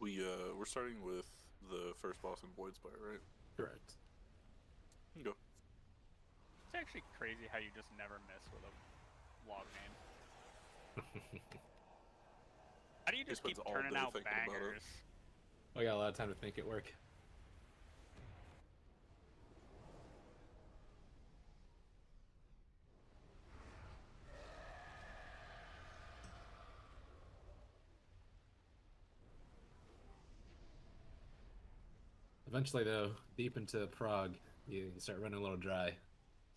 We're starting with the first boss in Void Spire, right? Correct. Go. It's actually crazy how you just never miss with a log name. How do you just keep spends all turning day out thinking about it. bangers? I got a lot of time to think it work. Eventually, though, deep into Prague, you start running a little dry.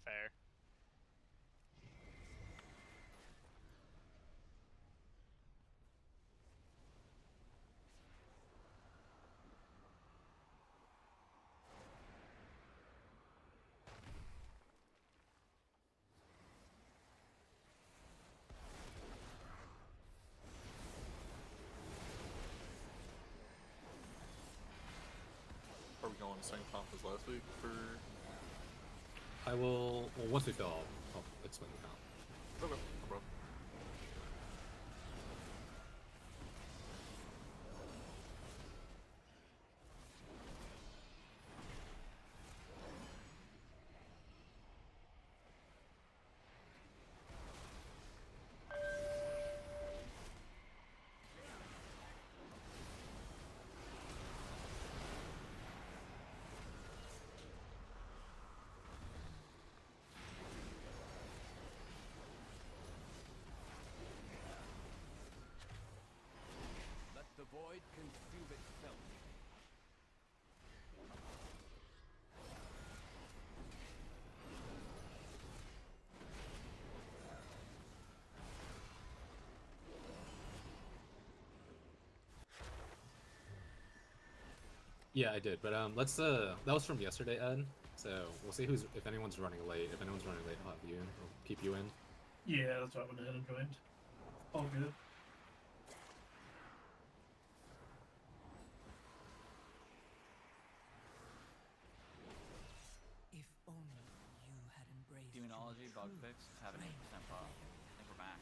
Fair. Are we going the same comp as last week for? I will. Well, once we fill, I'll explain the comp. Okay, no problem. Let the void consume itself. Yeah, I did, but let's that was from yesterday, Ed. So we'll see if anyone's running late. If anyone's running late, I'll have you in. I'll keep you in. Yeah, that's why I went ahead and joined. All good. If only you had embraced Demonology, bug fix, having 8% pop. I think we're back.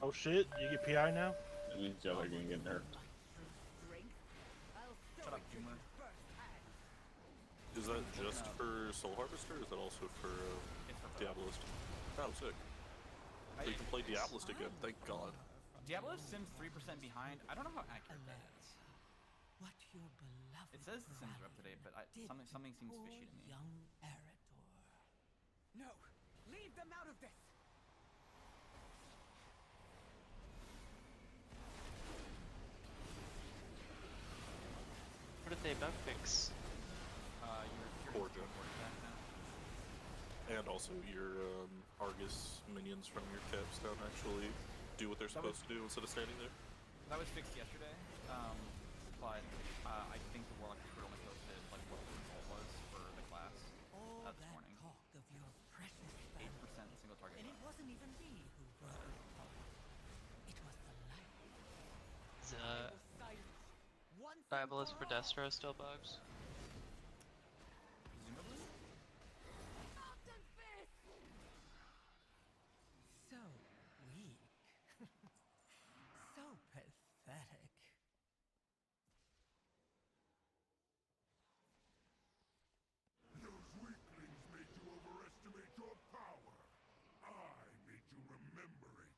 Oh shit, you get PI now? That means y'all are gonna get nerfed. Shut up, humor. Is that just for Soul Harvester, or is that also for It's for Diabolist? Oh, sick. So you can play Diabolist again, thank God. Diablo Sims 3% behind. I don't know how accurate that is. what your beloved It says the Sims are up to date, but did something seems poor fishy to me. young Eridor. No! Leave them out of this! What did they bug fix? Your Forja. back now. And also your Argus minions from your capstone actually do what they're supposed to do instead of standing there. That was fixed yesterday, but I think the Warlock Recruit only posted like what the result was for the class All this that morning. talk of your precious 8% family. single target. And it shot. wasn't even me who brought it home. It was the light. Is Silence! Once and Diabolist for for all. Destro still bugs? Presumably. Mountain fist! So weak. so pathetic. Those weaklings made you overestimate your power. I made you remember it.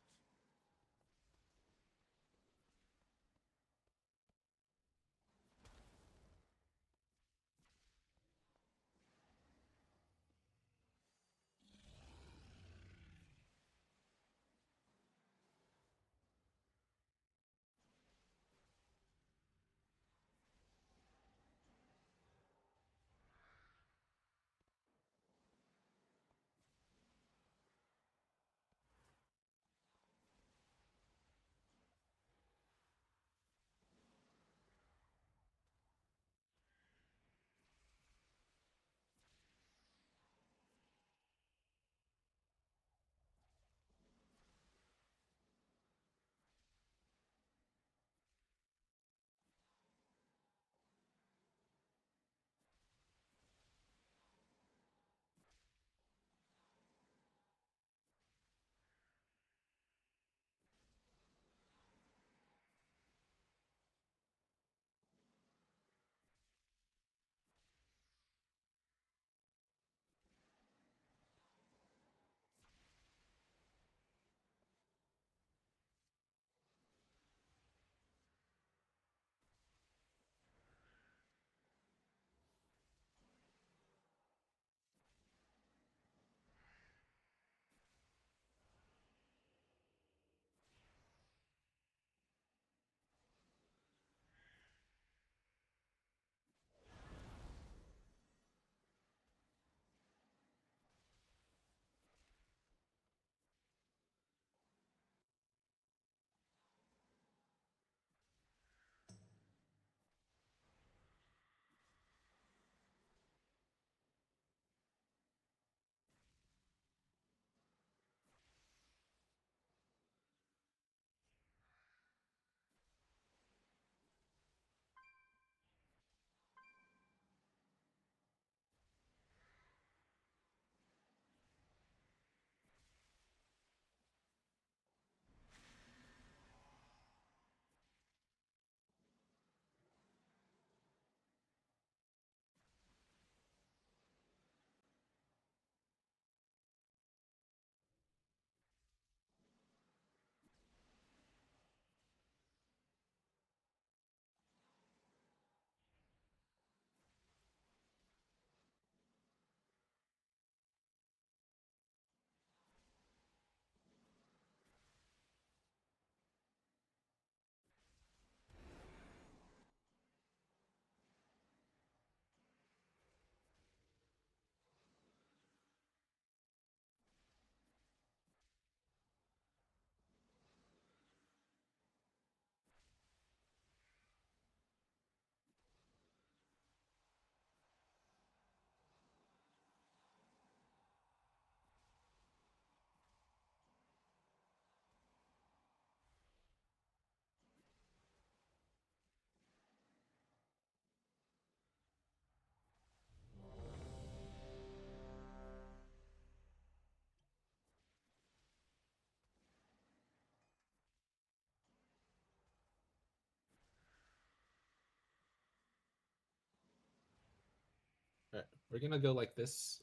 We're gonna go like this.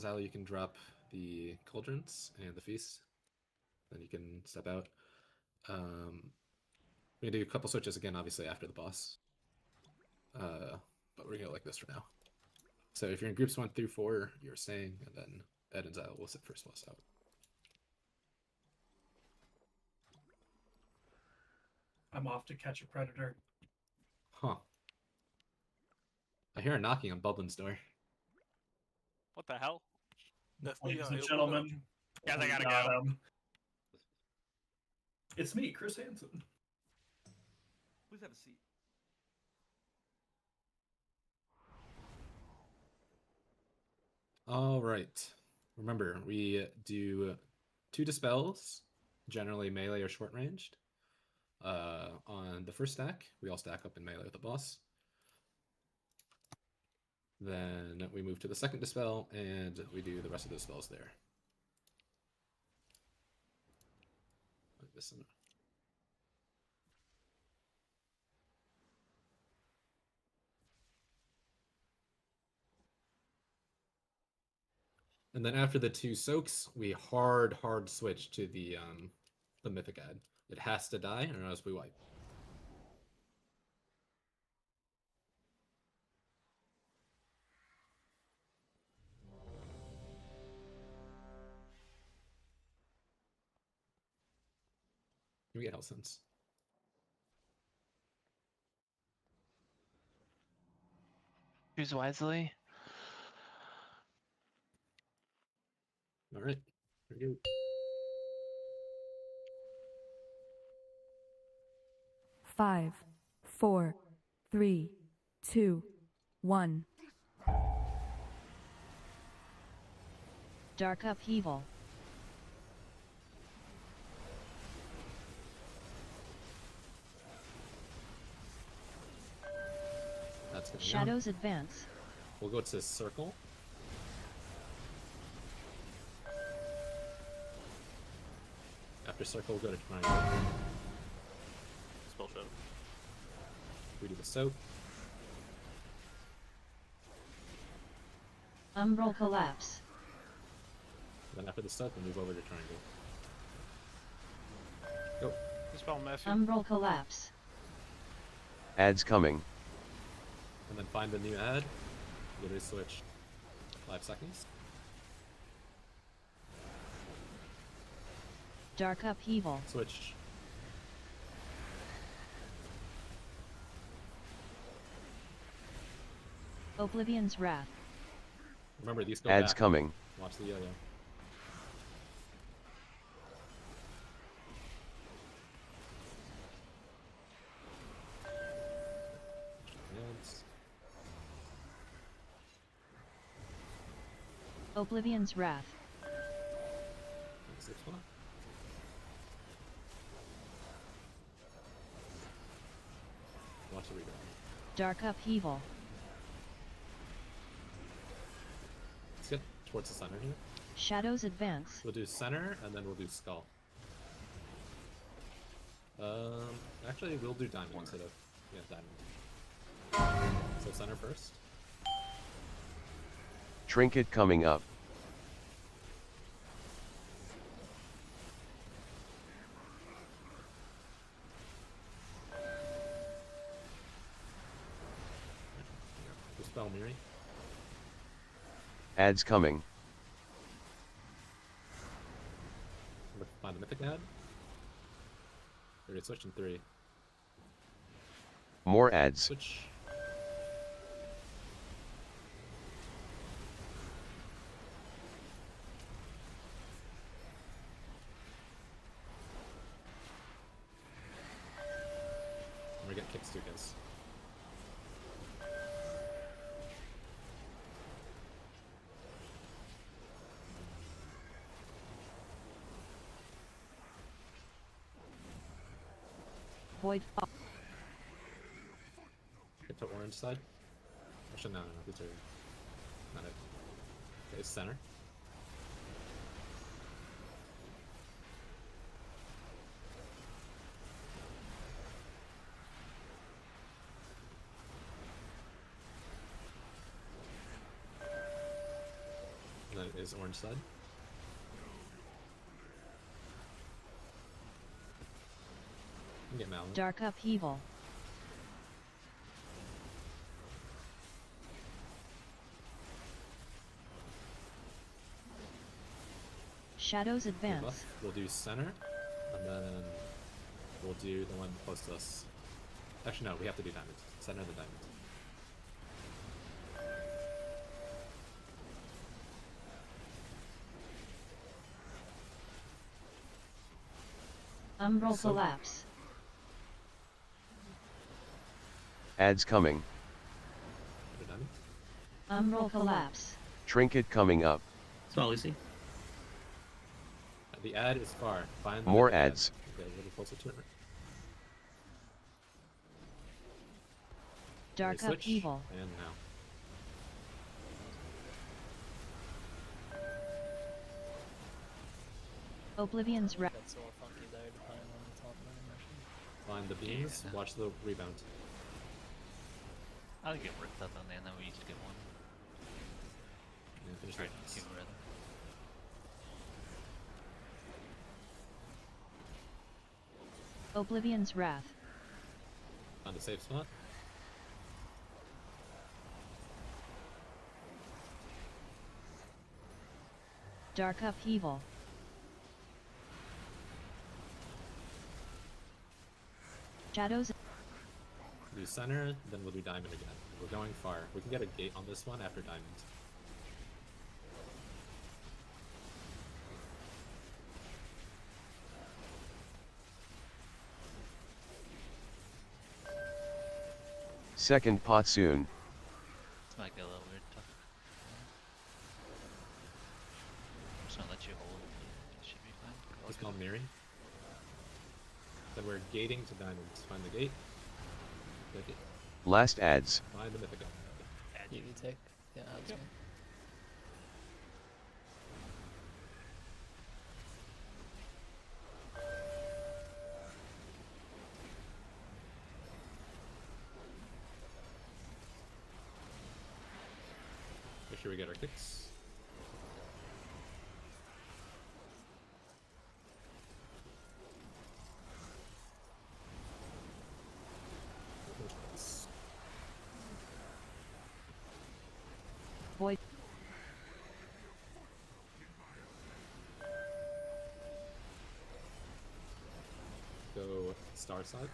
Xylo, you can drop the cauldrons and the feast. Then you can step out. We're gonna do a couple switches again, obviously after the boss. But we're gonna go like this for now. So if you're in groups 1 through 4, you're staying, and then Ed and Xylo will sit first boss out. I'm off to catch a predator. Huh. I hear a knocking on Bublin's door. What the hell? Ladies FBI, and open gentlemen, Guys, I gotta got go. him. It's me, Chris Hansen. Please have a seat. All right. Remember, we do 2 dispels, generally melee or short ranged. On the first stack, we all stack up in melee with the boss. Then we move to the second dispel, and we do the rest of the spells there. Like this one. And then after the 2 soaks, we hard switch to the Mythic ad. It has to die, or else we wipe. Can we get health sense? Choose wisely. All right, here we go. Five, 4, 3, 2, 1. Dark upheaval. That's gonna go. Shadows advance. We'll go to circle. After circle, we'll go to triangle. Spell shadow. We do the soak. Umbral collapse. Then after the soak, we move over to triangle. Go. Dispel message. Umbral collapse. Ads coming. And then find the new ad. Literally switch 5 seconds. Dark upheaval. Switch. Oblivion's wrath. Remember, these go Ads back. coming. Watch the yo-yo. Ads. Oblivion's wrath. Six one. Watch the rebound. Dark upheaval. Let's get towards the center here. Shadows advance. We'll do center, and then we'll do skull. Actually, we'll do diamond instead of diamond. So center first. Trinket coming up. Dispel Miri. Ads coming. Find the mythic ad. Already switched in 3. More ads. Switch. And we get Kickstukas. Void. Get to orange side. Actually, no, these are not it. Okay, center. Plays orange side. You can get Malin. Dark upheaval. Shadows Good advance. buff. We'll do center, and then we'll do the one close to us. Actually, no, we have to do diamond. Center the diamond. Umbral So- collapse. Ads coming. Do diamond. Umbral collapse. Trinket coming up. Small Lucy. The ad is far. Find the More mythic ad. ads. Okay, a little closer to it. Dark Switch, upheaval. and now. Oblivion's wrath. That's all funky there, depending on the top line motion. Find the beams. Watch the rebound. I'll get ripped up on there, and then we each get one. Yeah, finish Right, the two rather. Oblivion's wrath. Find a safe spot. Dark upheaval. Shadows. Do center, then we'll do diamond again. We're going far. We can get a gate on this one after diamond. Second pot soon. This might get a little weird. Tough. I'm just gonna let you hold. It should be fine. Go Just go. call Miri. Then we're gating to diamonds. Find the gate. Click it. Last ads. Find the mythical. You take. Yeah, that's Yep. me. Make sure we get our kicks. Void. Go star side.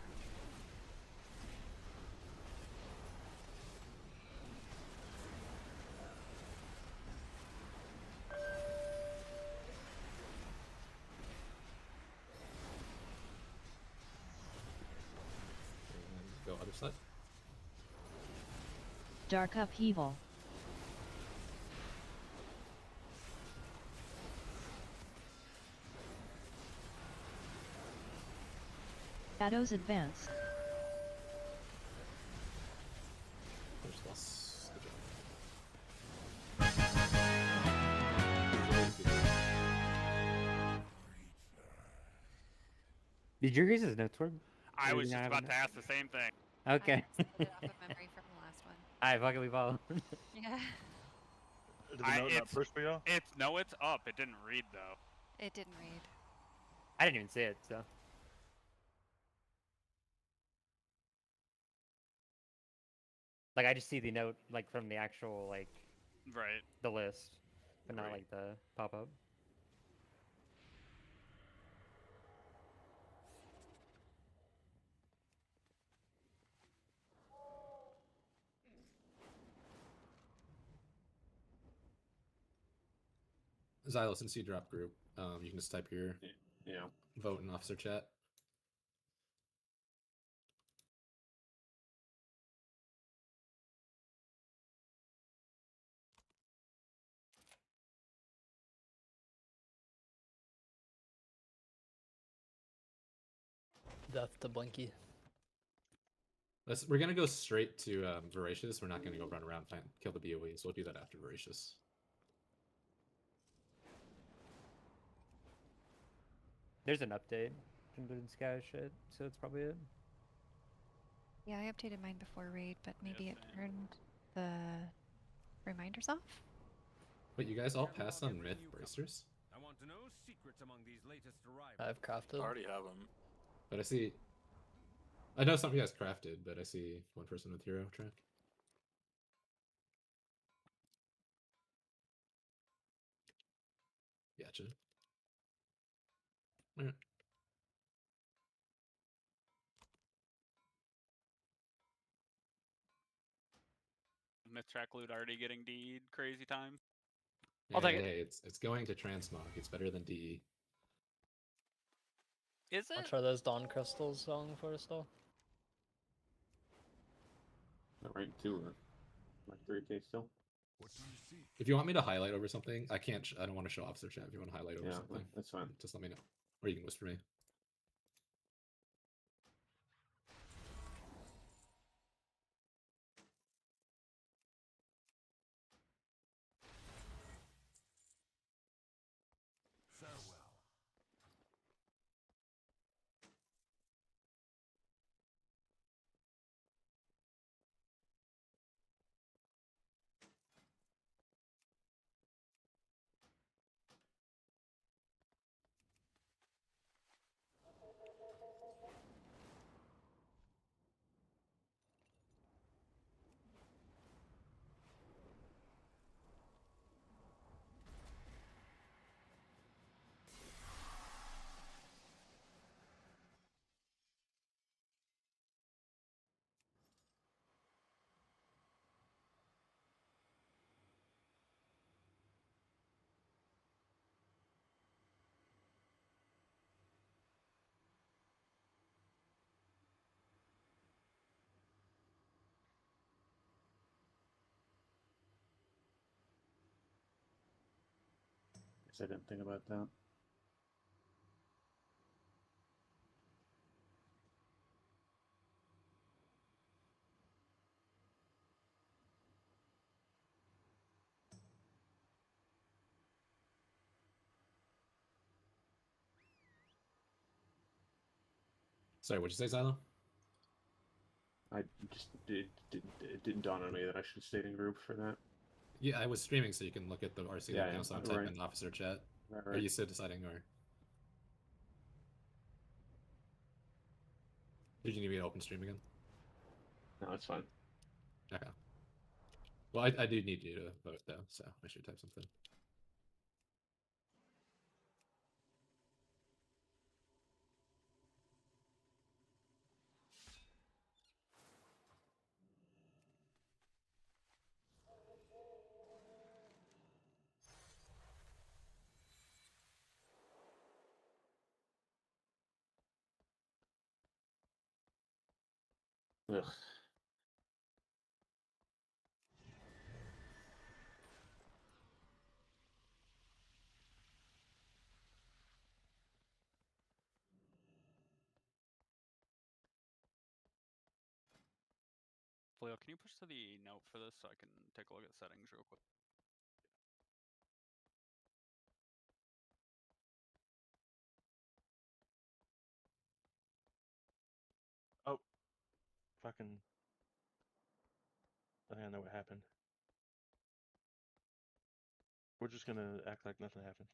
And go other side. Dark upheaval. Shadows advance. Finish loss. Good job. Did your guys' notes work? I Or was did you just not have about a to ask the same thing. Okay. I just put it off of memory from the last one. Alright, fuck it, we follow. Yeah, Did the note not push for y'all? It's no, it's up. It didn't read though. it didn't read. I didn't even see it, so. Like, I just see the note, like, from the actual, like, Right. the list, but not, Right. like, the pop-up. Xylo, since you drop group, you can just type your Yeah. vote in officer chat. Death to Blinky. We're gonna go straight to Voracious. We're not gonna go run around and kill the BOE, so we'll do that after Voracious. There's an update from Blue Sky shit, so that's probably it. Yeah, I updated mine before raid, but maybe it turned the reminders off. Wait, you guys all passed on myth bracers? I want to know secrets among these latest arrivals. I've crafted. I already have them. But I see. I know some of you guys crafted, but I see one person with hero track. Gotcha. Alright. Myth track loot already getting D'd crazy time. I'll take it. Hey, it's going to transmog. It's better than DE. Is I'll it? try those Dawn Crystals selling first though. Rank 2 or like 3K still? What do you see? If you want me to highlight over something, I can't. I don't want to show off their chat. If you want to highlight over Yeah, something, that's fine. just let me know, or you can whisper me. Farewell. Guess I didn't think about that. Sorry, what'd you say, Xylo? I just it didn't dawn on me that I should have stayed in group for that. Yeah, I was streaming, so you can look at the RC Yeah, link now. yeah, So I'm right. typing in officer chat. Right, Are right. you still deciding, or did you need me to open stream again? No, it's fine. Okay. Well, I do need you to vote though, so I should type something. Ugh. Leo, can you push to the note for this so I can take a look at settings real quick? Oh, fucking. I think I know what happened. We're just gonna act like nothing happened.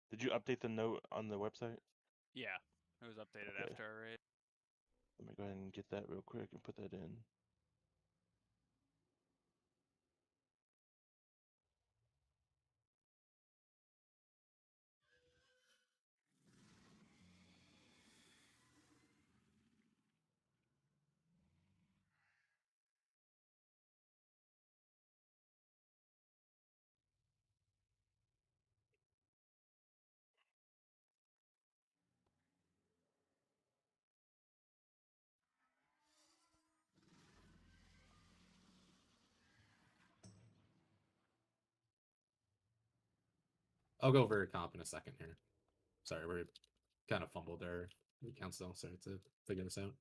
Did you update the note on the website? Yeah, it was updated Okay. after our raid. Let me go ahead and get that real quick and put that in. I'll go over comp in a second here. Sorry, we're kind of fumbled our recount still, so to figure this out.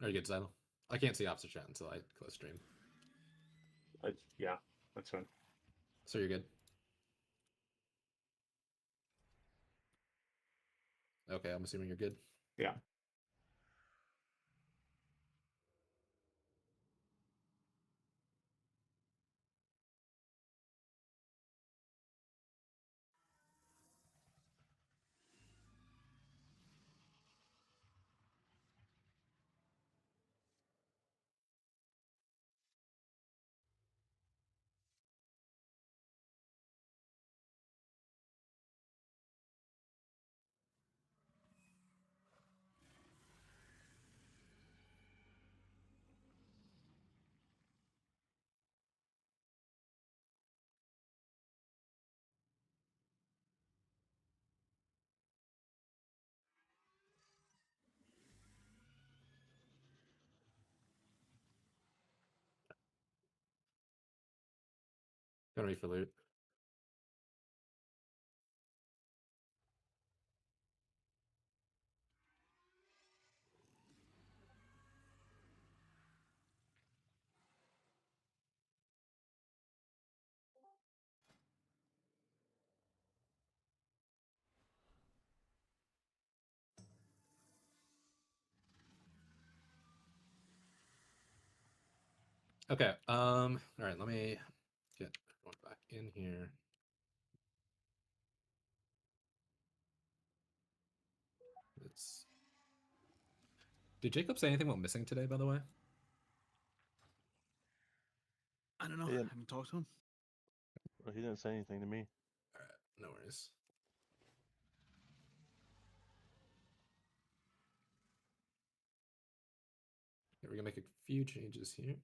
Are you good, Zylo? I can't see opposite chat until I close stream. Yeah, that's fine. So you're good. Okay, I'm assuming you're good. Yeah. Gonna be for loot. Okay. All right. Let me get everyone back in here. It's. Did Jacob say anything about missing today? By the way. I don't know. Yeah. I haven't talked to him. Well, he didn't say anything to me. All right. No worries. Okay, we're gonna make a few changes here.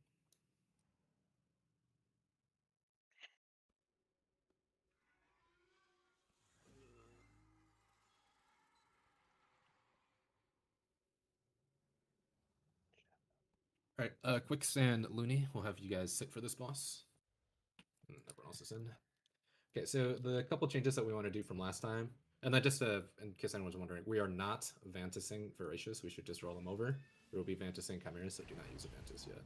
All right, Quicksand Looney, we'll have you guys sit for this boss. And everyone else is in. Okay, so the couple changes that we want to do from last time, and then just in case anyone's wondering, we are not Vantising Voracious. We should just roll them over. We will be Vantising Chimeras, so do not use a Vantis yet.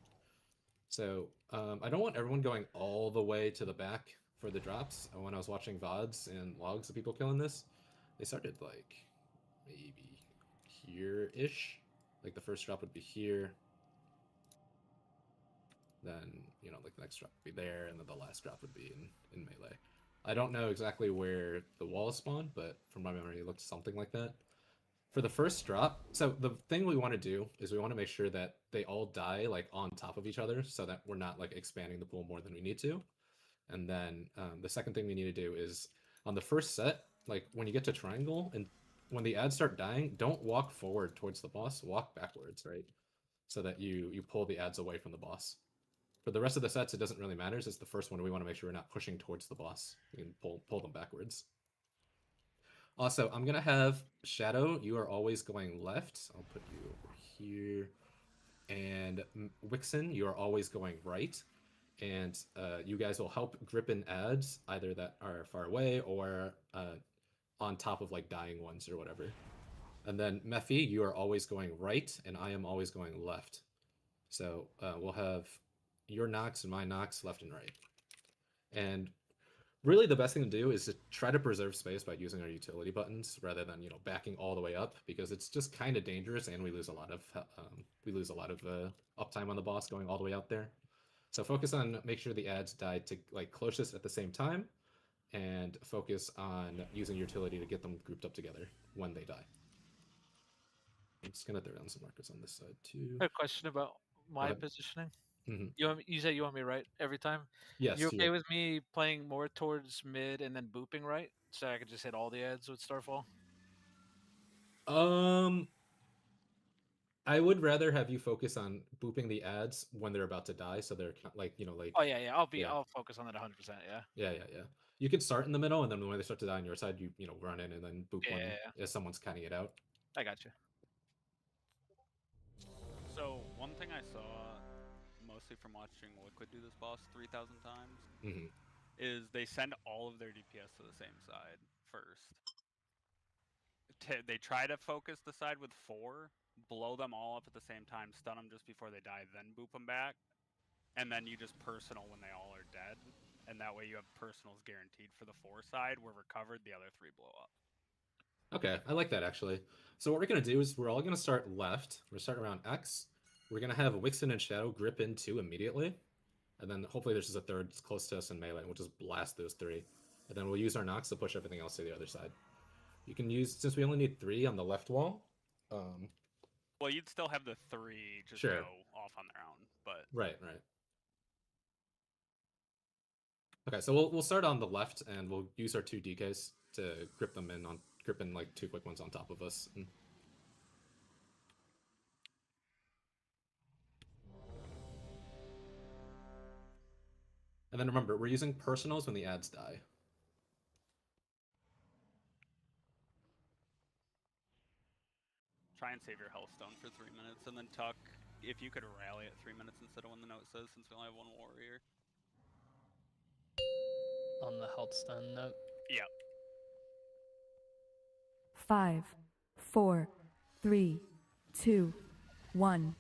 So I don't want everyone going all the way to the back for the drops. When I was watching VODs and logs of people killing this, they started like maybe here-ish. Like the first drop would be here, then like the next drop would be there, and then the last drop would be in melee. I don't know exactly where the walls spawn, but from my memory, it looked something like that. For the first drop, so the thing we want to do is we want to make sure that they all die like on top of each other, so that we're not like expanding the pool more than we need to. And then the second thing we need to do is on the first set, like when you get to triangle and when the ads start dying, don't walk forward towards the boss, walk backwards, right? So that you pull the ads away from the boss. For the rest of the sets, it doesn't really matter. It's the first one we want to make sure we're not pushing towards the boss. We can pull them backwards. Also, I'm gonna have Shadow. You are always going left. I'll put you over here. And Wixen, you are always going right. And you guys will help grip in ads, either that are far away or on top of like dying ones or whatever. And then Mephi, you are always going right, and I am always going left. So we'll have your knocks and my knocks left and right. And really the best thing to do is to try to preserve space by using our utility buttons rather than backing all the way up, because it's just kind of dangerous and we lose a lot of uptime on the boss going all the way out there. So focus on make sure the ads die to like closest at the same time, and focus on using utility to get them grouped up together when they die. I'm just gonna throw down some markers on this side too. I have a question about my positioning. You said you want me right every time? Yes. You okay with me playing more towards mid and then booping right, so I could just hit all the ads with Starfall? I would rather have you focus on booping the ads when they're about to die, so they're like Oh yeah, I'll focus on that 100%. Yeah. Yeah. You can start in the middle, and then when they start to die on your side, you run in and then boop when as someone's cutting it out. I got you. So one thing I saw, mostly from watching Liquid do this boss 3,000 times, is they send all of their DPS to the same side first they try to focus the side with 4, blow them all up at the same time, stun them just before they die, then boop them back, and then you just personal when they all are dead, and that way you have personals guaranteed for the 4 side. We're recovered, the other 3 blow up. Okay, I like that actually. So what we're gonna do is we're all gonna start left. We're starting around X. We're gonna have Wixen and Shadow grip in 2 immediately, and then hopefully there's just a third close to us in melee, and we'll just blast those 3, and then we'll use our Nox to push everything else to the other side. You can use, since we only need 3 on the left wall. Well, you'd still have the 3 just Sure. go off on their own, but Right. Okay, so we'll start on the left, and we'll use our 2 DKs to grip in like 2 quick ones on top of us. And then remember, we're using personals when the ads die. try and save your health stone for 3 minutes, and then Tuck, if you could rally at 3 minutes instead of when the note says, since we only have 1 warrior. On the health stun note. Yeah. 5, 4, 3, 2, 1.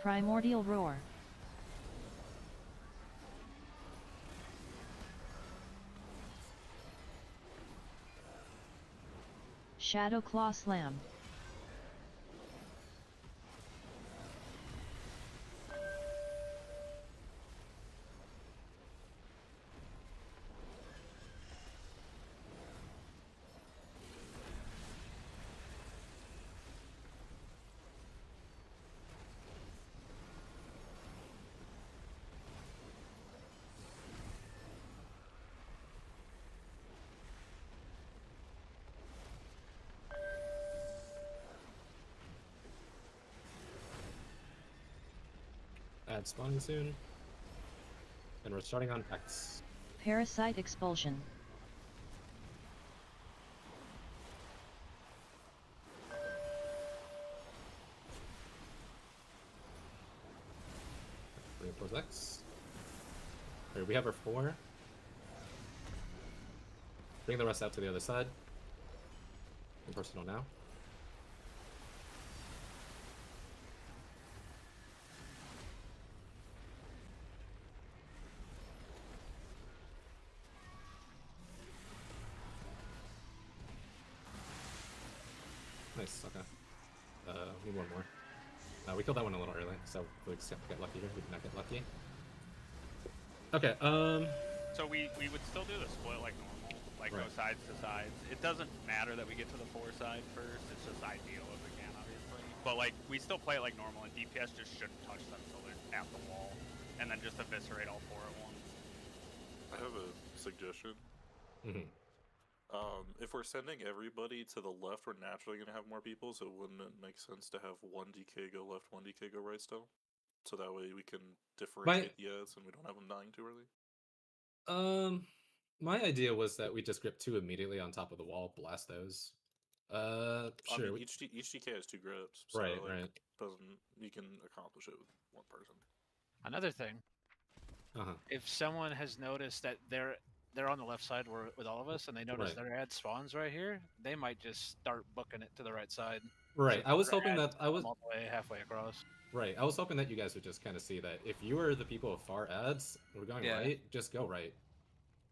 Primordial Roar. Shadow Claw Slam. Ad spawning soon. And we're starting on X. Parasite Expulsion. Reinforce X. Here, we have our 4. Bring the rest out to the other side. Personal now. Nice, okay. Need one more. We killed that one a little early, so we just have to get lucky here. We did not get lucky. Okay, So we would still do the split like normal, like Right. go sides to sides. It doesn't matter that we get to the 4 side first, it's just ideal if we can, obviously. But like, we still play it like normal, and DPS just shouldn't touch them until they're at the wall, and then just eviscerate all 4 at once. I have a suggestion. If we're sending everybody to the left, we're naturally going to have more people, so wouldn't it make sense to have 1 DK go left, 1 DK go right still? So that way we can differentiate the ads and we don't have them dying too early? My idea was that we just grip 2 immediately on top of the wall, blast those. Sure. I mean, each DK has 2 grips, so Right, like, right. you can accomplish it with 1 person. Another thing, if someone has noticed that they're on the left side with all of us, and they notice Right. their ad spawns right here, they might just start booking it to the right side. Right, So I was their hoping ads that I was come all the way halfway across. Right, I was hoping that you guys would just kind of see that if you are the people with far ads, we're going Yeah. right, just go right.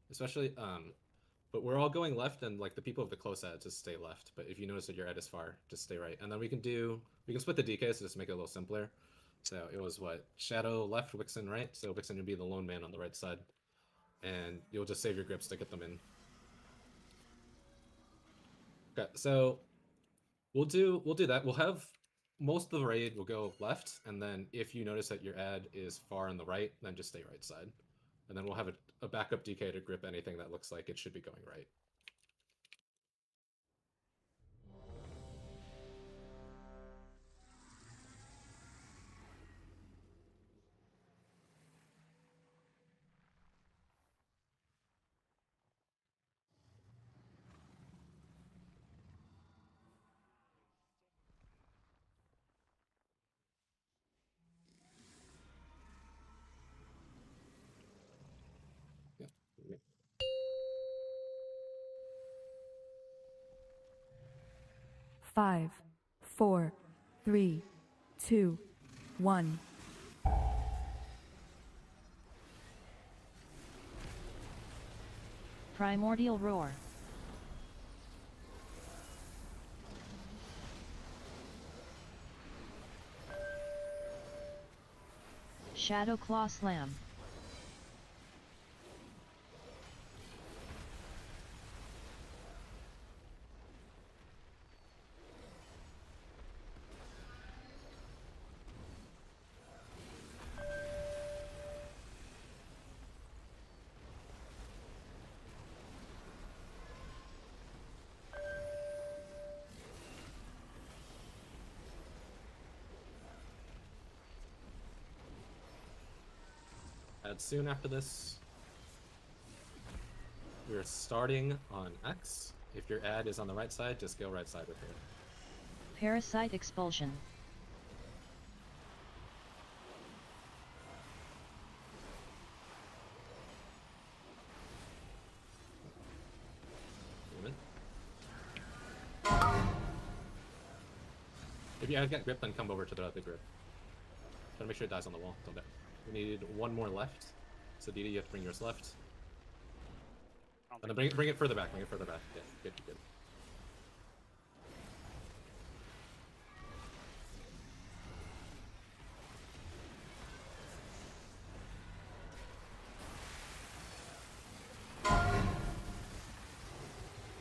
Especially, but we're all going left, and like the people of the close ads just stay left. But if you notice that your ad is far, just stay right. And then we can split the DKs to just make it a little simpler. So it was what? Shadow left, Wixen right. So Wixen would be the lone man on the right side. And you'll just save your grips to get them in. Okay, so we'll do that. We'll have most of the raid will go left, and then if you notice that your ad is far on the right, then just stay right side. And then we'll have a backup DK to grip anything that looks like it should be going right. 5, 4, 3, 2, 1. Primordial Roar. Shadow Claw Slam. Add soon after this. We're starting on X. If your ad is on the right side, just go right side with it. Parasite Expulsion. If you get grip, then come over to the other grip. Try to make sure it dies on the wall. Don't die. We need one more left. So Didi, you have to bring yours left. And then bring it further back. Bring it further back. Yeah, good, good.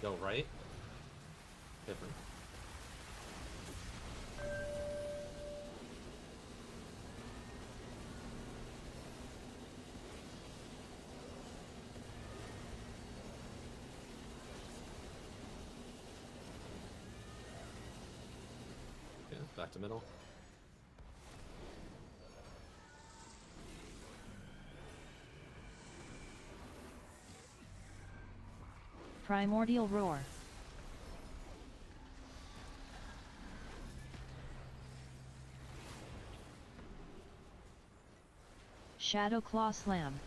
Go right. Different. Yeah, back to middle. Primordial Roar. Shadow Claw Slam.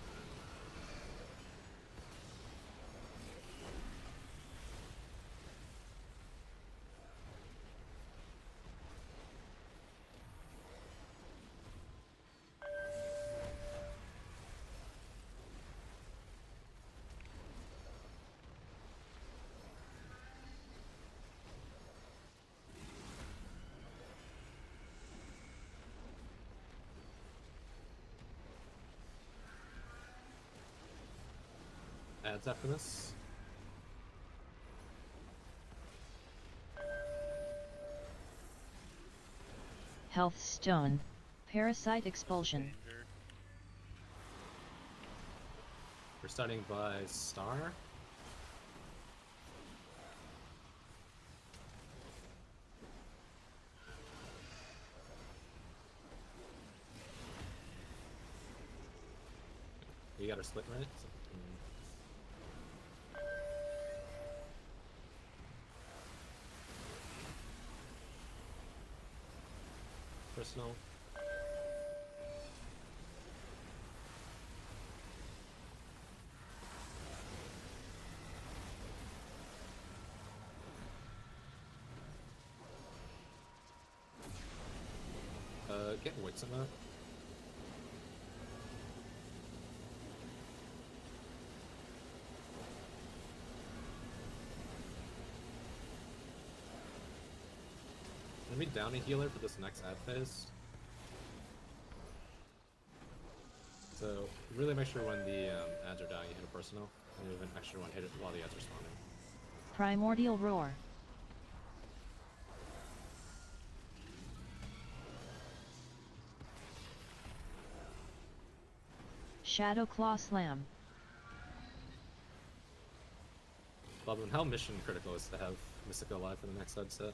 Ads after this. Health Stone. Parasite Expulsion. We're starting by Star. You got her split right? So, personal. Get weights on that. Let me down a healer for this next ad phase. So really make sure when the ads are dying you hit a personal, and you have an extra one hit it while the ads are spawning. Primordial Roar. Shadow Claw Slam. Boblin, how mission critical is to have Mythic alive for the next ad set?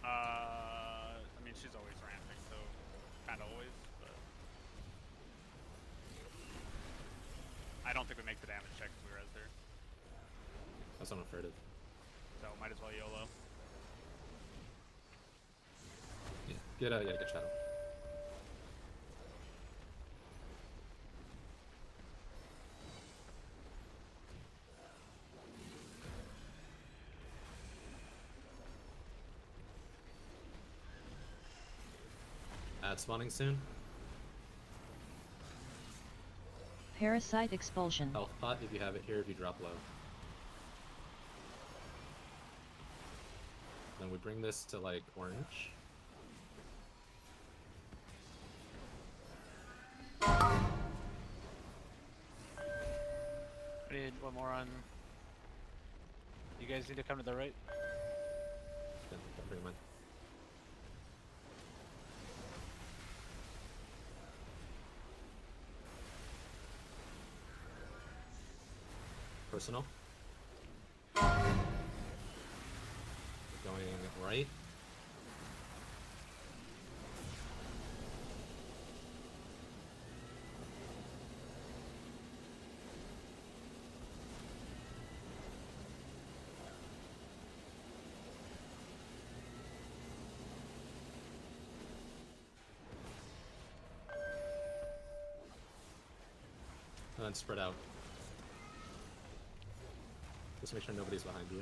I mean, she's always ramping, so kind of always, but I don't think we make the damage check if we res her. That's what I'm afraid of. So might as well YOLO. Yeah, get Shadow. ad spawning soon. Parasite expulsion. Health pot if you have it here if you drop low. Then we bring this to like orange. We need one more on. You guys need to come to the right. Then bring them in. Personal. Going right. And then spread out. Just make sure nobody's behind you.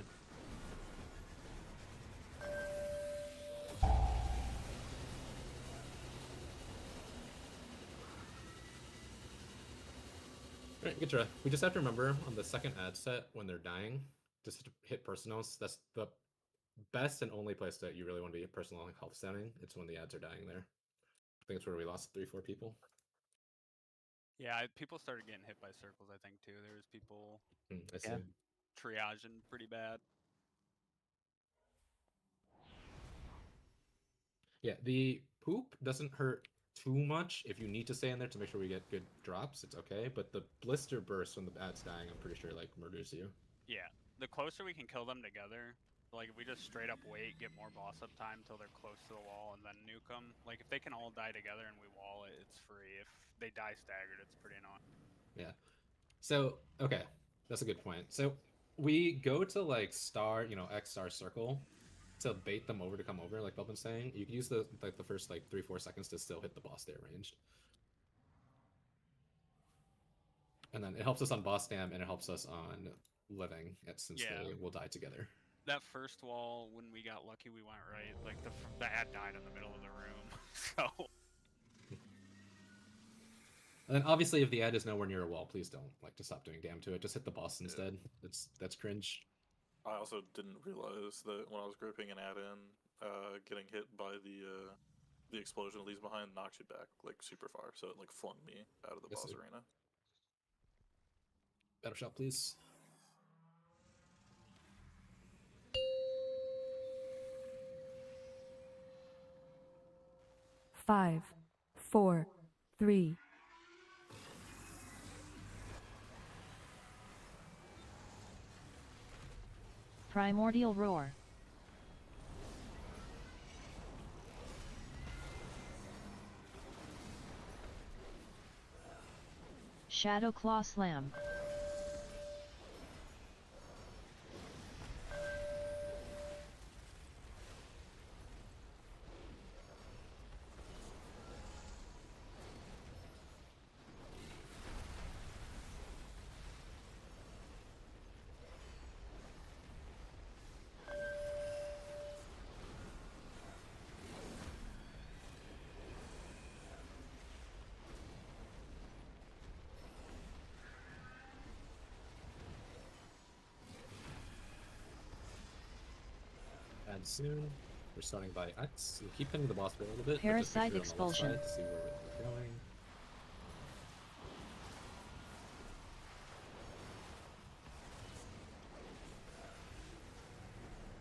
Alright, good try. We just have to remember on the second ad set when they're dying, just hit personals. That's the best and only place that you really want to be a personal health setting. It's when the ads are dying there. I think it's where we lost 3-4 people. Yeah, people started getting hit by circles, I think, too. There was people I see. triaging pretty bad. Yeah, the poop doesn't hurt too much. If you need to stay in there to make sure we get good drops, it's okay. But the blister burst when the ad's dying, I'm pretty sure, like, murders you. Yeah, the closer we can kill them together, like, if we just straight up wait, get more boss up time until they're close to the wall, and then nuke them. Like, if they can all die together and we wall it, it's free. If they die staggered, it's pretty annoying. Yeah. So, okay, that's a good point. So, we go to, like, star, X star circle to bait them over to come over, like Belvin's saying. You can use the first, 3-4 seconds to still hit the boss there ranged. And then it helps us on boss dam, and it helps us on living, since they will die together. That first wall, when we got lucky, we went right. Like, the ad died in the middle of the room, so... And then obviously if the ad is nowhere near a wall, please don't just stop doing damn to it. Just hit the boss instead. That's cringe. I also didn't realize that when I was grouping an ad in, getting hit by the explosion it leaves behind knocks you back super far, so it flung me out of the boss arena. Battle shot, please. Five, 4, 3. Primordial roar. Shadow claw slam. And soon. We're starting by X. We'll keep hitting the boss for a little bit. Parasite expulsion. To see where we're going.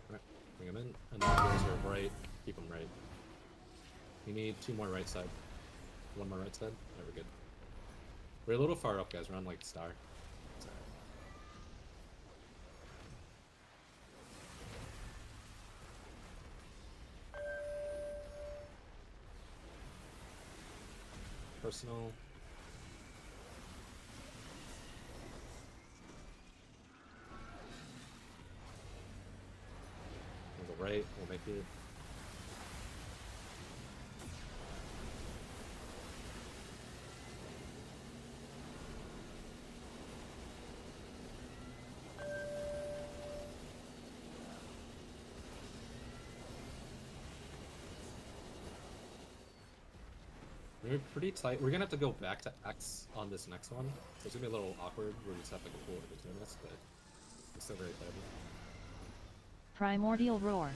Alright, bring him in. And then those are right. Keep them right. We need 2 more right side. 1 more right side. There, we're good. We're a little far up, guys. We're on star. It's alright. Personal. We'll go right, we'll make it. We're pretty tight. We're gonna have to go back to X on this next one. So it's gonna be a little awkward. We just have like a pool in between us, but it's still very playable. Primordial Roar.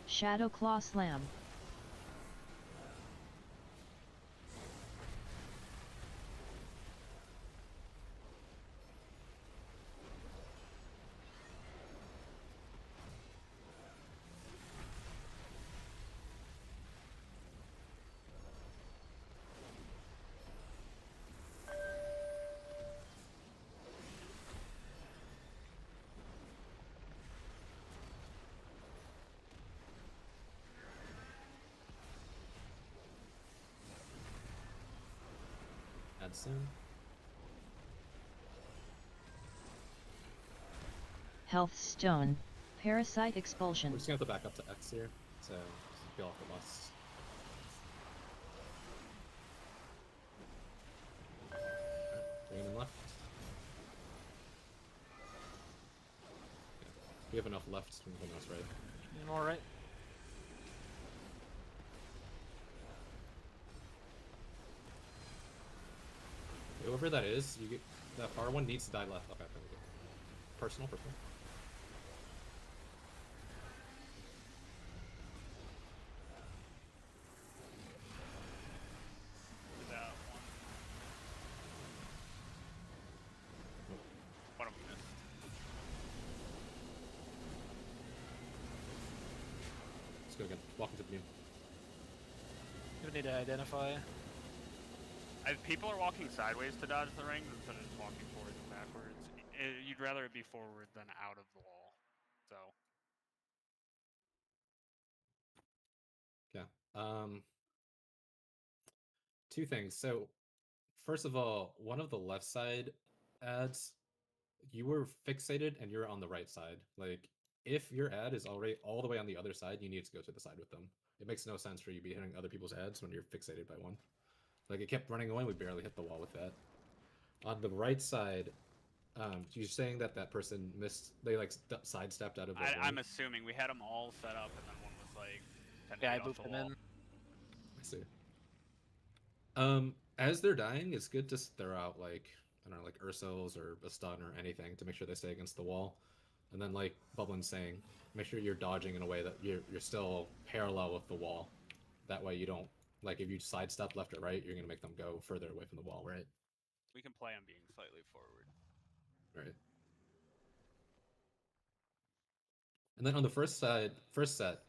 Shadow Claw Slam. Add soon. Health Stone. Parasite Expulsion. We're just gonna have to back up to X here, so just peel off the bus. Bring him in left. Okay. We have enough left to move us right. All right. Whoever that is, you get that far one needs to die left. Okay, there we go. Personal. That one of them missed. Let's go again. Walk into the beam. We need to identify. People are walking sideways to dodge the rings instead of just walking forwards and backwards. You'd rather it be forward than out of the wall. So. Yeah. Two things. So, first of all, one of the left side ads, you were fixated and you're on the right side. Like, if your ad is already all the way on the other side, you need to go to the side with them. It makes no sense for you to be hitting other people's ads when you're fixated by one. Like, it kept running away, we barely hit the wall with that. On the right side, you're saying that that person missed, they like sidestepped out of the I'm assuming we had them all set up and then one was like 10 Yeah, I feet off booped the them wall. I see. As they're dying, it's good to throw out like, I don't know, like Ursos or a stun or anything to make sure they stay against the wall. And then like Bublin's saying, make sure you're dodging in a way that you're still parallel with the wall. That way you don't, like if you sidestep left or right, you're gonna make them go further away from the wall, right? We can play on being slightly forward. Right. And then on the first set,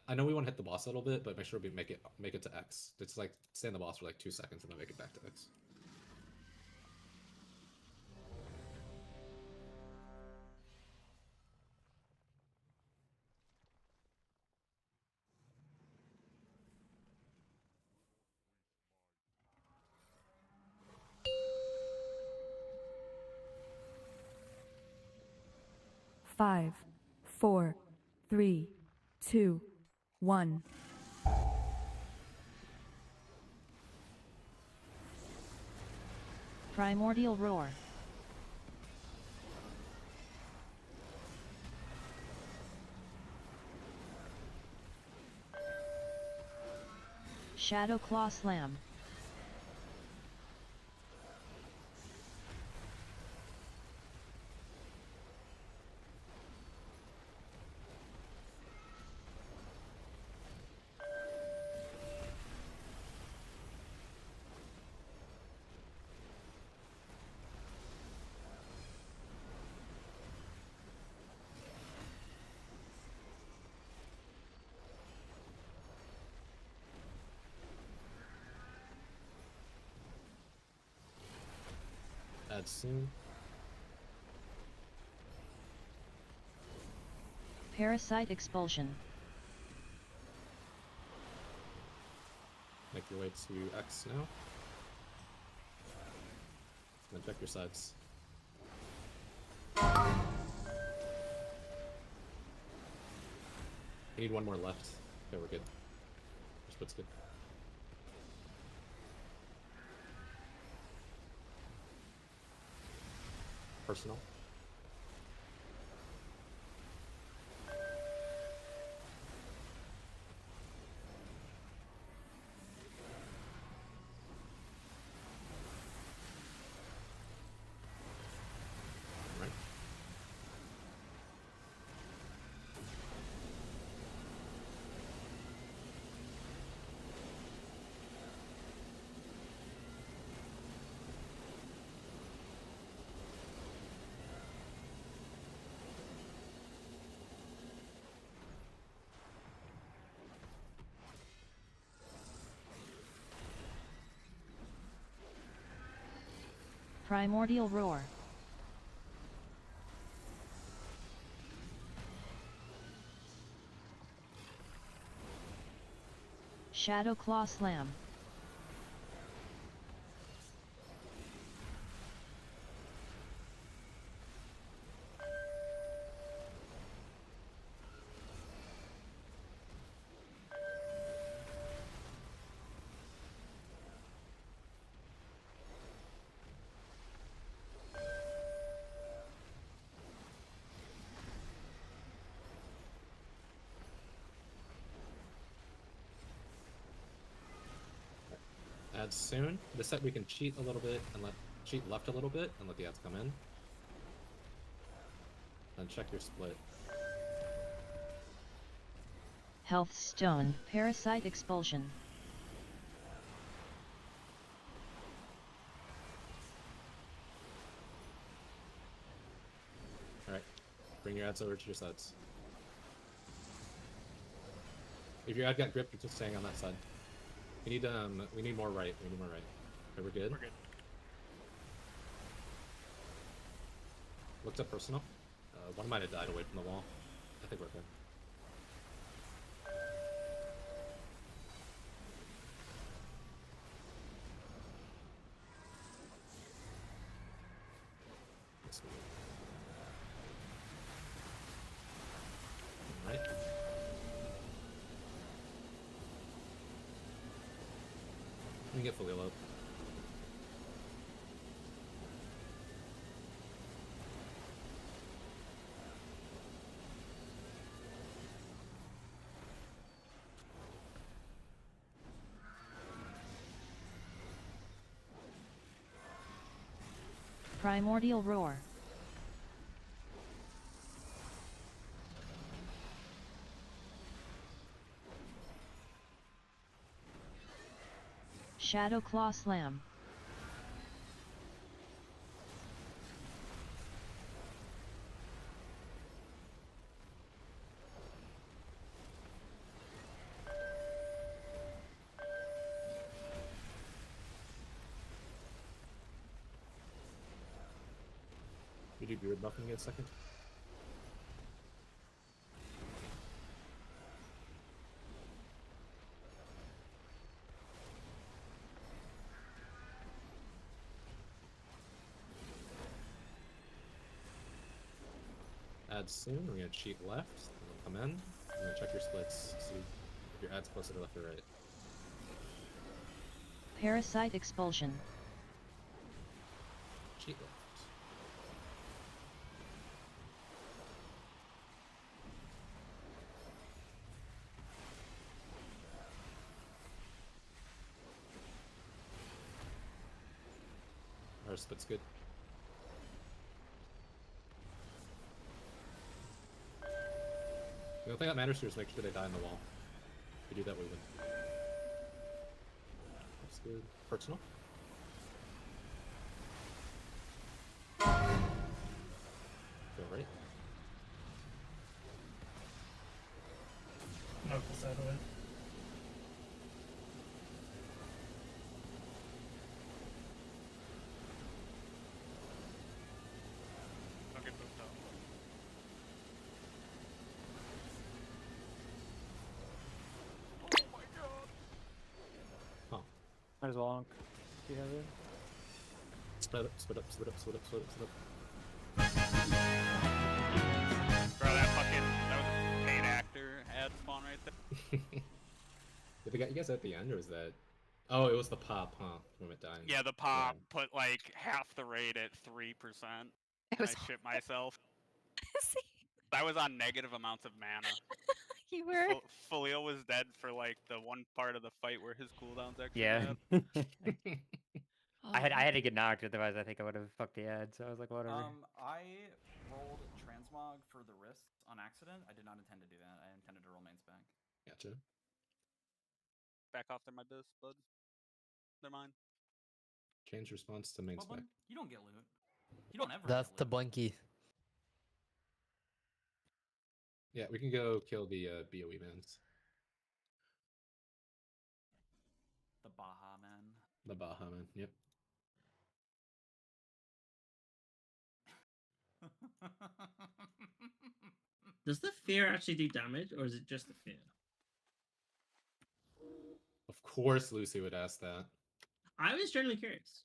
I know we want to hit the boss a little bit, but make sure we make it to X. It's like stay in the boss for like 2 seconds and then make it back to X. Five, 4, 3, 2, 1. Primordial Roar. Shadow Claw Slam. Add soon. Parasite Expulsion. Make your way to X now. Then check your sides. You need one more left. Okay, we're good. Your split's good. Personal. Primordial Roar. Shadow Claw Slam. Ads soon. This set we can cheat a little bit and cheat left a little bit and let the ads come in. Then check your split. Health Stone. Parasite Expulsion. Alright. Bring your ads over to your sides. If your ad got gripped, you're just staying on that side. We need more right. We need more right. Okay, we're good? We're good. Looked up personal. One might have died away from the wall. I think we're good. Alright. We can get fully low. Primordial Roar. Shadow Claw Slam. You do beard buffing in a second? Ads soon. We're gonna cheat left. Come in. I'm gonna check your splits. See if your ad's closer to left or right. Parasite Expulsion. Cheat left. Our split's good. The only thing that matters here is make sure they die on the wall. If we do that, we win. That's good. Personal. Go right. Knuckles out of it. Don't get moved up. Oh my god! Huh. Might as well onk. Do you have it? Split up, split up, split up, split up, split up, split up. Bro, that was a paid actor ad spawn right there. Did they got you guys at the end, or was that? Oh, it was the pop, huh? From it dying. Yeah, the pop put like half the rate at 3%. It was I shit myself. See? I was on negative amounts of mana. You were. Folio was dead for like the one part of the fight where his cooldown's actually Yeah. bad. I had to get knocked, otherwise I think I would have fucked the ad. So I was like, whatever. I rolled transmog for the wrists on accident. I did not intend to do that. I intended to roll main spec. Gotcha. Back off, they're my biz, bud. They're mine. Change response to main spec. Woodland, you don't get loot. You don't ever. That's get the loot. blinky. Yeah, we can go kill the BOE mans. The Baha man. The Baha man, yep. Does the fear actually do damage, or is it just the fear? Of course, Lucy would ask that. I was generally curious.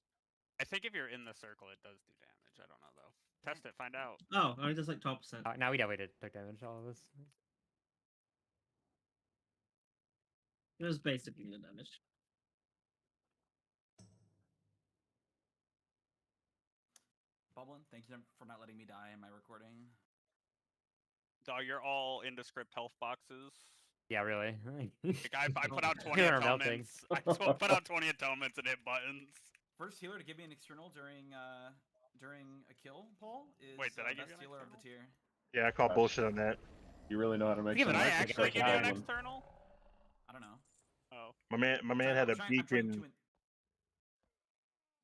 I think if you're in the circle, it does do damage. I don't know though. Test it, find out. Oh, only does like 12%. Now we know we did damage, all of us. It was basically no damage. Bublin, thank you for not letting me die in my recording. Oh, you're all indescript health boxes. Yeah, really. Like I put out 20 You're melting. atonements. I put out 20 atonements and hit buttons. First healer to give me an external during a kill, Paul, is Wait, did I give best you an healer of the tier. Yeah, I call bullshit on that. You really know how to make. Did some I nice actually give you an expressions. external? I don't know. Oh. My man had a beacon.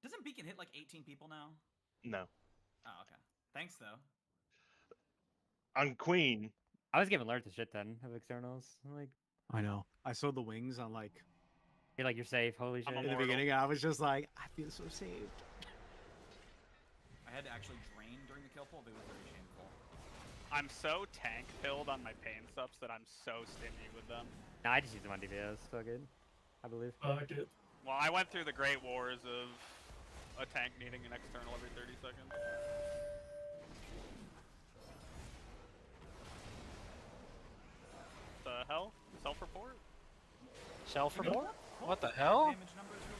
Doesn't beacon hit like 18 people now? No. Oh, okay. Thanks though. On Queen. I was giving Lurk the shit ton of externals. Like, I know. I saw the wings on like. You're like, you're safe. Holy shit. In the beginning, I was just like, I feel so saved. I had to actually drain during the kill pull, but it was very shameful. I'm so tank pilled on my pain subs that I'm so stingy with them. No, I just use them on DPS. So good. I believe. Fuck it. Well, I went through the great wars of a tank needing an external every 30 seconds. The hell? Self-report? Self-report? What the hell? Damage numbers real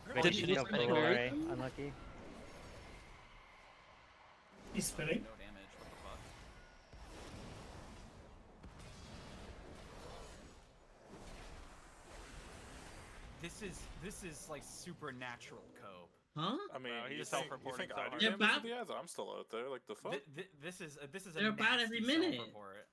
quick. Wait, Did you you go just full mention array. Unlucky. He's spinning. No damage. What the fuck? This is like supernatural cope. Huh? I mean, He's you think self-reporting I so do hard. damage They're to the ads? I'm still out there. Like the fuck? This is a They're bad every nasty minute. self-report.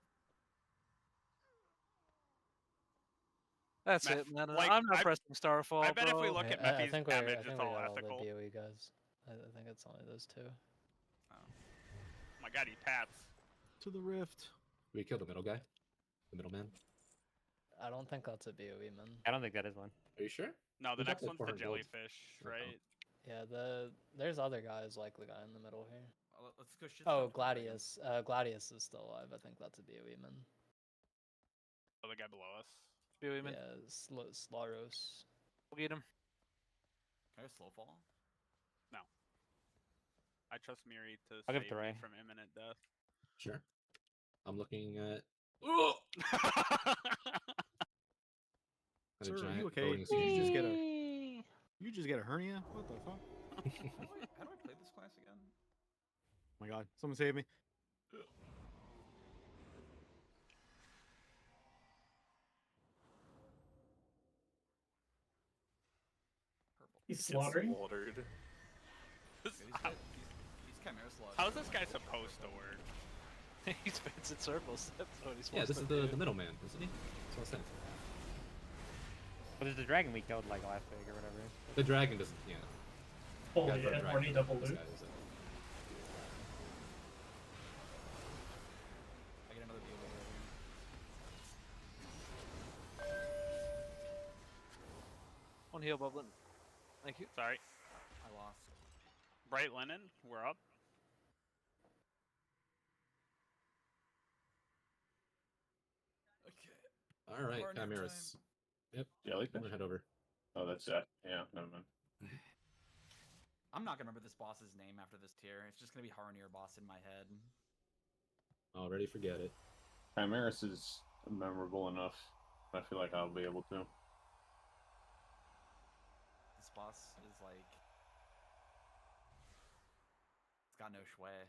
That's Meth- it, man. like, I'm not I- pressing Starfall, I bet if we bro. look at I Mephi's think damage, I think it's we all got all the ethical. DOE guys. I think it's only those two. Oh my god, he pats. To the rift. We killed the middle guy? The middleman? I don't think that's a BOE, man. I don't think that is one. Are you sure? No, the We got next like one's the 400 gold. jellyfish, Oh. right? Yeah, there's other guys like the guy in the middle here. Let's go shit. Oh, Gladius. Gladius is still alive. I think that's a BOE, man. Oh, the guy below us. BOE, man. Yeah, Slaros. We'll get him. Can I slow fall? No. I trust Miri to I'll give save it to me Ray. from imminent death. Sure. I'm looking at Sir, are giant you okay? voting Did you just get a Whee! you just get a hernia? What the fuck? How do I play this class again? Oh my god, someone save me. Purple. He's slaughtering. Slaughtered. These Chimera slugs. How's this guy supposed to work? He spins in circles. That's what he's Yeah, supposed this to is do. the middleman, isn't he? That's what I'm saying. Well, there's the dragon we killed like last week or whatever. The dragon doesn't, yeah. Holy Guys, the yeah, dragon horny double this loot. guy isn't. I get another BOE right here. One heal, Bublin. Thank you. Sorry. I lost. Bright Linen, we're up. Okay. All right, Partner Chimeras. Yep. Jellyfish? I'm gonna head over. Oh, that's that. Yeah, never mind. I'm not gonna remember this boss's name after this tier. It's just gonna be Harnier boss in my head. Already forget it. Chimeras is memorable enough. I feel like I'll be able to. This boss is like, it's got no shway.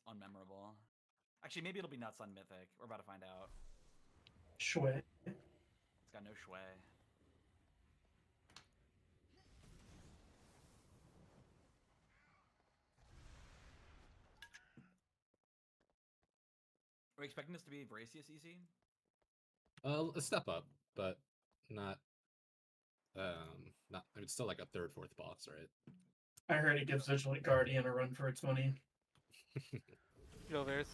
Unmemorable. Actually, maybe it'll be nuts on Mythic. We're about to find out. Shway. It's got no shway. Are we expecting this to be Voracious easy? A step up, but not. Not. I mean, it's still like a third, fourth boss, right? I heard it gives Vigilant Guardian a run for its money. Yo, Varys. Your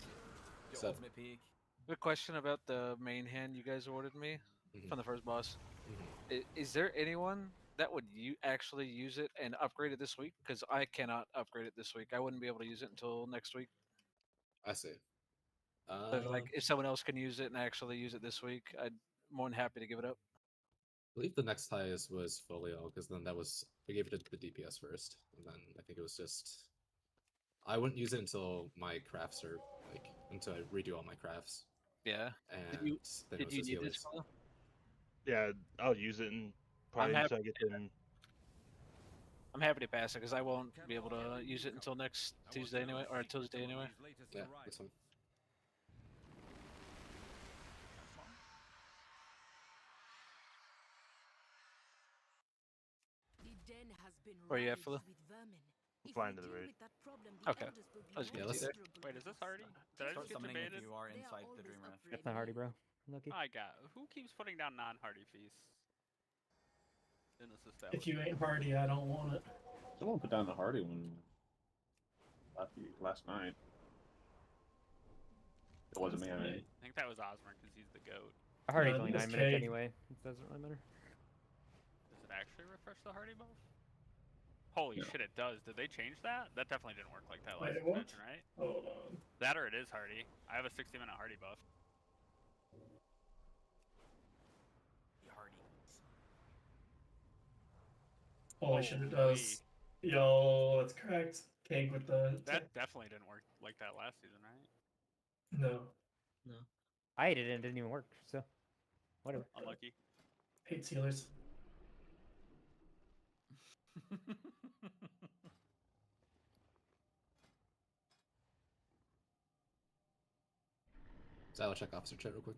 So- ultimate peak. Good question about the main hand you guys ordered me Mhm. from the first boss. Mhm. Is there anyone that would you actually use it and upgrade it this week? Because I cannot upgrade it this week. I wouldn't be able to use it until next week. I see. Like if someone else can use it and actually use it this week, I'd more than happy to give it up. I believe the next highest was Folio, because then that was we gave it to the DPS first, and then I think it was just I wouldn't use it until my crafts are like until I redo all my crafts. Yeah. And then it Did was you just need this? healers. Fella? Yeah, I'll use it and probably until I get them. I'm happy to pass it because I won't be able to use it until next Tuesday anyway, or Tuesday anyway. Yeah, that's fine. The den has been Where you at, ravaged Phila? with vermin. I'm If flying we to the deal right. with that problem, the Okay. elders will be I was more gonna see that. vulnerable Wait, is to this Hardy? Astra. Did I Start just get summoning if debated? you are They inside the always dream rift. afraid That's not hardy, of bro. you. Lucky. I got. Who keeps putting down non-Hardy feasts in this If establishment? you ain't hardy, I don't want it. Someone put down the Hardy one last night. It wasn't me. I mean, I think that was Osmer because he's the goat. A hardy's No, only it's 9 minutes Kay. anyway. It doesn't really matter. Does it actually refresh the Hardy buff? Holy shit, it does. Did they change that? That definitely didn't work like that last Wait, what? expansion, right? Hold on. That or it is Hardy. I have a 60-minute Hardy buff. Hardy. Holy shit, it does. Yo, that's correct. Cake with the. That definitely didn't work like that last season, right? No. No. I ate it and it didn't even work, so whatever. Unlucky. Hate sealers. So I'll check officer chat real quick.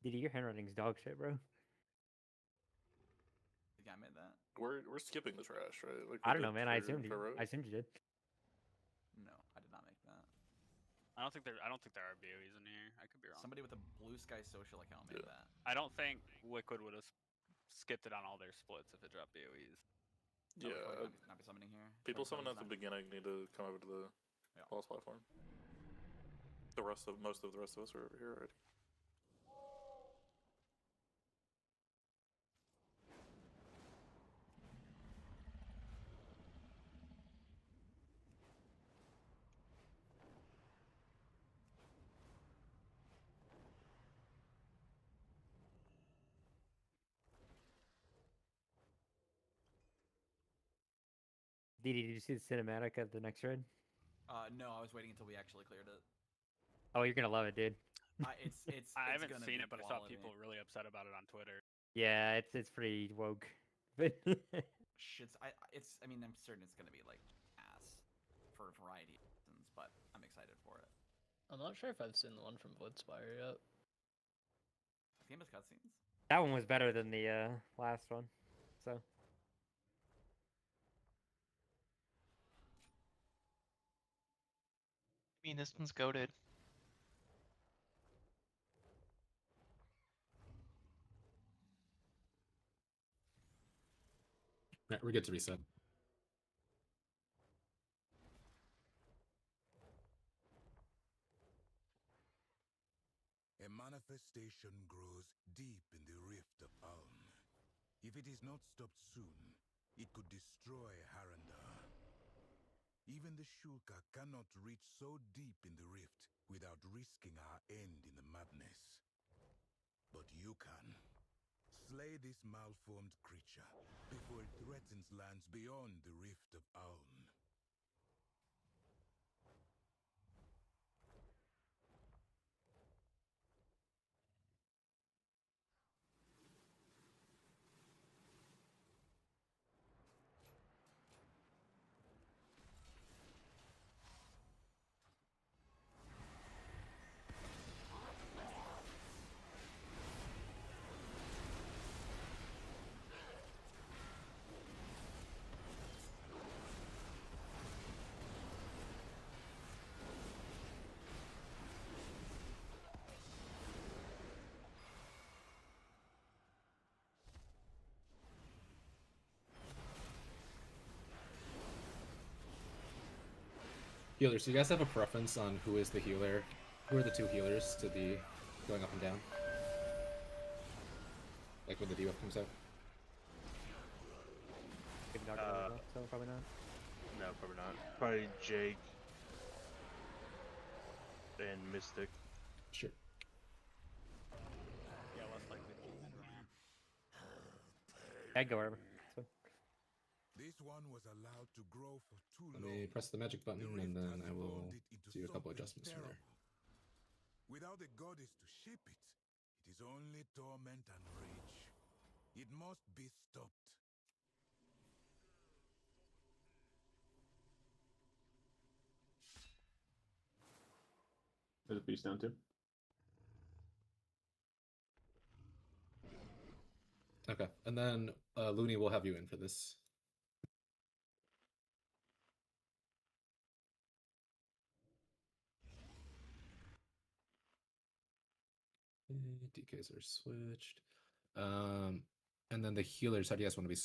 Dude, your handwriting's dog shit, bro. The guy made that. We're skipping the trash, right? Like I we don't know, did man. I for assumed you. Pharaoh? I assumed you did. No, I did not make that. I don't think there are BOEs in here. I could be wrong. Somebody with a Blue Sky Social account made that. I don't think Liquid would have skipped it on all their splits if it dropped BOEs. Yeah. Not be summoning here. People Start summon at the summoning beginning need to come over to the boss platform. Most of the rest of us are over here already. Didi, did you see the cinematic of the next raid? No, I was waiting until we actually cleared it. Oh, you're gonna love it, dude. I haven't gonna seen be it, but I saw quality. people really upset about it on Twitter. Yeah, it's pretty woke. But I mean, I'm certain it's gonna be like ass for a variety of reasons, but I'm excited for it. I'm not sure if I've seen the one from Woodspire yet. The game has cutscenes. that one was better than the last one. So I mean, this one's goated. Right, we're good to reset. A manifestation grows deep in the rift of Ulm. If it is not stopped soon, it could destroy Harandar. Even the Shulka cannot reach so deep in the rift without risking our end in the madness. But you can. Slay this malformed creature before it threatens lands beyond the rift of Ulm. Healers, do you guys have a preference on who is the healer? Who are the 2 healers to be going up and down? Like when the debuff comes out? So probably not. No, probably not. Probably Jake and Mythic. Sure. Yeah, less likely to keep it around. I'd go wherever. So. This one was allowed to grow for too Let long. me press the magic button and then I will do a couple something adjustments from there. Without a goddess to shape it, it is only torment and rage. It must be stopped. There's a beast down too. Okay, and then Looney will have you in for this. DKs are switched. And then the healers, how do you guys want to be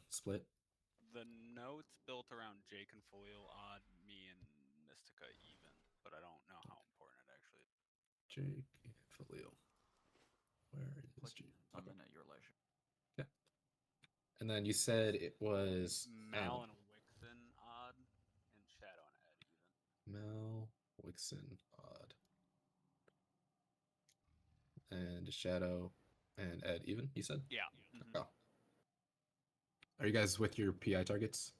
split? The notes built around Jake and Folio odd, me and Mystica even, but I don't know how important it actually is. Jake and Folio. Where is Jake? I'm in at your leisure. Yeah. And then you said it was Mal and Wixen odd, and Shadow and Ed even. Mal, Wixen odd. And Shadow and Ed even, you said? Yeah. Oh. Are you guys with your PI targets?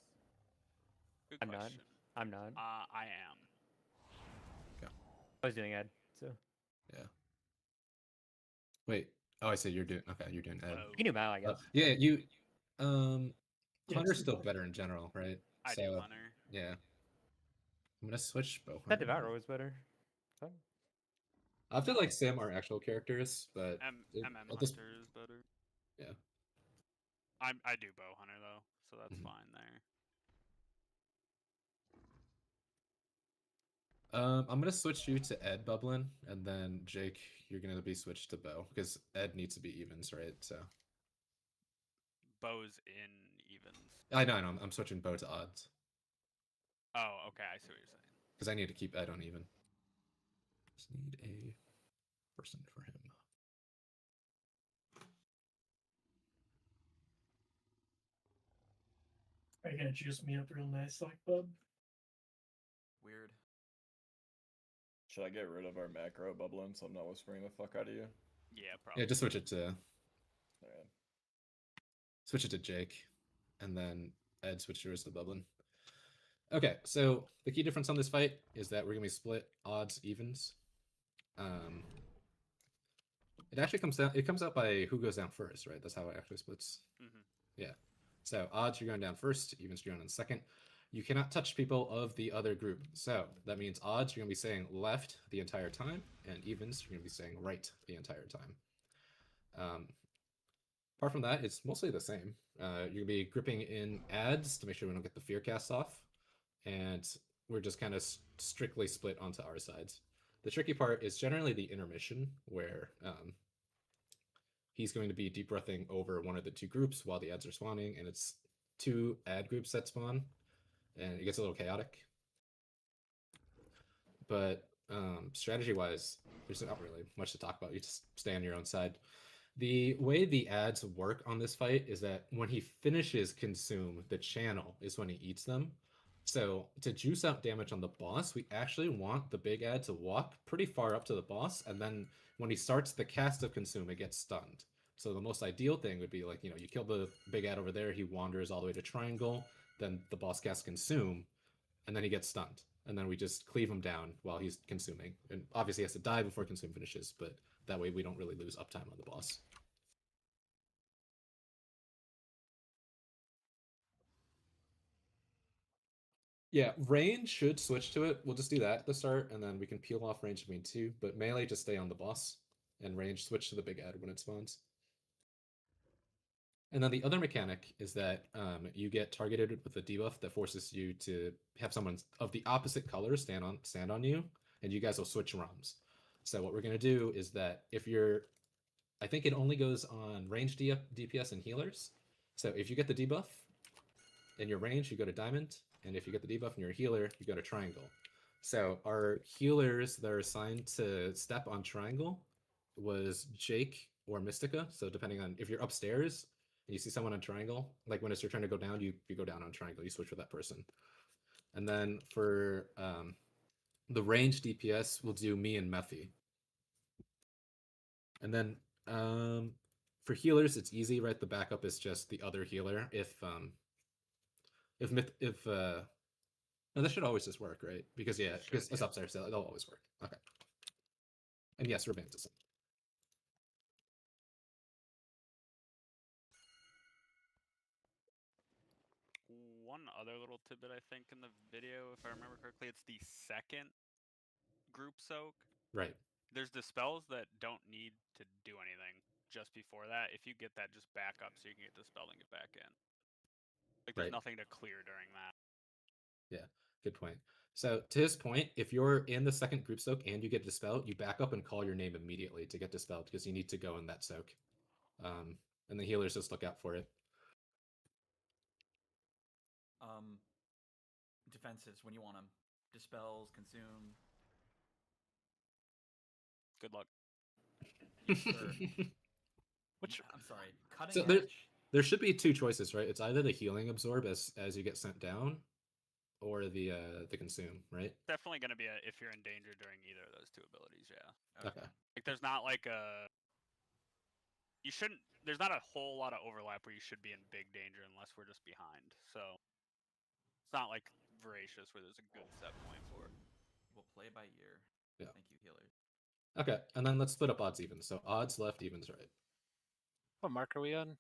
Good I'm question. not. I'm not. I am. Okay. I was doing Ed, so. Yeah. Wait. Oh, I see. You're doing. Okay, you're doing Ed. You can do Mal, I guess. Yeah, you. Yeah, Hunter's it's still fine. better in general, right? I do Hunter. Yeah. I'm gonna switch bow. That Devour was better. Fine. I have to like Sam our actual characters, but MM Hunter is better. Yeah. I do bow hunter though, so that's fine there. I'm gonna switch you to Ed Bublin, and then Jake, you're gonna be switched to bow because Ed needs to be evens, right? So. Bow's in evens. I know. I'm switching bow to odds. Oh, okay. I see what you're saying. Because I need to keep Ed on even. Just need a person for him. Are you gonna juice me up real nice like bub? Weird. Should I get rid of our macro bubbling so I'm not whispering the fuck out of you? Yeah, probably. Yeah, just switch it to. Alright. Switch it to Jake, and then Ed switch yours to Bublin. Okay, so the key difference on this fight is that we're gonna be split odds evens. It actually comes down. It comes out by who goes down first, right? That's how it actually splits. Yeah. So odds you're going down first, evens you're going on second. You cannot touch people of the other group. So that means odds you're gonna be saying left the entire time, and evens you're gonna be saying right the entire time. Apart from that, it's mostly the same. You're gonna be gripping in ads to make sure we don't get the fear cast off, and we're just kind of strictly split onto our sides. The tricky part is generally the intermission, where he's going to be deep breathing over one of the 2 groups while the ads are spawning, and it's 2 ad groups that spawn, and it gets a little chaotic. But strategy-wise, there's not really much to talk about. You just stay on your own side. The way the ads work on this fight is that when he finishes consume, the channel is when he eats them. So to juice out damage on the boss, we actually want the big ad to walk pretty far up to the boss, and then when he starts the cast of consume, it gets stunned. So the most ideal thing would be like, you kill the big ad over there, he wanders all the way to triangle, then the boss casts consume, and then he gets stunned. And then we just cleave him down while he's consuming. And obviously he has to die before consume finishes, but that way we don't really lose uptime on the boss. Yeah, range should switch to it. We'll just do that at the start, and then we can peel off range between 2, but melee just stay on the boss, and range switch to the big ad when it spawns. And then the other mechanic is that you get targeted with a debuff that forces you to have someone of the opposite color stand on you, and you guys will switch realms. So what we're going to do is that if you're, I think it only goes on range DPS and healers. So if you get the debuff in your range, you go to diamond, and if you get the debuff in your healer, you go to triangle. So our healers that are assigned to step on triangle was Jake or Mystica. So depending on if you're upstairs and you see someone on triangle, like when it's your turn to go down, you go down on triangle. You switch with that person. And then for the range DPS, we'll do me and Methy. And then for healers, it's easy, right? The backup is just the other healer. No, this should always just work, right? Because because it's upstairs, so it'll always work. Okay. And yes, romanticism. One other little tidbit I think in the video, if I remember correctly, it's the second group soak. Right. There's dispels that don't need to do anything just before that. If you get that, just back up so you can get dispelled and get back in. Like there's Right. nothing to clear during that. Yeah, good point. So to his point, if you're in the second group soak and you get dispelled, you back up and call your name immediately to get dispelled because you need to go in that soak. And the healers just look out for it. Defenses when you want them. Dispels, consume. Good luck. Yes, sir. I'm sorry. Cutting So there should be two choices, right? It's either the healing absorb as you get sent down, or the consume, right? Definitely going to be if you're in danger during either of those two abilities, yeah. Okay. Like there's not like there's not a whole lot of overlap where you should be in big danger unless we're just behind. So it's not like voracious where there's a good set point for it. We'll play by ear. Yeah. Thank you, healers. Okay, and then let's split up odds even. So odds left, evens right. What mark are we on?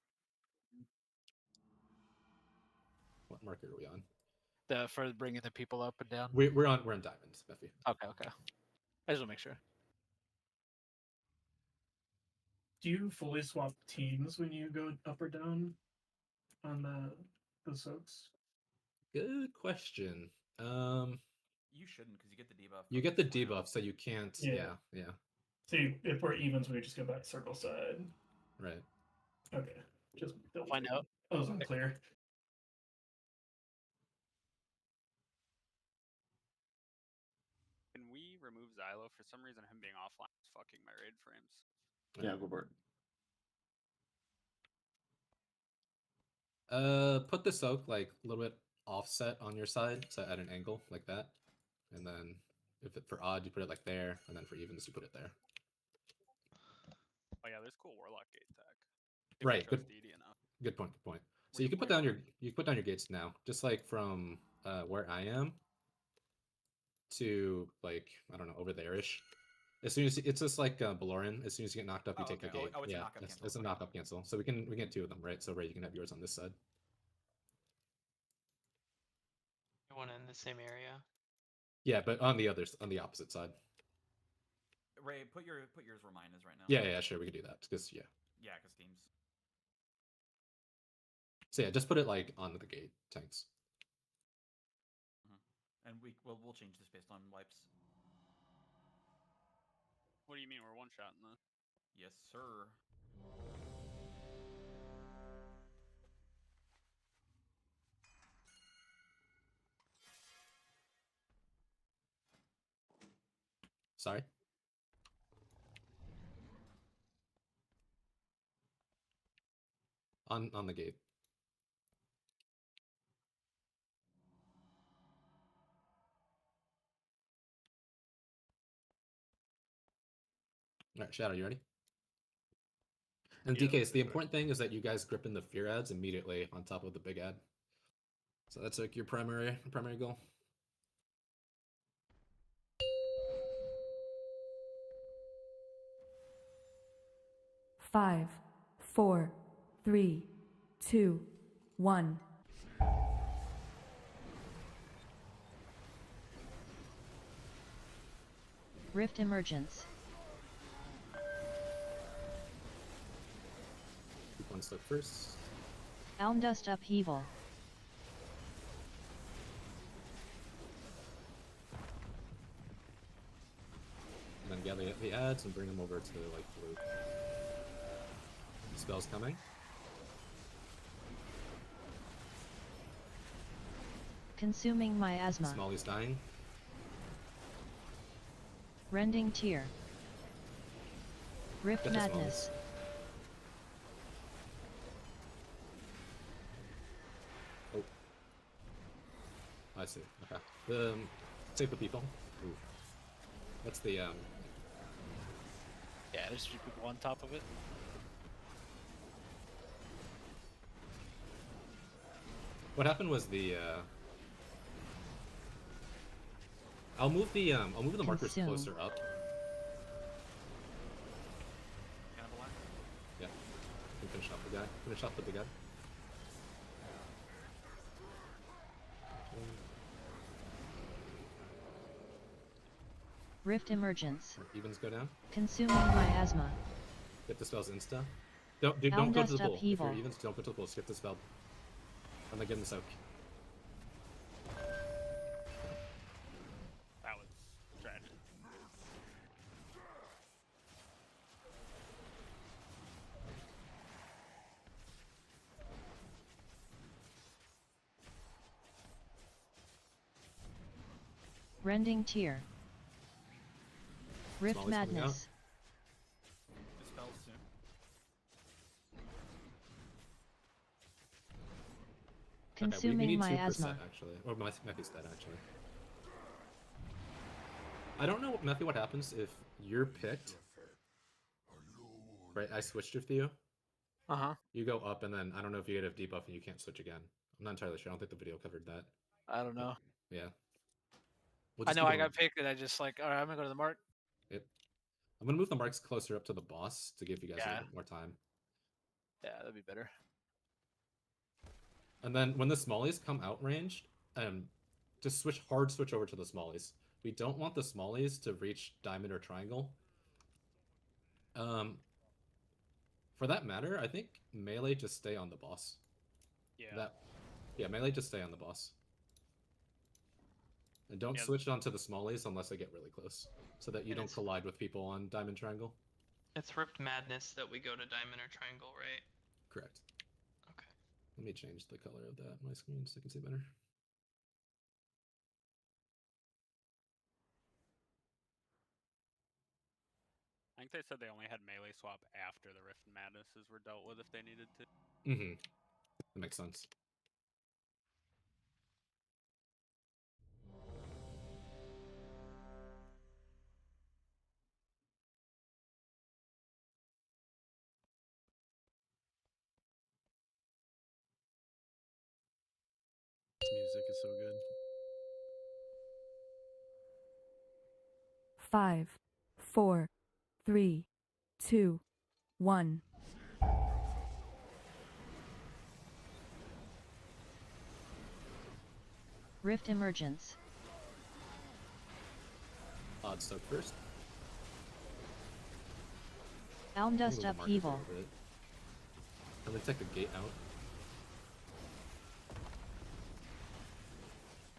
What marker are we on? For bringing the people up and down. We're on diamonds, Buffy. Okay. I just want to make sure. Do you fully swap teams when you go up or down on the soaks? Good question. You shouldn't because you get the debuff. You get the debuff, so you can't. Yeah. So if we're evens, we just go back circle side. Right. Okay. Just find out. I was unclear. Can we remove Xylo? For some reason, him being offline is fucking my raid frames. Yeah, go for it. Put the soak like a little bit offset on your side, so at an angle like that, and then for odd you put it like there, and then for evens you put it there. Oh yeah, there's cool Warlock gate tech. Right. Good point. So you can put down your gates now, just like from where I am to like I don't know over there-ish. As soon as it's just like Baloran, as soon as you get knocked up, you take the gate. It's yeah, a knock-up cancel. It's a knock-up cancel. So we get two of them, right? So Ray, you can have yours on this side. You want in the same area? Yeah, but on the opposite side. Ray, put yours where mine is right now. Yeah, sure, we can do that because Yeah, because teams. So yeah, just put it like on the gate tanks. And we'll change this based on wipes. What do you mean we're one shot in this? Yes, sir. Sorry. On the gate. All right, Shadow, you ready? And Yeah, DKs, the important thing is that you guys grip in the fear ads immediately on top of the big ad. So that's like your primary goal. Five, 4, 3, 2, 1. Rift emergence. Keep one step first. Almdust upheaval. And then gather the ads and bring them over to like blue. Spells coming. Consuming miasma. Smalley's dying. Rending Tear. Rift Get the Madness. Oh. I see. Okay. The save the people. Ooh. That's the Yeah, there's 3 people on top of it. What happened was the I'll move the markers Consume. closer up. Yeah. You can finish off the guy. Finish off the big guy. Rift Emergence. Evens go down. Consuming Miasma. Get the spells insta. Don't go to the Dust pool. If Upheaval. you're evens, don't go to the pool. Skip the spell. And then get in the soak. That was tragic. Rending Tear. Rift Smally's coming out. Madness. Dispel soon. Consuming we need 2% Miasma. actually. Or Methy's dead actually. I don't know, Methy, what happens if you're picked. Right, I switched with you. Uh-huh. You go up and then I don't know if you get a debuff and you can't switch again. I'm not entirely sure. I don't think the video covered that. I don't know. Yeah. We'll I just know keep I it got picked and I just like, alright, I'm gonna go to the mark. Yep. I'm gonna move the marks closer up to the boss to give you guys a Yeah. little bit more time. Yeah, that'd be better. And then when the smallies come outranged, just hard switch over to the smallies. We don't want the smallies to reach diamond or triangle. For that matter, I think melee just stay on the boss. Yeah. Melee just stay on the boss. And don't switch onto the smallies unless they get really close, so that you And don't it's- collide with people on diamond triangle. It's Rift Madness that we go to diamond or triangle, right? Correct. Okay. Let me change the color of that on my screen so I can see better. I think they said they only had melee swap after the Rift Madnesses were dealt with if they needed to. Mm-hmm. That makes sense. This music is so good. 5, 4, 3, 2, 1. Rift Emergence. Odd soak first. Elm Dust Move the markers a Upheaval. little bit. I'm gonna take the gate out.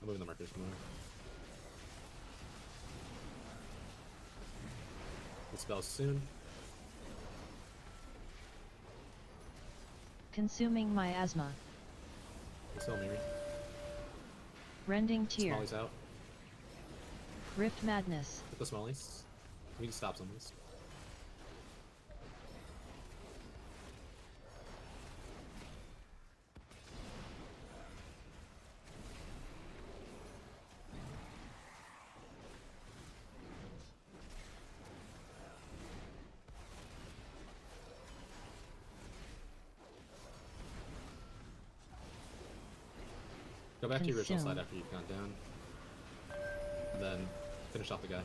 I'm moving the markers more. The spell's soon. Consuming Miasma. The spell Miri. Rending Tear. Smallies out. Rift Madness. Hit the smallies. We can stop some of this. Go back to your original Consume. side after you've gone down. And then finish off the guy.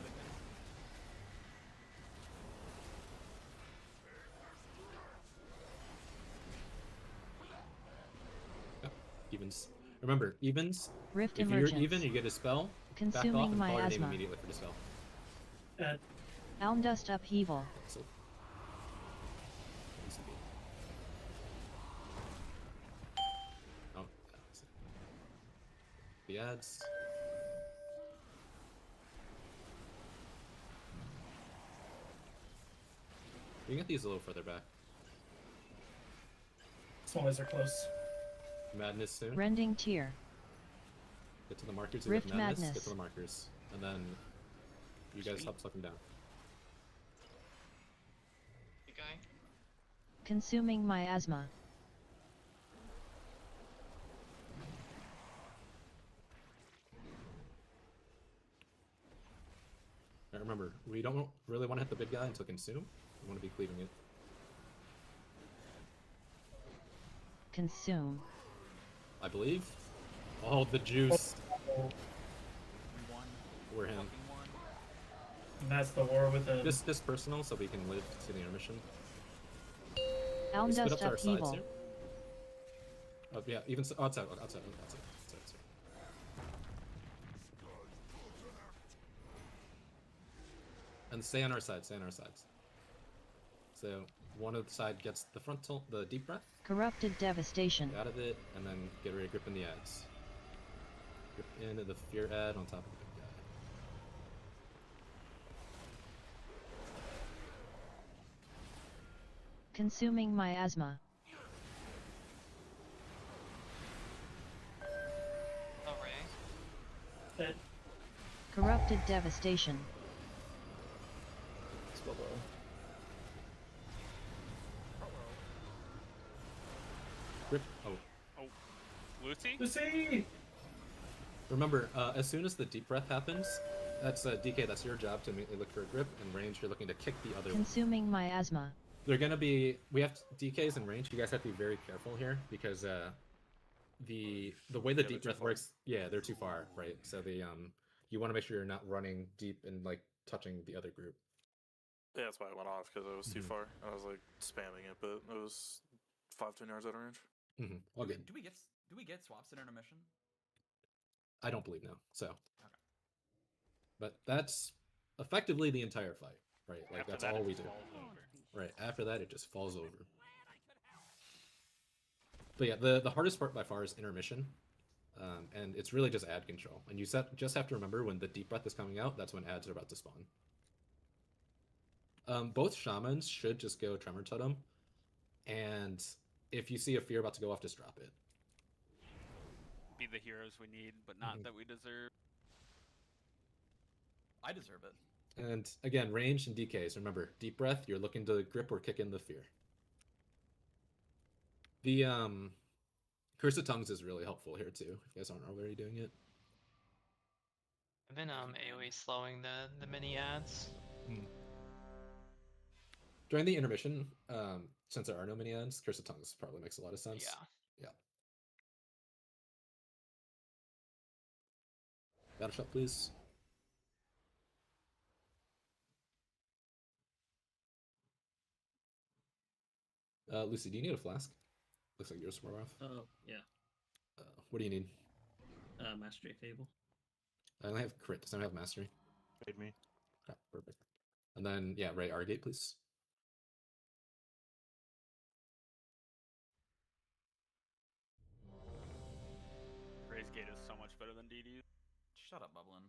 Yep. Evens. Remember, evens. Rift if Emergence. you're even, you get a spell. Back off Consuming and call your name Miasma. immediately for the spell. Elm Dust Upheaval. So, easy beat. Oh, that's it. The ads. You can get these a little further back. Smallies are close. Madness soon. Rending Tear. Get to the markers. Rift Madness. Get Madness. to the markers. And then You guys stop sucking down. Big guy. Consuming miasma. Now remember, we don't really want to hit the big guy until consume. We want to be cleaving it. Consume. I believe. Oh, the juice. We're him. And that's the war with the. This personal, so we can live to the intermission. Elm We split dust up to our sides upheaval. here. Oh yeah, even so, outside. And stay on our side. Stay on our sides. So one of the side gets the frontal, the deep breath. Corrupted devastation. Get out of it, and then get ready to grip in the ads. Grip into the fear ad on top of the big guy. Consuming miasma. Oh, Ray. Dead. Corrupted devastation. Grip. Oh. Oh, Lucy? Lucy! Remember, as soon as the deep breath happens, that's DK. That's your job to immediately look for a grip, and range. You're looking to kick the other one. Consuming miasma. They're gonna be. We have DKs in range. You guys have to be very careful here because the way the deep breath works. Yeah, they're too far, right? So you want to make sure you're not running deep and like touching the other group. Yeah, that's why I went off, because it was too Mhm. far. I was like spamming it, but it was 5-10 yards out of range. All good. Do we get swaps in intermission? I don't believe no. So, but that's effectively the entire fight, right? Like After that's that, all it we just do. falls over. Right. After that, it just falls over. But yeah, the hardest part by far is intermission, and it's really just ad control. And you just have to remember when the deep breath is coming out, that's when ads are about to spawn. Both shamans should just go Tremor Totem, and if you see a fear about to go off, just drop it. Be the heroes we need, but not that we deserve. I deserve it. And again, range and DKs. Remember, deep breath, you're looking to grip or kick in the fear. The Curse of Tongues is really helpful here too, if you guys aren't already doing it. I've been AoE slowing the mini ads. During the intermission, since there are no mini ads, Curse of Tongues probably makes a lot of sense. Yeah. Battle shot, please. Lucy, do you need a flask? Looks like yours wore off. Oh, yeah. What do you need? Mastery Fable. I only have crit. Does anyone have mastery? Made me. Okay, perfect. And then, yeah, Ray Argate, please. Ray's Gate is so much better than DD's. Shut up, Bublin.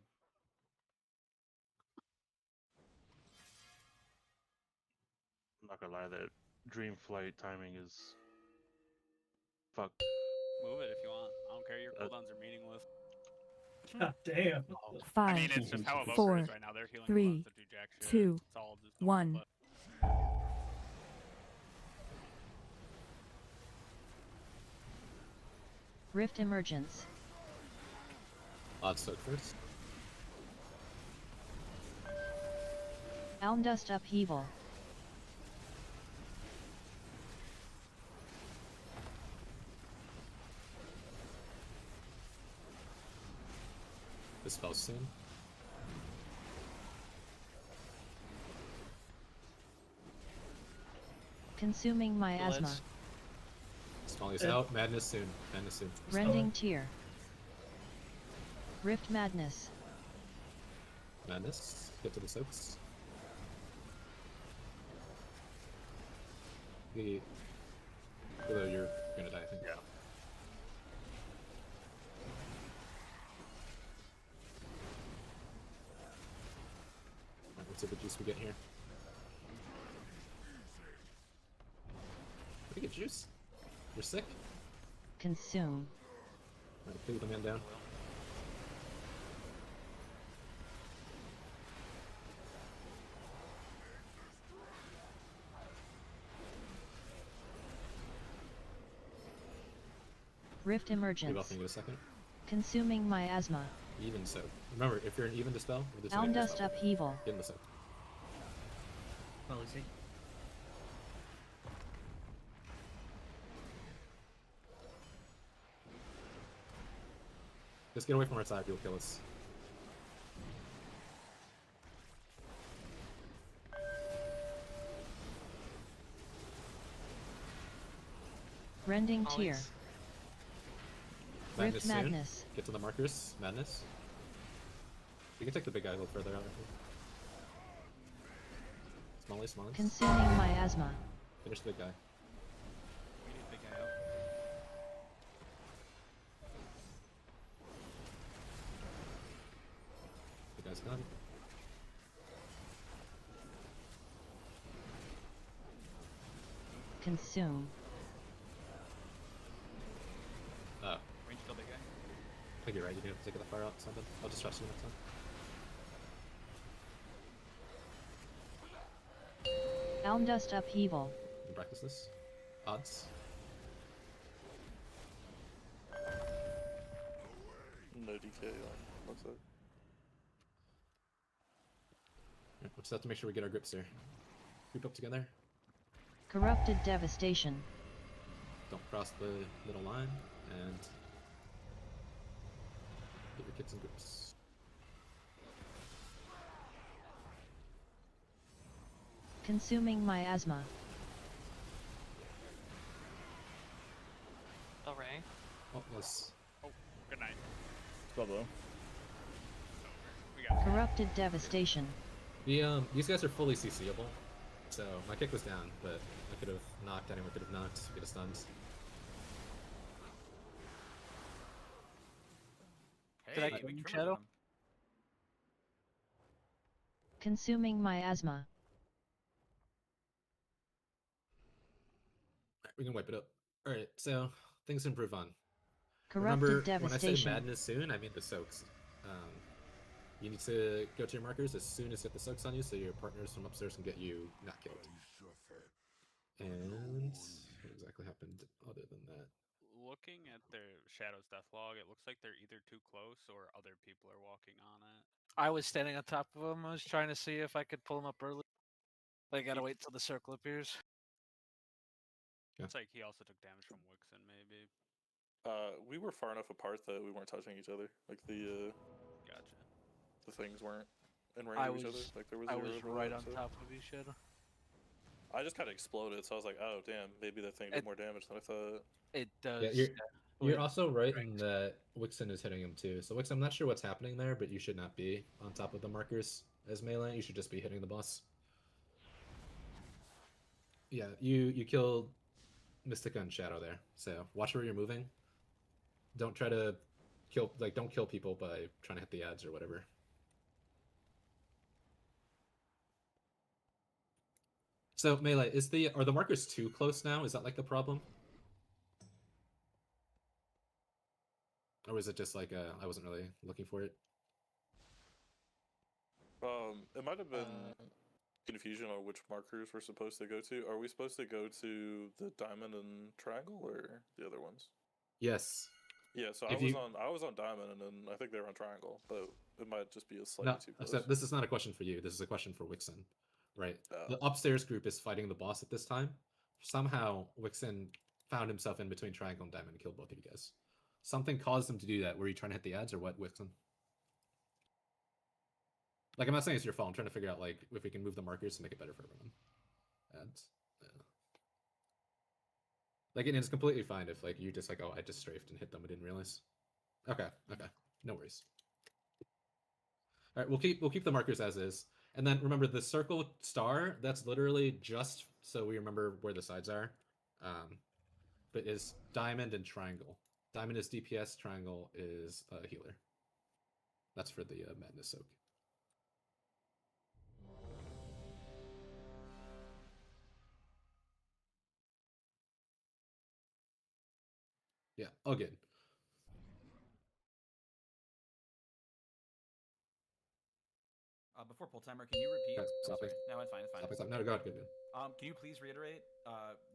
I'm not gonna lie, that Dream Flight timing is fucked. Move it if you want. I don't care. Your cooldowns are meaningless. God damn. Five, I mean, it's just how Evoker four, is right now. They're healing three, cooldowns to do jack shit. 2, It's all just 1. but Rift emergence. Odds soak first. Elm dust upheaval. Dispel soon. Consuming miasma. Smalley's out. Madness soon. Madness soon. Rending tear. Rift madness. Madness. Get to the soaks. Although you're gonna die, I think. Yeah. Alright, let's see what juice we get here. We get juice. You're sick. Consume. Alright, clear the man down. Rift We both Emergence. need a second. Consuming Miasma. Even so. Remember, if you're an even dispel, or this Elm Dust Upheaval. Get in the soak. Policy. Just get away from our side, you'll kill us. Rending Tear. Rift Soon. Madness. Get to the markers. Madness. You can take the big guy a little further out. Smalley, smalley. Consuming Miasma. Finish the big guy. We need big guy out. Big guy's gone. Consume. Range kill big guy. I think you're right, you can have to take the fire out or something. I'll just trust you next time. Elm Dust Upheaval. You can practice this. Odds. No DK on left side. Yeah, we'll just have to make sure we get our grips there. Group up together. Corrupted Devastation. Don't cross the middle line, and get your kits and grips. Consuming Miasma. Alright. Oh, yes. Oh, good night. Bubble. We got Corrupted Devastation. These guys are fully CCable, so my kick was down, but I could have knocked, anyone could have knocked, we could have stunned. Did I Hey, get we you, trimmed Shadow? them. Consuming Miasma. We can wipe it up. Alright, so things to improve on. Corrupted Remember, Devastation. when I say madness soon, I mean the soaks. You need to go to your markers as soon as you get the soaks on you, so your partners from upstairs can get you not killed. And what exactly happened other than that? Looking at their Shadow's death log, it looks like they're either too close or other people are walking on it. I was standing on top of him. I was trying to see if I could pull him up early. But I gotta wait till the circle appears. Looks like he also took damage from Wixen, maybe. We were far enough apart that we weren't touching each other. Like Gotcha. the things weren't in range I of was, each other. Like there was I zero was overlap, right on so. top of you, Shadow. I just kind of exploded, so I was like, oh damn, maybe that thing did more damage than I thought. It does. Yeah, you're also right in that Wixen is hitting him too. So Wixen, I'm not sure what's happening there, but you should not be on top of the markers as melee. You should just be hitting the boss. Yeah, you killed Mystica and Shadow there. So watch where you're moving. Don't try to don't kill people by trying to hit the ads or whatever. So melee, are the markers too close now? Is that like the problem? Or was it just like I wasn't really looking for it? It might have been confusion on which markers we're supposed to go to. Are we supposed to go to the diamond and triangle or the other ones? Yes. Yeah, so I was on diamond and then I think they were on triangle, but it might just be a slightly too close. So this is not a question for you. This is a question for Wixen, right? The upstairs group is fighting the boss at this time. Somehow Wixen found himself in between triangle and diamond and killed both of you guys. Something caused him to do that. Were you trying to hit the ads or what, Wixen? Like, I'm not saying it's your fault. I'm trying to figure out like if we can move the markers to make it better for everyone. Ads. Yeah. Like, and it's completely fine if like you just like, oh, I just strafed and hit them. I didn't realize. Okay. No worries. All right, we'll keep the markers as is. And then remember the circle star, that's literally just so we remember where the sides are. But is diamond and triangle. Diamond is DPS, triangle is healer. That's for the madness soak. Yeah, all good. before pull timer, can you repeat? Guys, Oh, stop sorry. it. No, it's fine. It's fine. Stop it, stop. No, go ahead, go ahead. Can you please reiterate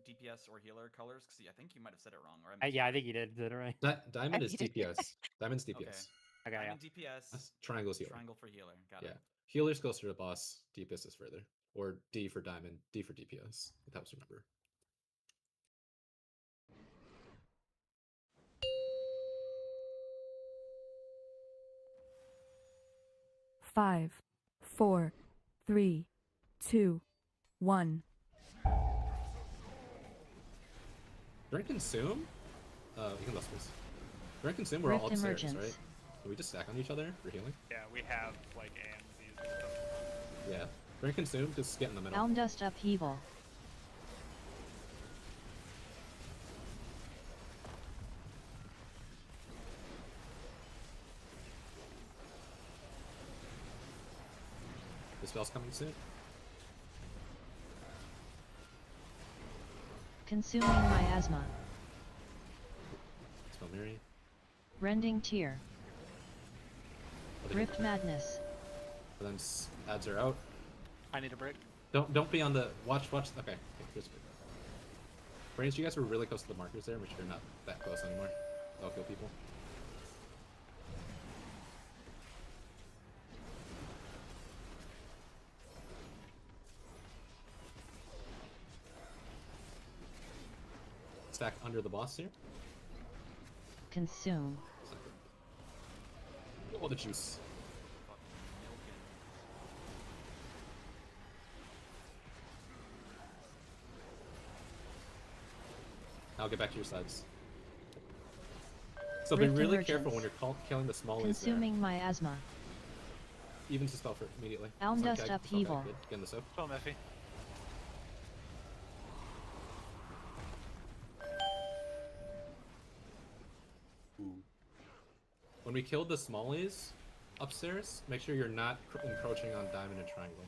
DPS or healer colors? Because I think you might have said it wrong. Or Yeah, I think you did it right. Diamond is DPS. Diamond's DPS. Okay, Diamond DPS. That's triangle's healer. Triangle for healer. Got Yeah. it. Healer's closer to the boss, DPS is further. Or D for diamond, D for DPS. If that was remember. Five, 4, 3, 2, 1. During consume? You can list this. During consume, we're all Rift upstairs, Emergence. right? Can we just stack on each other for healing? Yeah, we have like AMZs and stuff. Yeah. During consume, just get in the middle. Almdust Upheaval. The spell's coming soon. Consuming Miasma. Spell Miri. Rending Tear. Rift Madness. And then ads are out. I need a break. Don't be on the watch. Okay, here's a break. Brains, you guys were really close to the markers there. Make sure you're not that close anymore. That'll kill people. Stack under the boss here. Consume. Oh, the juice. I'll get back to your sides. So be Rift really Emergence. careful when you're killing the smallies there. Consuming Miasma. Even to spell for immediately. Almdust It's not gag, Upheaval. Good. Get in the soak. Spell Mephi. When we killed the smallies upstairs, make sure you're not encroaching on diamond and triangle.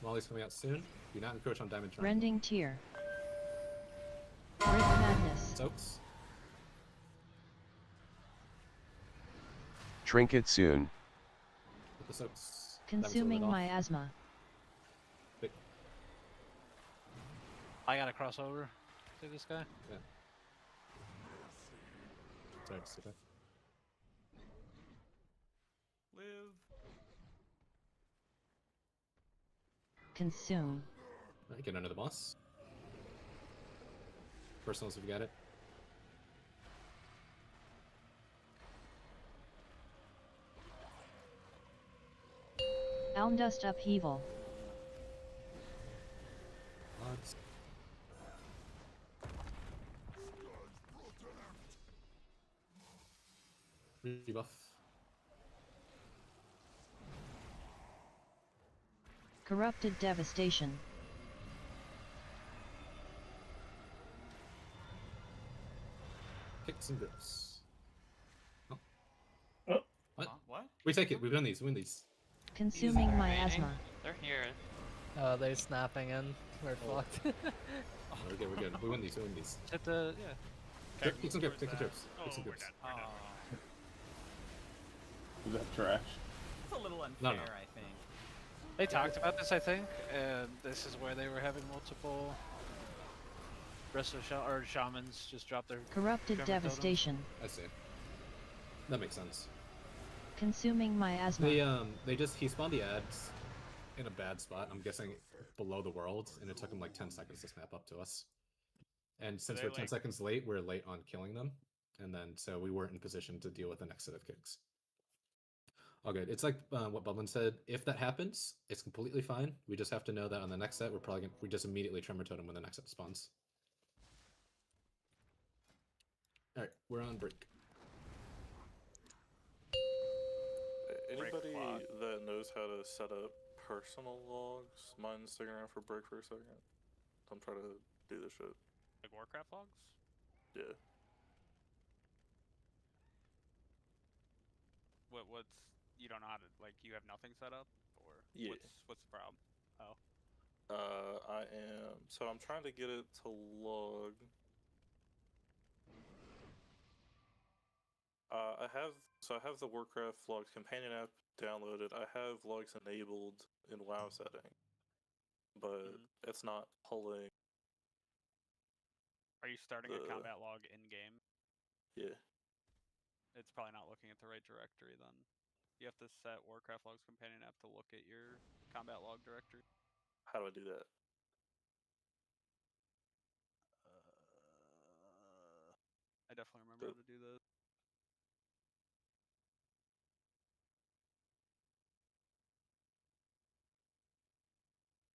Smallies coming out soon. Do not encroach on diamond triangle. Rending Tear. Rift Madness. Soaks. Trinket soon. With the soaks. Consuming Miasma. Wait. I gotta cross over to this guy. Yeah. Sorry, just sit back. Live. Consume. Alright, get under the boss. Personals if you got it. Almdust Upheaval. Odds. Rebuff. Corrupted Devastation. Kicks and grips. Oh. Oh. What? What? We take it. We win these. We win these. Consuming Miasma. They're here. Oh, they're snapping in. We're fucked. We're good. We're good. We win these. We win these. Hit the yeah. Take some grips. Take some grips. Take some we're grips. dead. Is that trash? It's a little unfair, No. I think. They talked about this, I think, and this is where they were having multiple or shamans just drop their Corrupted Tremor totems. Devastation. I see. That makes sense. Consuming Miasma. He spawned the ads in a bad spot. I'm guessing below the world, and it took him like 10 seconds to snap up to us. And since they, we're 10 like- seconds late, we're late on killing them, and then so we weren't in position to deal with the next set of kicks. All good. It's like what Bublin said. If that happens, it's completely fine. We just have to know that on the next set, we just immediately Tremor Totem when the next set spawns. All right, we're on break. Anybody clock. that knows how to set up personal logs, mind sticking around for break for a second? I'm trying to do this shit. Like Warcraft logs? Yeah. What's you don't know how to you have nothing set up, or Yeah. what's the problem? Oh, So I'm trying to get it to log. I have the Warcraft logs companion app downloaded. I have logs enabled in WoW setting, but it's not pulling. Are you starting a combat log in game? Yeah. It's probably not looking at the right directory then. You have to set Warcraft logs companion app to look at your combat log directory. How do I do that? I definitely remember how to do this.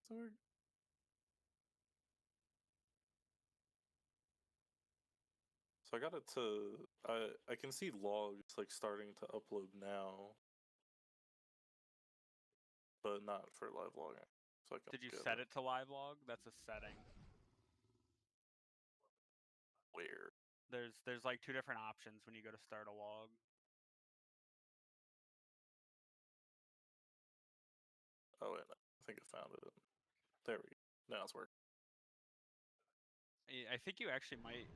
Sorry. So I got it to I can see logs like starting to upload now, but not for live logging. So I can Did you set it to live log? That's a setting. Where? There's like two different options when you go to start a log. Oh wait, I think I found it. There we go. Now it's working. I think you actually might.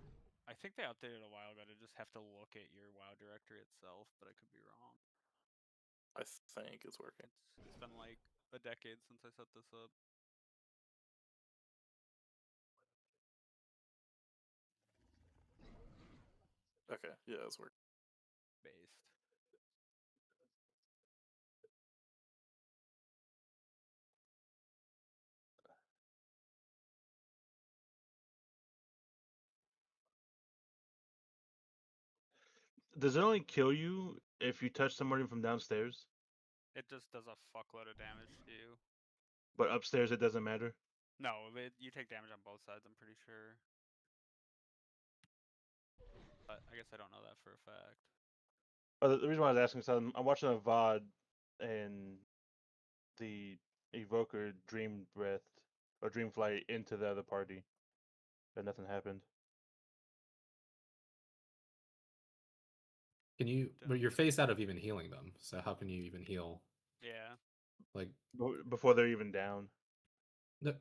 I think they updated a while ago to just have to look at your WoW directory itself, but I could be wrong. I think it's working. It's been like a decade since I set this up. Okay, yeah, it's working. Based. Does it only kill you if you touch somebody from downstairs? It just does a fuckload of damage to you. But upstairs it doesn't matter? No, you take damage on both sides, I'm pretty sure. But I guess I don't know that for a fact. Oh, the reason why I was asking is I'm watching a VOD and the Evoker dream breath or dream flight into the other party, and nothing happened. Can you? But you're phased out of even healing them. So how can you even heal? Yeah. Like before they're even down. No,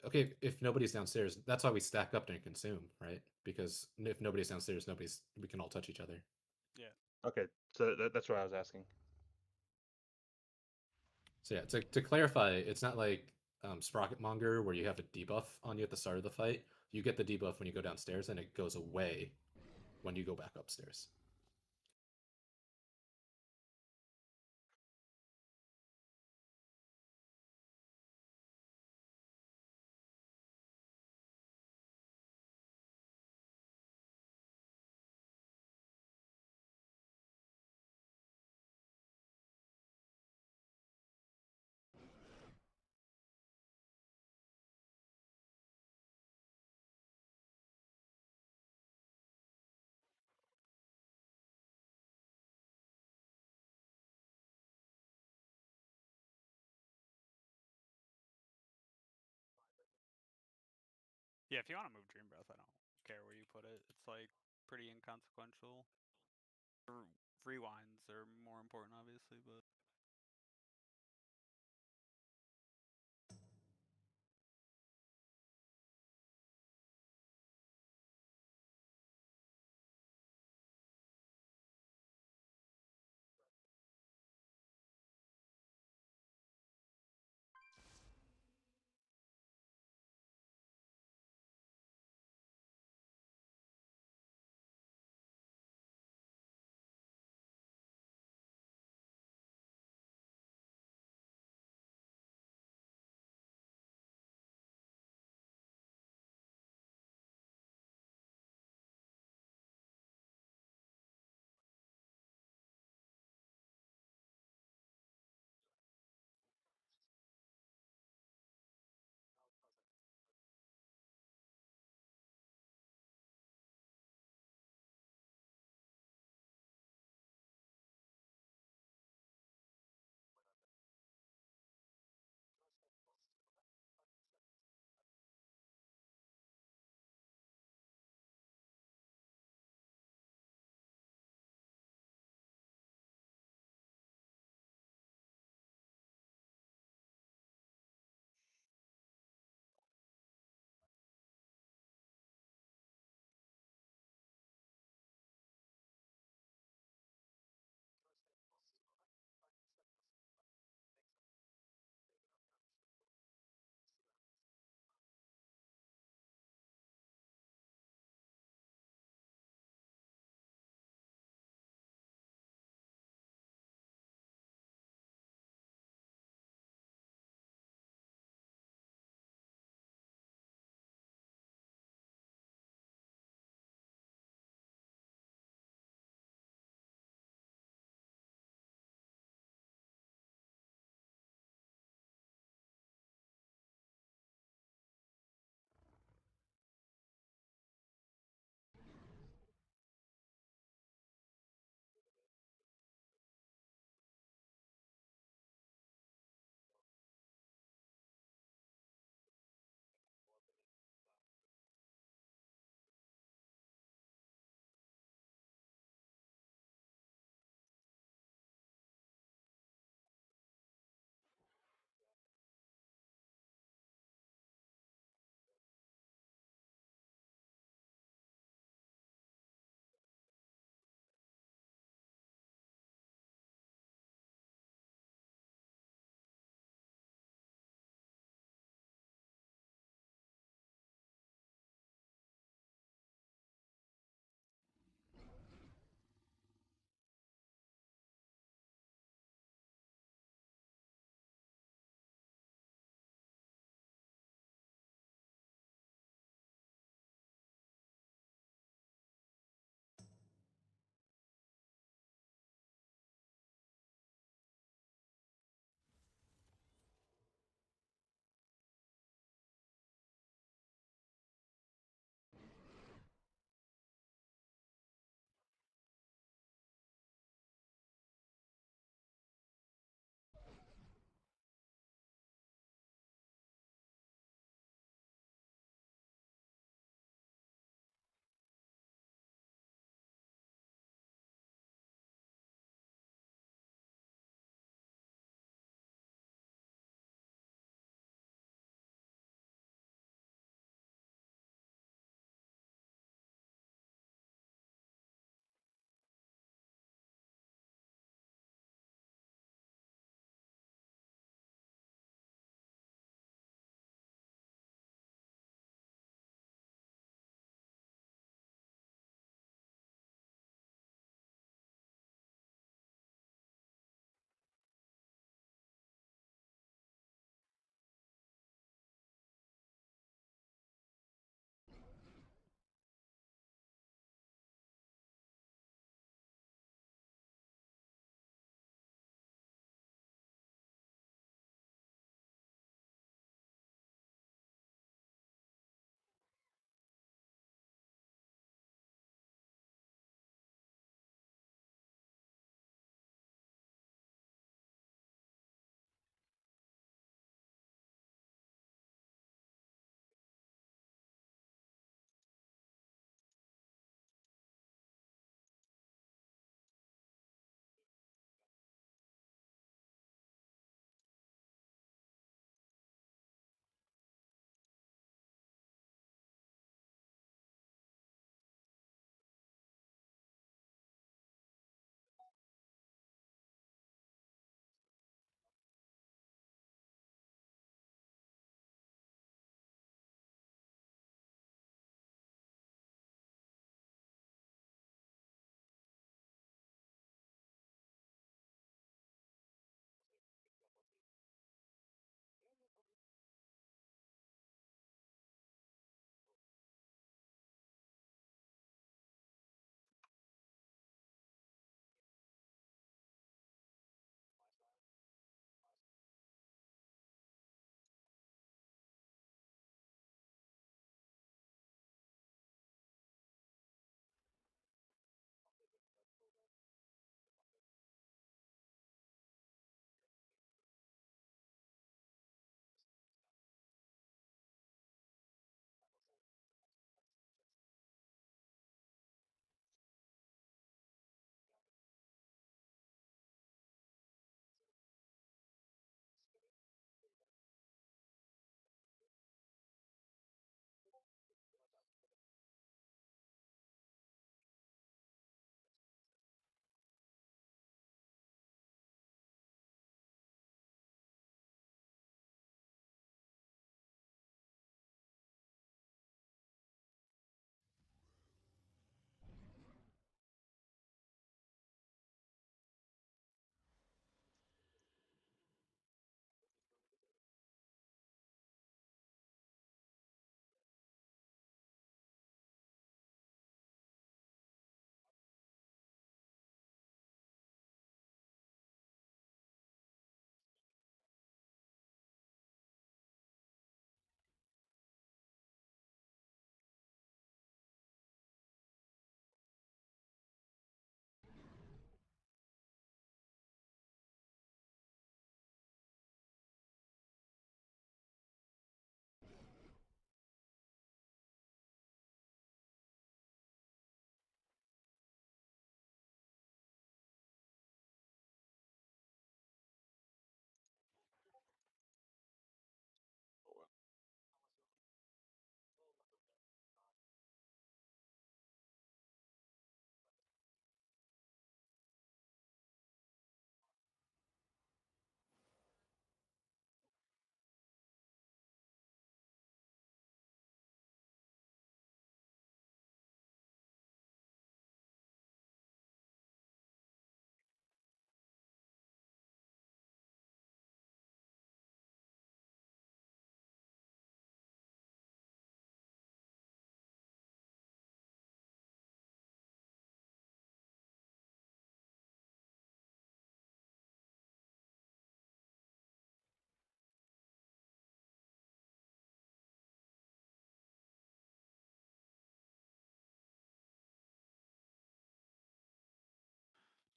okay. If nobody's downstairs, that's why we stack up and consume, right? Because if nobody's downstairs, we can all touch each other. Yeah. Okay, so that's what I was asking. So yeah, to clarify, it's not like Sprocket Monger where you have a debuff on you at the start of the fight. You get the debuff when you go downstairs, and it goes away when you go back upstairs. Yeah, if you want to move Dream Breath, I don't care where you put it. It's like pretty inconsequential. Rewinds are more important, obviously, but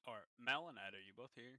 Or Mel and Ed, are you both here?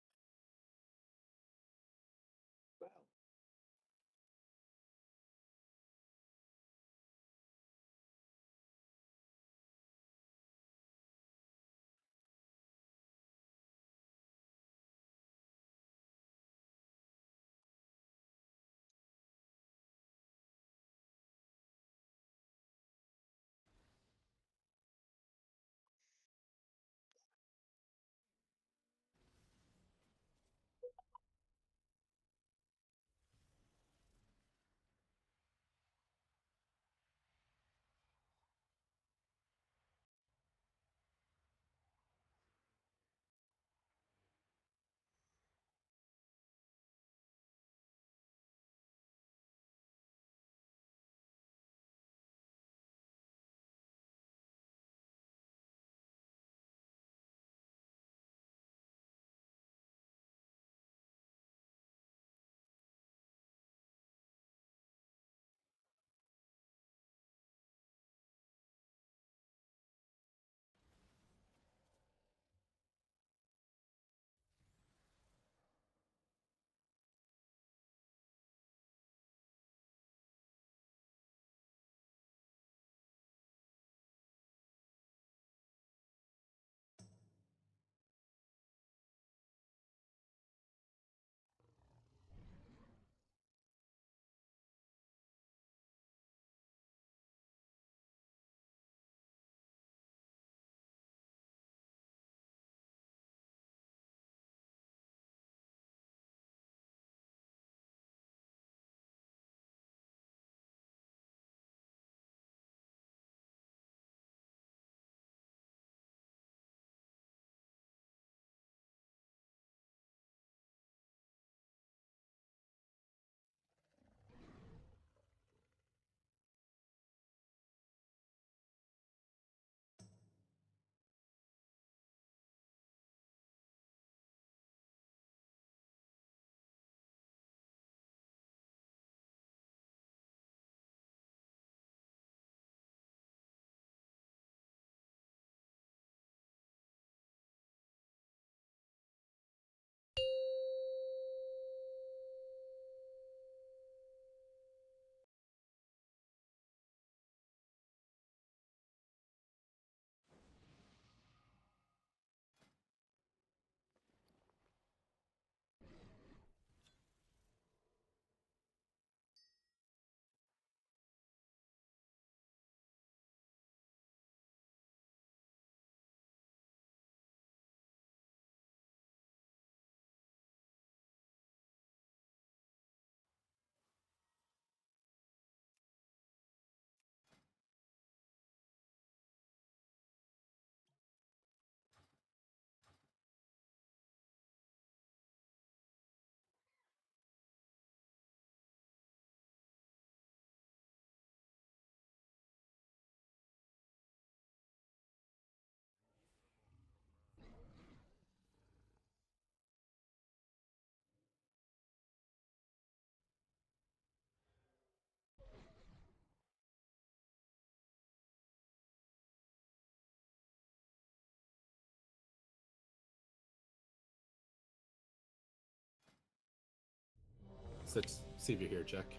See if you hear check.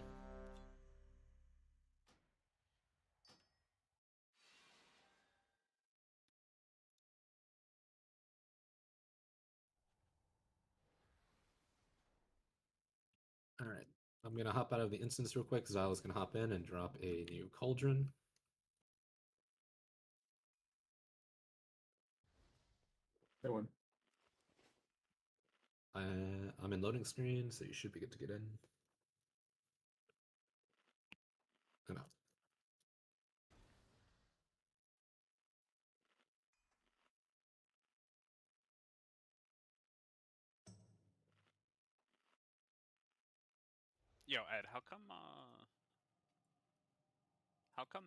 All right, I'm gonna hop out of the instance real quick. Zyla's gonna hop in and drop a new cauldron. That one. I'm in loading screen, so you should be good to get in. I'm out. Yo, Ed, how come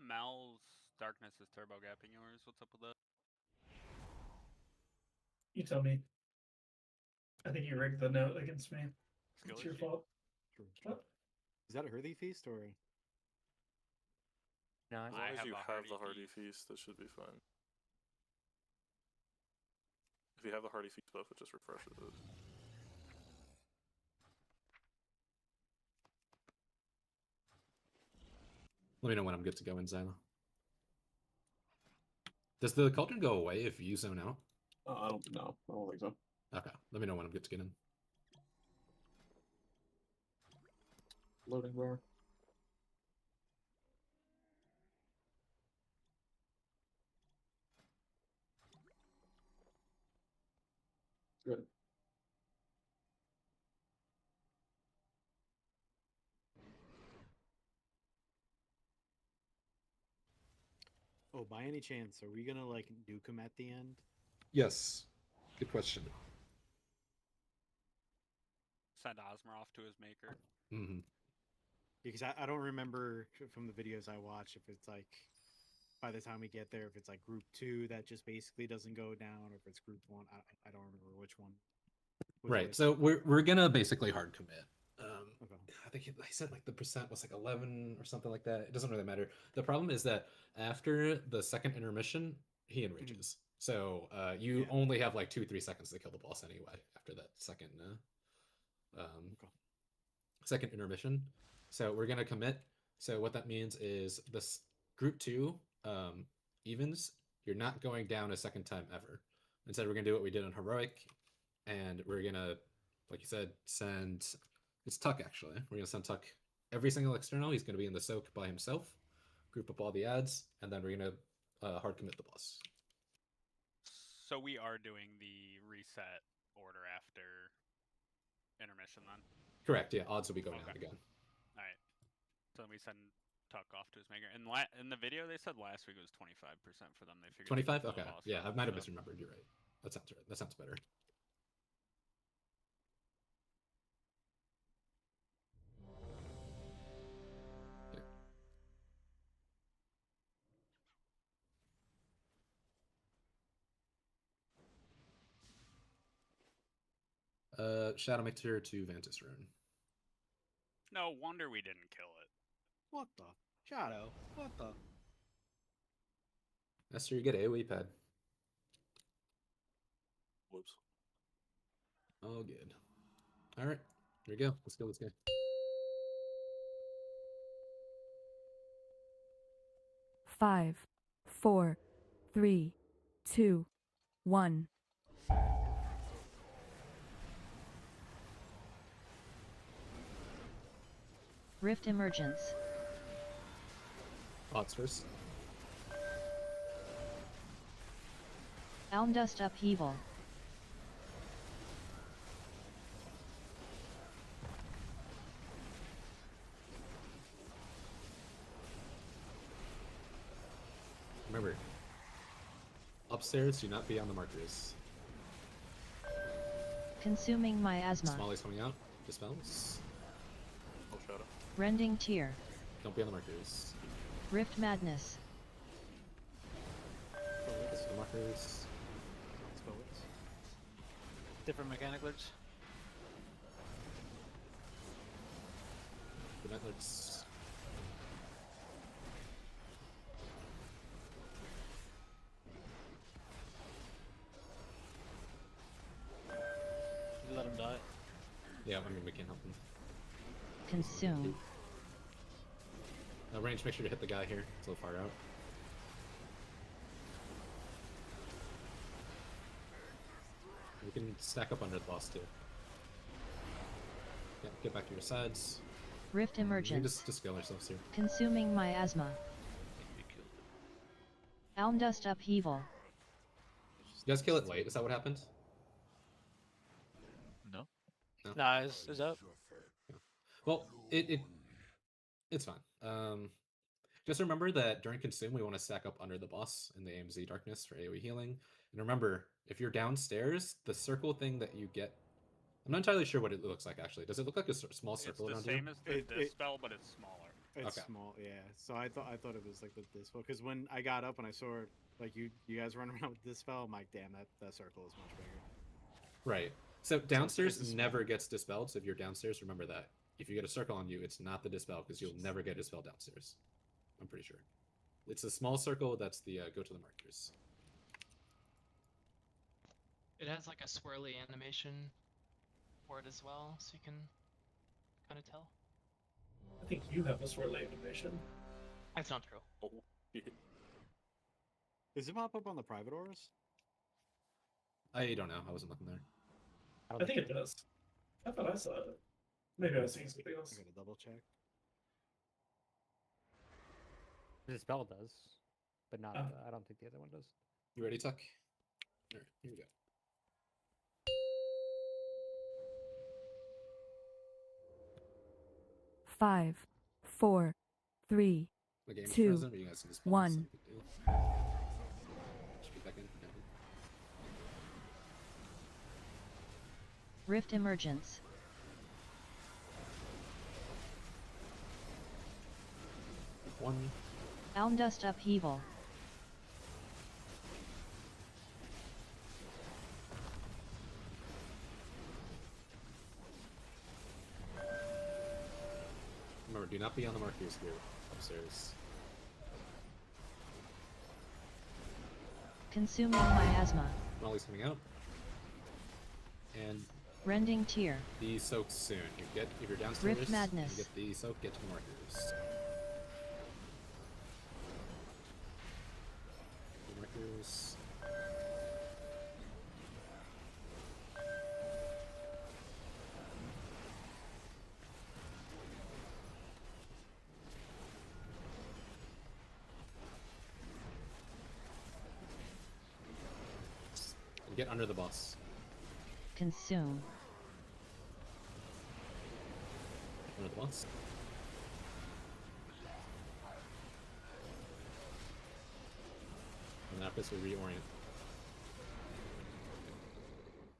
Mel's darkness is turbo gapping yours? What's up with that? You tell me. I think you rigged the note against me. It's your fault. True. What? Is that a Herthy feast or? No, As long as you have the Hardy Feast, that should be fine. If you have the Hardy Feast buff, it just refreshes it. Let me know when I'm good to go in Zyla. Does the cauldron go away if you zone out? I don't know. I don't think so. Okay, let me know when I'm good to get in. Loading bar. Good. Oh, by any chance, are we gonna like nuke him at the end? Yes. Good question. Send Osmer off to his maker. Mm-hmm. Because I don't remember from the videos I watch if it's like by the time we get there, if it's like group 2 that just basically doesn't go down, or if it's group 1. I don't remember which one. Right. Which. So we're gonna basically hard commit. Okay. I think he said like the percent was like 11 or something like that. It doesn't really matter. The problem is that after the second intermission, he enrages. So you only have like 2-3 seconds to kill the boss anyway after that second second intermission. So we're gonna commit. So what that means is this group 2 evens. You're not going down a second time ever. Instead, we're gonna do what we did on heroic, and we're gonna, like you said, send. It's Tuck actually. We're gonna send Tuck every single external. He's gonna be in the soak by himself. Group up all the ads, and then we're gonna hard commit the boss. So we are doing the reset order after intermission then? Correct, yeah. Odds will be going down again. Alright. So we send Tuck off to his maker. In the video, they said last week it was 25% for them. They figured 25? Okay. Yeah, I might have misremembered. You're right. That sounds right. That sounds better. Shadow Meteor to Vantis Rune. No wonder we didn't kill it. What the? Shadow? What the? Esther, you get AoE pad. Whoops. Oh, good. All right. Here we go. Let's go. Let's go. Five, 4, 3, 2, 1. Rift emergence. Odds first. Almdust upheaval. Remember, upstairs, do not be on the markers. Consuming miasma. Smalley's coming out. Dispels. Oh, Shadow. Rending tear. Don't be on the markers. Rift madness. The markers. Different mechanic lords. The Netlords. Let him die. Yeah, I mean, we can't help him. Consume. Range, make sure to hit the guy here. It's a little far out. We can stack up under the boss too. Yeah, get back to your sides. Rift We can emergence. just scale ourselves here. Consuming miasma. Almdust upheaval. You guys kill it late? Is that what happened? No. No. Nah, it's up. Well, it's fine. Just remember that during Consume, we want to stack up under the boss in the AMZ Darkness for AoE healing. And remember, if you're downstairs, the circle thing that you get... I'm not entirely sure what it looks like, actually. Does it look like a small circle around you? It's the same as the Dispel, but it's smaller. It's Okay. small, yeah. So I thought it was like the Dispel, because when I got up and I saw like you guys running around with Dispel, I'm like, damn, that circle is much bigger. Right. So downstairs it's never gets dispelled. So if you're downstairs, remember that. If you get a circle on you, it's not the dispel because you'll never get dispelled downstairs. I'm pretty sure. It's a small circle. That's the go to the markers. It has like a swirly animation for it as well, so you can kind of tell. I think you have a swirly animation. That's not true. Oh, Does it pop up on the private auras? I don't know. I wasn't looking there. I think it does. I thought I saw it. Maybe I was seeing something else. I gotta double check. The spell does, but not. I don't think the other one does. You ready, Tuck? All right, here we go. Five, four, three, The game is two, frozen, but you guys can just pause, one. no big deal. Just get back in. Yeah. Rift Emergence. One. Almdust Upheaval. Remember, do not be on the markers here upstairs. Consuming Miasma. Molly's coming out. And Rending Tear. the soak soon. If you're downstairs, Rift Madness. you get the soak, get to the markers. The markers. And get under the boss. Consume. Under the boss. And after this, we reorient.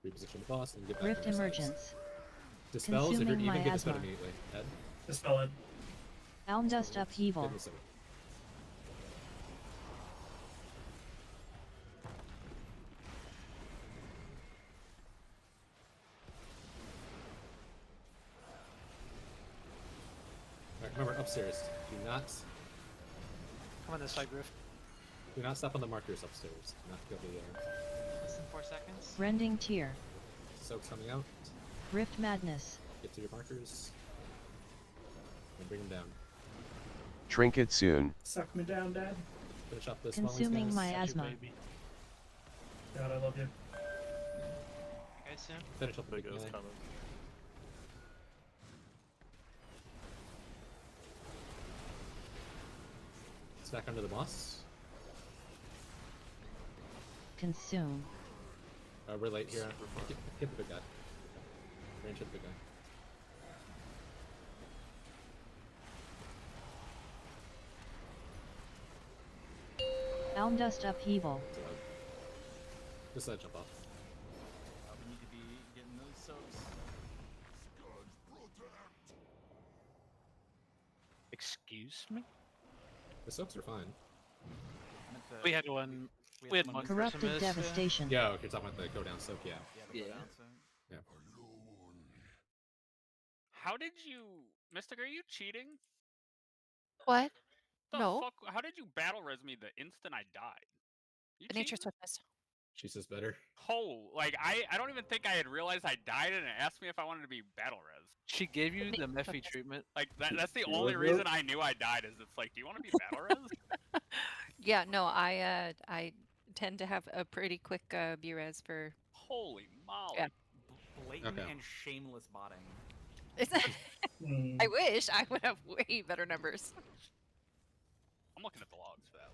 Reposition the boss and get back Rift on your sides. Emergence. Dispels, if you're Consuming even, get dispelled Miasma. immediately. Ed? Dispel it. Almdust Upheaval. Get in the center. Alright, remember, upstairs. Do not Come on this side, Griff. stop on the markers upstairs. Do not go the Less than 4 seconds. Rending Tear. soak's coming out. Rift Madness. Get to your markers. And bring them down. Trinket soon. Suck me down, Dad. Finish up this Consuming guys. Miasma. God, I love you. You guys soon? Finish up the big Big O's guy. coming. It's back under the boss. Consume. We're late here. Hit the big guy. Range hit the big guy. Almdust Upheaval. Just jump off. We need to be getting those soaps. Excuse me? The soaks are fine. We had one. We had one. Corrupted Devastation. Yeah, okay, you're talking about the go down soak, yeah. Yeah. Yeah. How did you, Mystic? Are you cheating? What? The No. Fuck? How did you battle res me the instant I died? You The nature cheating? swiftness. She's just better. Oh, like I don't even think I had realized I died, and it asked me if I wanted to be battle res. She gave you the Mephi treatment. Like that's the You only would, reason bro? I knew I died is it's like, do you want to be battle res? Yeah, no, I tend to have a pretty quick B-res for. Holy moly! Yeah. Blatant Okay. and shameless botting. It's I wish I would have way better numbers. I'm looking at the logs for that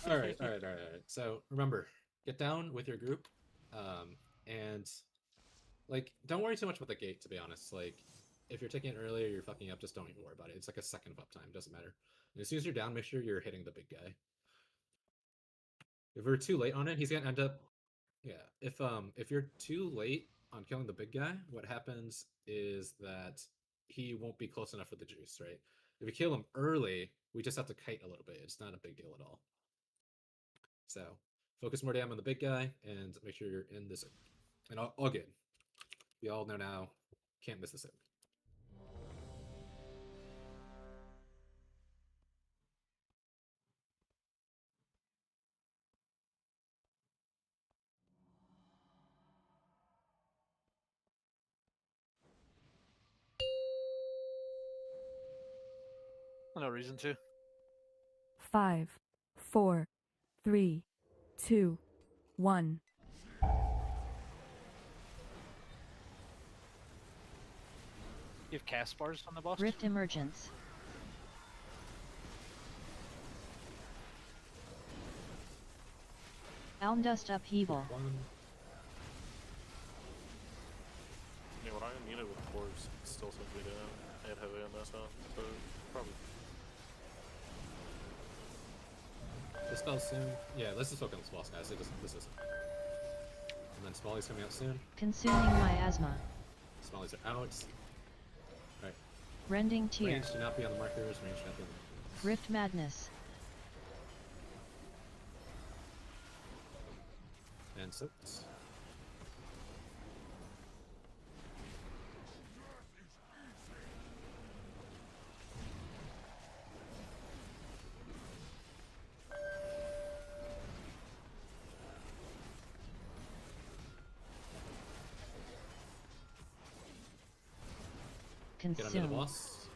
later. Alright. So remember, get down with your group. And like don't worry too much about the gate, to be honest. Like if you're taking it earlier, you're fucking up, just don't even worry about it. It's like a second of uptime, doesn't matter. And as soon as you're down, make sure you're hitting the big guy. If we're too late on it, he's gonna end up. Yeah. If you're too late on killing the big guy, what happens is that he won't be close enough for the juice, right? If we kill him early, we just have to kite a little bit. It's not a big deal at all. So focus more damn on the big guy and make sure you're in this. And all good. We all know now, can't miss this out. No reason to. 5, 4, 3, 2, 1. You have cast bars on the boss? Rift emergence. Almdust upheaval. Yeah, what I needed with cores still seems to be doing. I had heavy on this one, so probably. Dispel soon. Yeah, let's just focus on this boss, guys. This isn't. And then Smalley's coming out soon. Consuming miasma. Smallies are out. Right. Rending tear. Range should not be on the markers. Range should not be on the markers. Rift madness. And soaked. Get under the Consume. boss.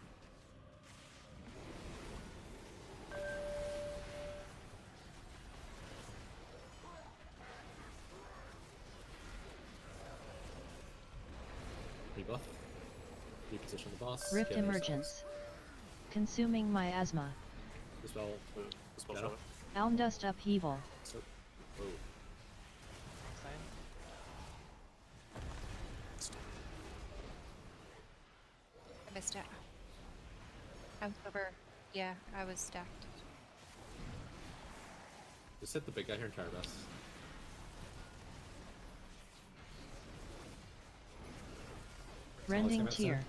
Rebuff. Reposition the boss. Rift Get emergence. Consuming miasma. Dispel. Dispel Shadow. Shadow. Almdust upheaval. So, whoa. I missed it. I'm over. Yeah, I was stacked. Just hit the big guy here and try our best. Rending tear.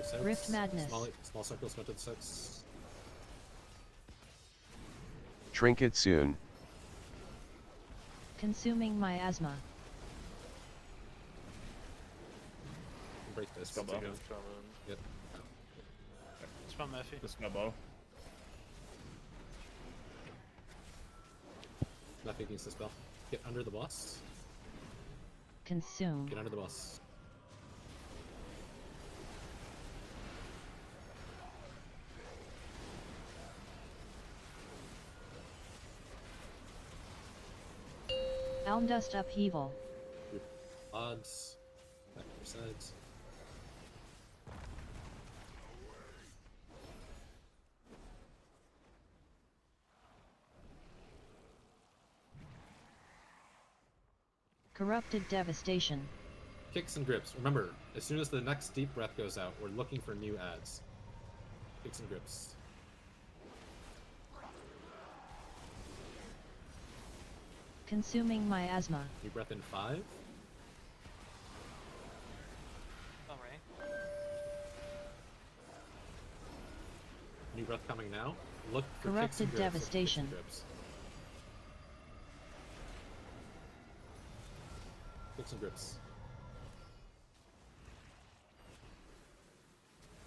Six. Rift madness. Small circles go to the 6. Trinket soon. Consuming miasma. Break this. Spell bow. Yep. Spell Murphy. Dispel bow. Nothing needs to spell. Get under the boss. Consume. Get under the boss. Almdust upheaval. Odds. Back to your sides. Corrupted devastation. Kicks and grips. Remember, as soon as the next deep breath goes out, we're looking for new ads. Kicks and grips. Consuming miasma. Deep breath in 5. Alright. New breath coming now. Look for Corrupted kicks and grips. devastation. Kicks and grips.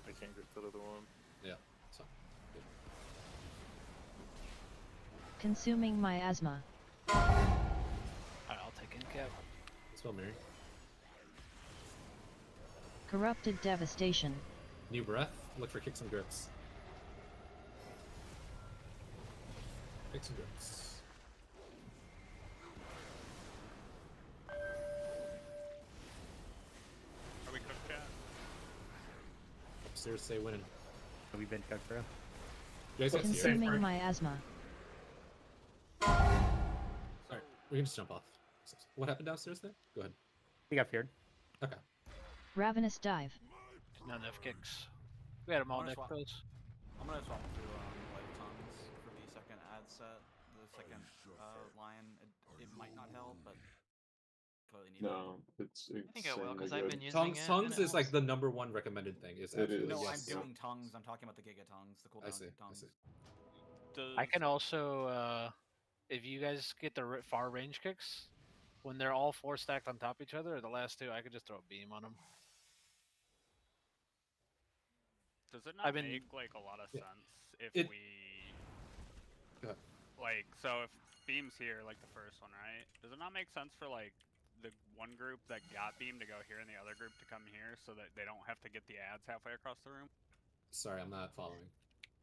I can't grip that other one. Yeah. So. Good. Consuming miasma. Alright, I'll take in cap. Spell Mary. Corrupted devastation. New breath. Look for kicks and grips. Kicks and grips. Are we cooked yet? Upstairs say winning. We've been cooked, bro. Jason's here. Consuming miasma. Alright, we can just jump off. What happened downstairs there? Go ahead. He got feared. Okay. Ravenous dive. Not enough kicks. We had them all I'm gonna neck swap- pros. I'm gonna swap to Light Tongues for the second ad set. The second lion. It might not help, but clearly need No, it's I think I will, because insanely I've good. been using it. Tongues and it is like helps. the #1 recommended thing. It's It absolutely is. No, yes. I'm Yeah. doing tongues. I'm talking about the Giga tongues, the cooldown I see. tongues. I can also, if you guys get the far range kicks, when they're all 4 stacked on top of each other, or the last 2, I could just throw a beam on them. Does it not I've been- make like a lot of Yeah. sense if It- we Go ahead. like so if beam's here like the first one, right? Does it not make sense for like the one group that got beam to go here and the other group to come here so that they don't have to get the ads halfway across the room? Sorry, I'm not following.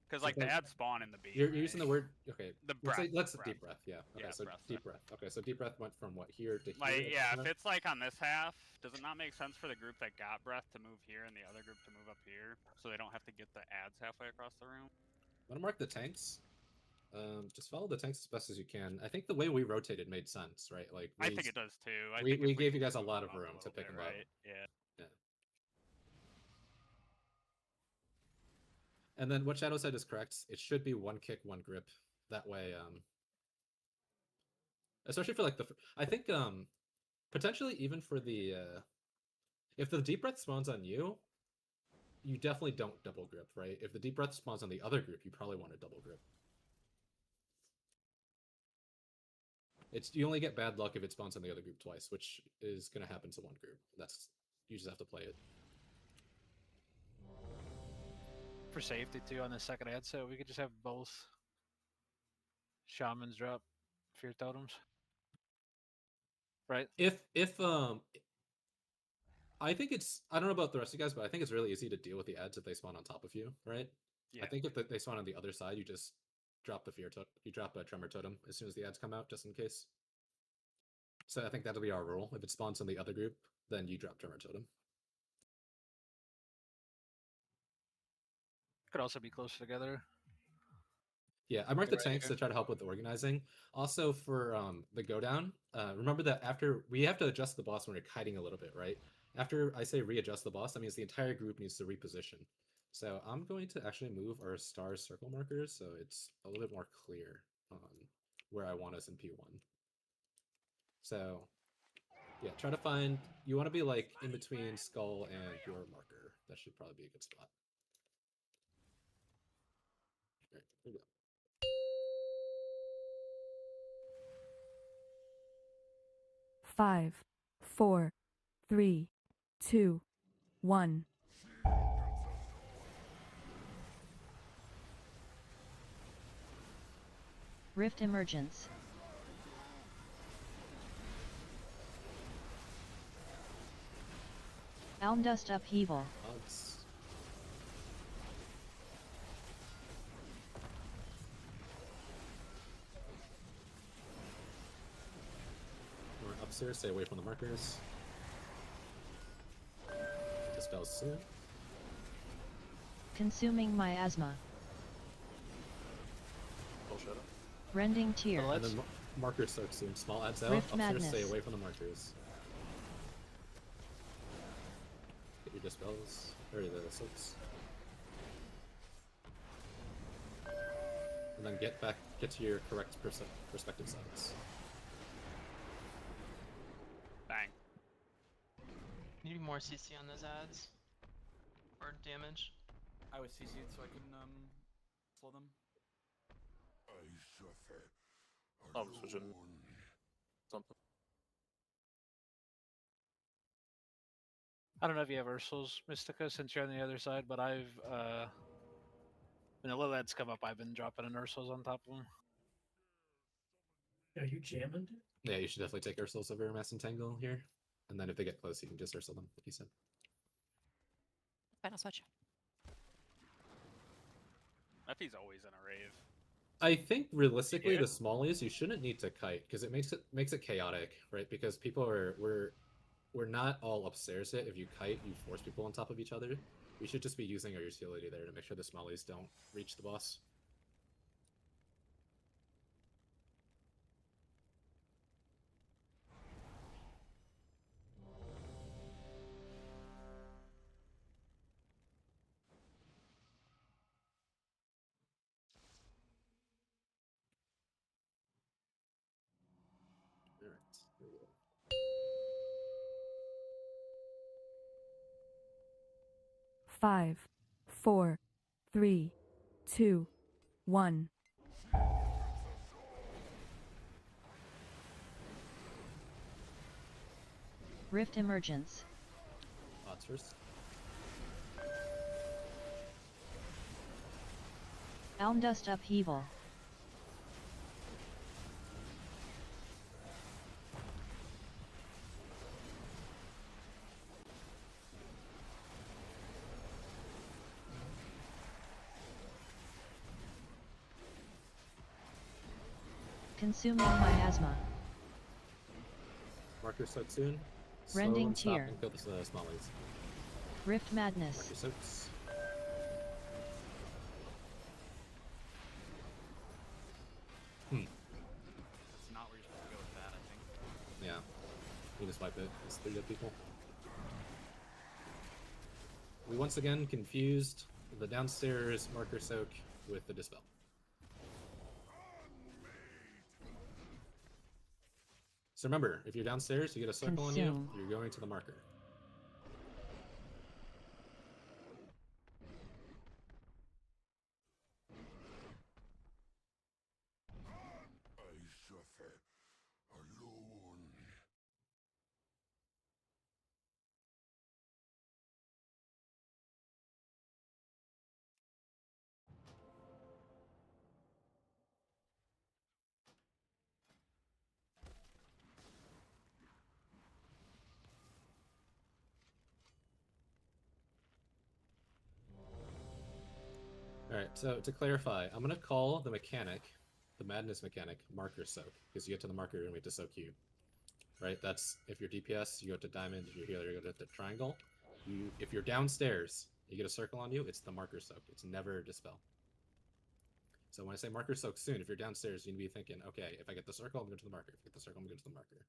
Because like the ads spawn in the beam. You're using the word. Okay. The breath. Let's deep breath. Yeah. Okay. Yeah, so breath, deep breath. Okay. So deep breath went from what here to Like here. yeah, if it's like on this half, does it not make sense for the group that got breath to move here and the other group to move up here, so they don't have to get the ads halfway across the room? Want to mark the tanks? Just follow the tanks as best as you can. I think the way we rotated made sense, right? Like I think it does too. We gave you guys a lot of room to pick them up. Yeah. Yeah. And then what Shadow said is correct. It should be one kick, one grip. That way, especially for like I think potentially even for the if the deep breath spawns on you, you definitely don't double grip, right? If the deep breath spawns on the other group, you probably want to double grip. You only get bad luck if it spawns on the other group twice, which is going to happen to one group. You just have to play it. For safety too, on the second ad set, we could just have both shamans drop fear totems, right? If I think I don't know about the rest of you guys, but I think it's really easy to deal with the ads if they spawn on top of you, right? Yeah. I think if they spawn on the other side, you just drop the you drop a tremor totem as soon as the ads come out, just in case. So I think that'll be our rule. If it spawns on the other group, then you drop tremor totem. Could also be closer together. Yeah, I marked the tanks to try to help with the organizing. Also for the go down, remember that after we have to adjust the boss when we're kiting a little bit, right? After I say readjust the boss, that means the entire group needs to reposition. So I'm going to actually move our star circle markers so it's a little bit more clear on where I want us in P1. So yeah, try to find, you want to be like in between skull and your marker. That should probably be a good spot. All right, here we go. Five, 4, 3, 2, 1. Rift emergence. Almdust upheaval. We're upstairs, stay away from the markers. Dispels soon. Consuming miasma. Bullshit. Rending tear. And then markers start soon. Small adds out. Rift Upstairs, madness. stay away from the markers. Get your dispels. Or the soaks. And then get to your correct perspective sides. Bang. Need more CC on those ads. Or damage. I was CC'd so I couldn't slow them. I'm switching something. I don't know if you have Ursul's Mystica since you're on the other side, but I've when the little ads come up, I've been dropping an Ursul's on top of them. Are you jamming? Yeah, you should definitely take Ursul's over Mass Entangle here. And then if they get close, you can just Ursul them, like you said. Final switch. Effie's always in a rave. I think realistically, the smallies you shouldn't need to kite because it makes it chaotic, right? Because people we're not all upstairs yet. If you kite, you force people on top of each other. We should just be using our utility there to make sure the smallies don't reach the boss. All right, here we go. 5, 4, 3, 2, 1. Rift emergence. Odds first. Almdust upheaval. Consuming miasma. Marker soak soon. Slow Rending and stop tear. and kill the smallies. Rift madness. Marker soaks. That's not where you're supposed to go with that, I think. Yeah. You just wipe it. It's 3 dead people. We once again confused the downstairs marker soak with the dispel. So remember, if you're downstairs, you get a circle on you, Consume. you're going to the marker. Alright, so to clarify, I'm gonna call the mechanic, the madness mechanic, marker soak, because you get to the marker and we have to soak you. Right? That's if you're DPS, you go to diamond, if you're healer, you go to the triangle. If you're downstairs, you get a circle on you, it's the marker soak. It's never dispel. So when I say marker soak soon, if you're downstairs, you need to be thinking, okay, if I get the circle, I'm going to the marker. If I get the circle, I'm going to the marker.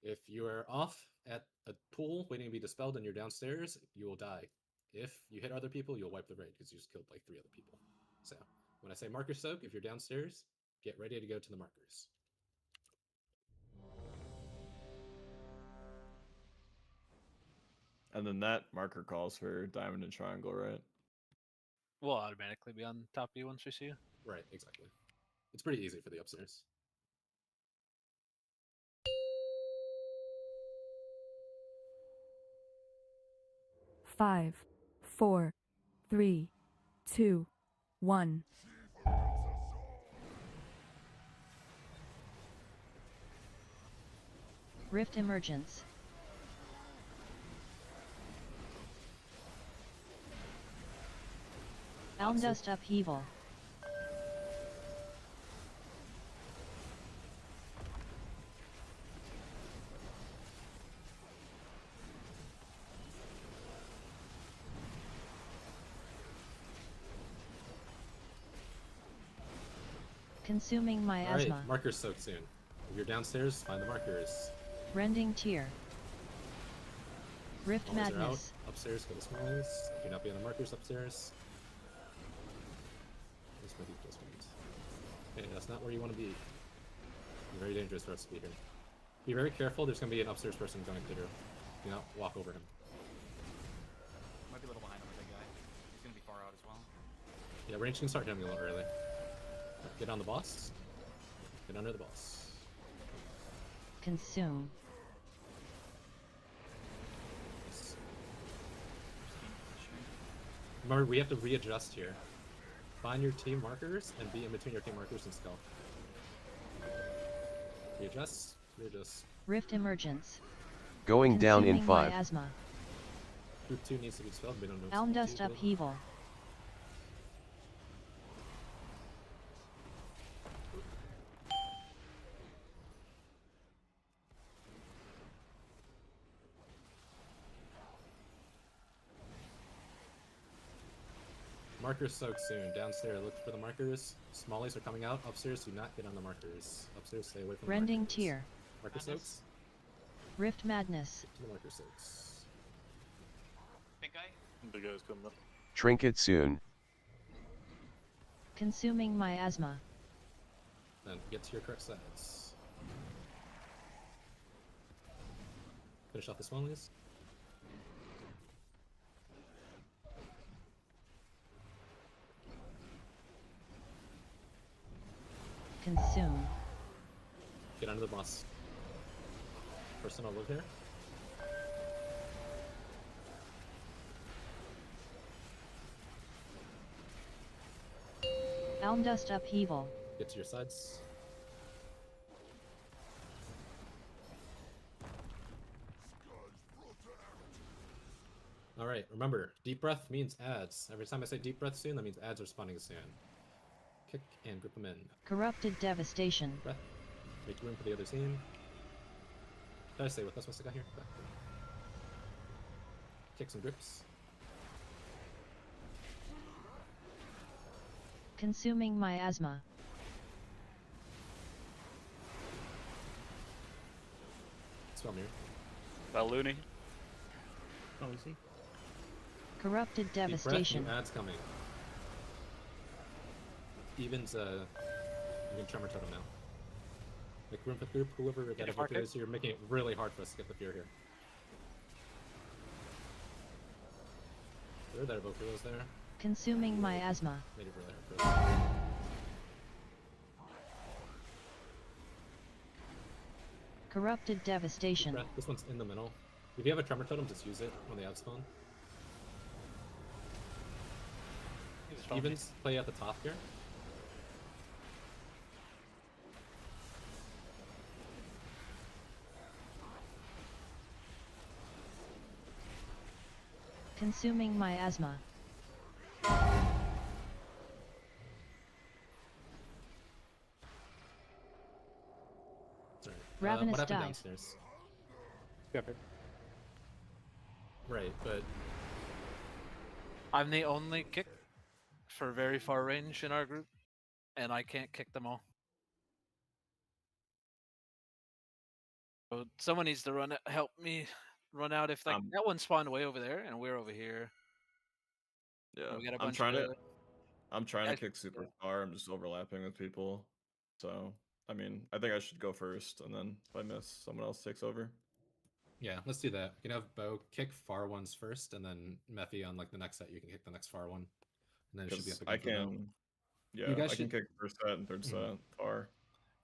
If you are off at a pool waiting to be dispelled and you're downstairs, you will die. If you hit other people, you'll wipe the raid because you just killed like 3 other people. So when I say marker soak, if you're downstairs, get ready to go to the markers. And then that marker calls for diamond and triangle, right? We'll automatically be on top of you once we see you. Right, exactly. It's pretty easy for the upstairs. Five, 4, 3, 2, 1. Rift emergence. Elm dust upheaval. Consuming miasma. Alright, markers soak soon. If you're downstairs, find the markers. Rending tear. Rift Smallies are out. madness. Upstairs, go to smallies. Do not be on the markers upstairs. Where's my details point? Okay, that's not where you want to be. It's very dangerous for us to be here. Be very careful, there's going to be an upstairs person going through. Do not walk over him. Might be a little behind on the big guy. He's gonna be far out as well. Yeah, range can start hitting a little early. Get on the boss. Get under the boss. Consume. Remember, we have to readjust here. Find your team markers and be in between your team markers and stealth. Readjust. Readjust. Rift emergence. Going down in Consuming 5. miasma. Group 2 needs to be dispelled. We don't know. Elm dust upheaval. Markers soak soon. Downstairs, look for the markers. Smallies are coming out. Upstairs, do not get on the markers. Upstairs, stay away from the Rending markers. tear. Marker soaks. Rift madness. Get to the marker soaks. Big guy? Big guy's coming up. Trinket soon. Consuming miasma. Then get to your correct sides. Finish off the smallies. Consume. Get under the boss. Person will live here. Elm dust upheaval. Get to your sides. Alright, remember, deep breath means ads. Every time I say deep breath soon, that means ads are spawning soon. kick and group them in. Corrupted devastation. Breath. Make room for the other team. Did I stay with us once I got here? Back. Kick some grips. Consuming miasma. Spell mirror. Looney. Oh, is he? Corrupted Deep breath, devastation. new ads coming. Evens, you can tremor totem now. Make room for the group, whoever that evoker is, you're making it really hard for us to get the fear here. There, that evoker was there. Consuming miasma. Made it really hard for us. Corrupted devastation. Breath. This one's in the middle. If you have a tremor totem, just use it when they outspawn. Evens, play at the top here. Consuming miasma. Sorry. Ravenous what happened died. downstairs? Covered. Right, but I'm the only kick for very far range in our group, and I can't kick them all. So someone needs to help me run out. If like that one spawned way over there, and we're over here. Yeah, and we got a I'm bunch trying of to. I'm trying to guys- kick super far. I'm just overlapping with people. So I mean, I think I should go first, and then if I miss, someone else takes over. yeah, let's do that. You can have Bo kick far ones first, and then Methy on like the next set, you can kick the next far one. And then it should be up I against the Bo. can. Yeah, You guys I can should- kick first set and third set far.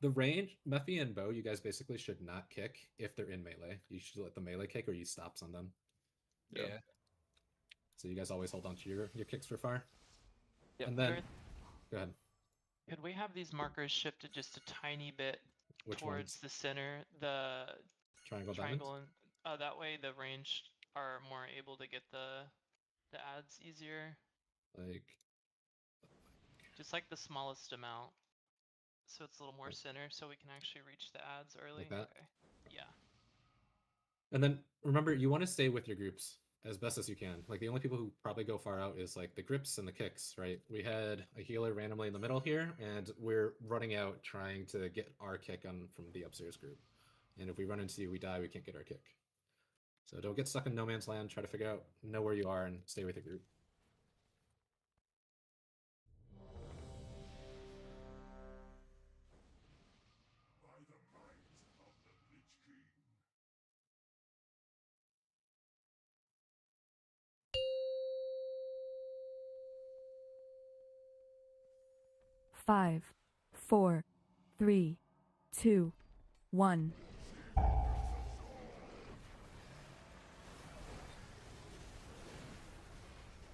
The range, Methy and Bo, you guys basically should not kick if they're in melee. You should let the melee kick or use stops on them. Yeah. So you guys always hold on to your kicks for far. Yep. And then, Gareth, go ahead. could we have these markers shifted just a tiny bit Which towards ones? the center? The Triangle, triangle, and that way the range are more able to get the ads easier. Like, just like the smallest amount, so it's a little more center, so we can actually reach the ads early. Like that? Okay. Yeah. And then remember, you want to stay with your groups as best as you can. Like the only people who probably go far out is like the grips and the kicks, right? We had a healer randomly in the middle here, and we're running out trying to get our kick on from the upstairs group. And if we run into you, we die, we can't get our kick. So don't get stuck in no man's land. Try to know where you are, and stay with your group. Five, 4, 3, 2, 1.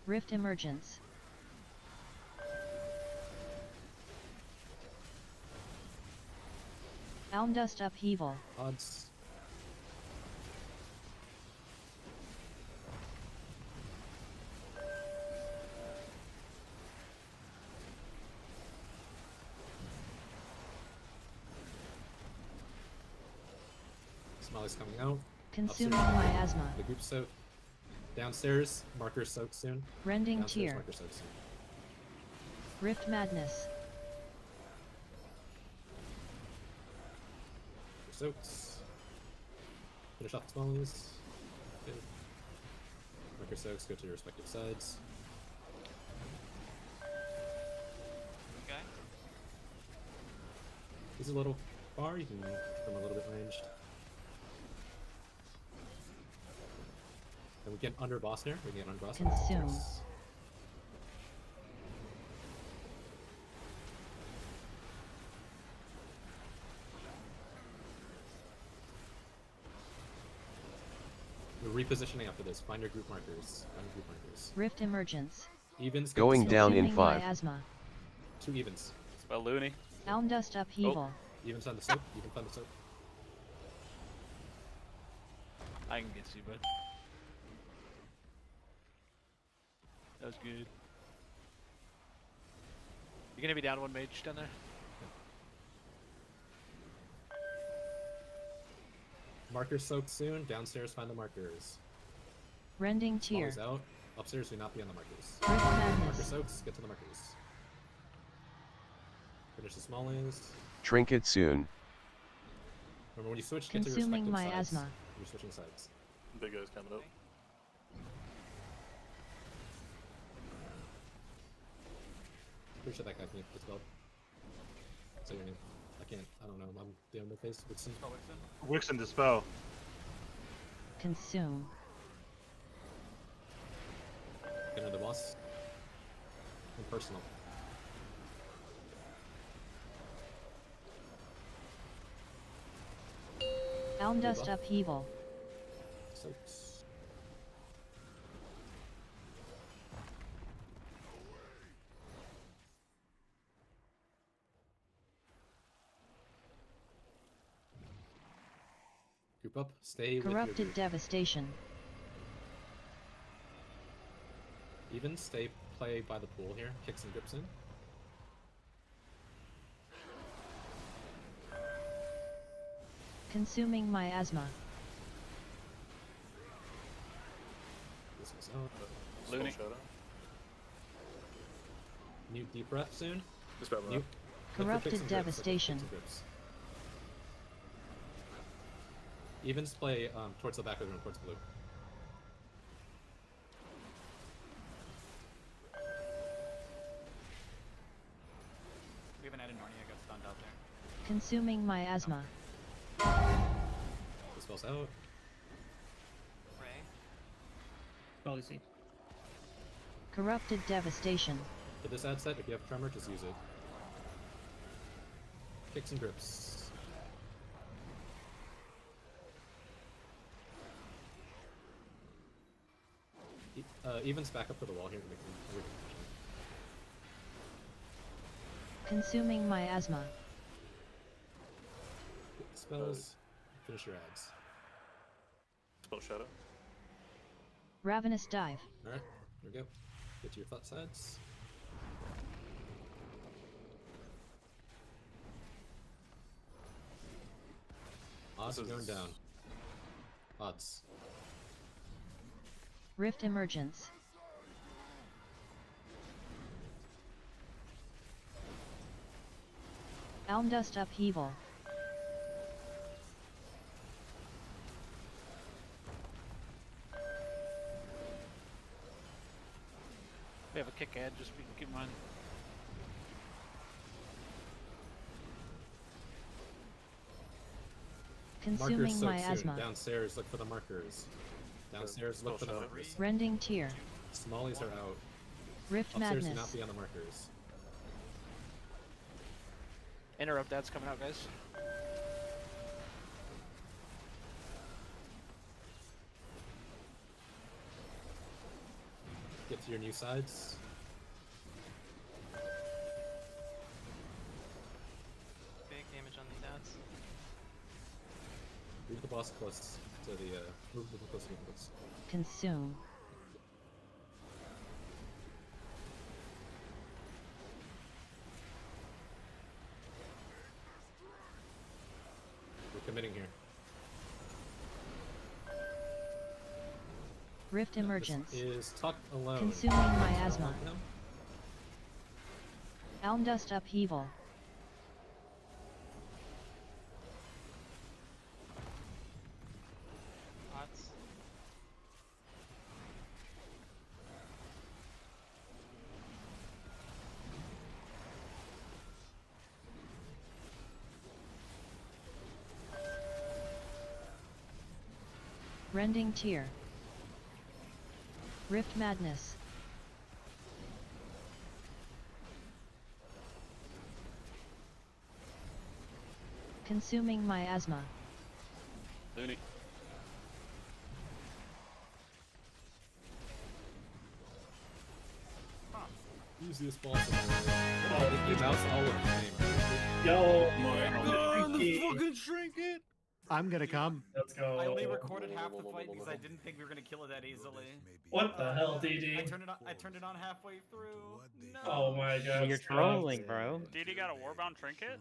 Rift emergence. Almdust upheaval. Odds. Smiley's coming out. Consuming Upstairs, miasma. The group soak. Downstairs, marker soak soon. Rending Downstairs, tear. marker soak soon. Rift madness. Soaks. Finish off the smallies. Good. Marker soaks, go to your respective sides. Okay. He's a little far, you can come a little bit ranged. And we get under boss here. We get under boss. Consume. We're repositioning after this. Find your group markers. Find your group markers. Rift emergence. Evens. Going down in Consuming 5. miasma. 2 evens. Spell Looney. Almdust upheaval. Evens on the soap. Evens on the soap. I can get you, bud. That was good. You're gonna be down one mage down there. Markers soaked soon. Downstairs, find the markers. Rending tier. Smallies out. Upstairs, do not be on the markers. Rift Madness. Marker soaks, get to the markers. Finish the smallies. Trinket soon. Remember when you switch, get to your Consuming respective sides. miasma. You're switching sides. Big guy's coming up. Pretty sure that guy can dispel. Say your name. I can't. I don't know. I'm the face. Wixen. Wixen dispel. Consume. Get another boss. Impersonal. Elm Dust Upheaval. Soaks. Group up. Stay with your Corrupted group. Devastation. Even stay play by the pool here. Kicks and grips in. Consuming miasma. This one's out. Looney. Mute deep breath soon. Just grab Mute. Corrupted Devastation. Evens play towards the back of the room, towards blue. We haven't added Narnia, got stunned out there. Consuming miasma. The spell's out. Ray. Policy. Corrupted Devastation. For this ad set, if you have Tremor, just use it. Kicks and grips. Evens back up to the wall here to make everything efficient. Consuming miasma. Spells. Finish your ads. Spell shadow. Ravenous Dive. Alright, here we go. Get to your flat sides. Odds are going down. Odds. Rift Emergence. Elm Dust Upheaval. We have a kick ad, just we can keep in mind. Consuming Markers soak miasma. soon. Downstairs, look for the markers. Downstairs, look for the markers. Rending Tier. Smallies are out. Rift Upstairs, do Madness. not be on the markers. Interrupt ads coming out, guys. Get to your new sides. Big damage on these ads. Move the boss close to the, move the close to the boss. Consume. We're committing here. Rift Emergence. This is Tuck alone. Consuming miasma. No? Elm Dust Upheaval. Odds. Rending Tear. Rift Madness. Consuming miasma. Looney. Easiest boss in the world. You mouse all of the name. Yo, On the Trinket. fucking trinket! I'm gonna come. Let's go. I only recorded half the fight because I didn't think we were gonna kill it that easily. What the hell, DD? I turned it on halfway through. No. Oh my god. You're trolling, bro. DD got a Warbound Trinket?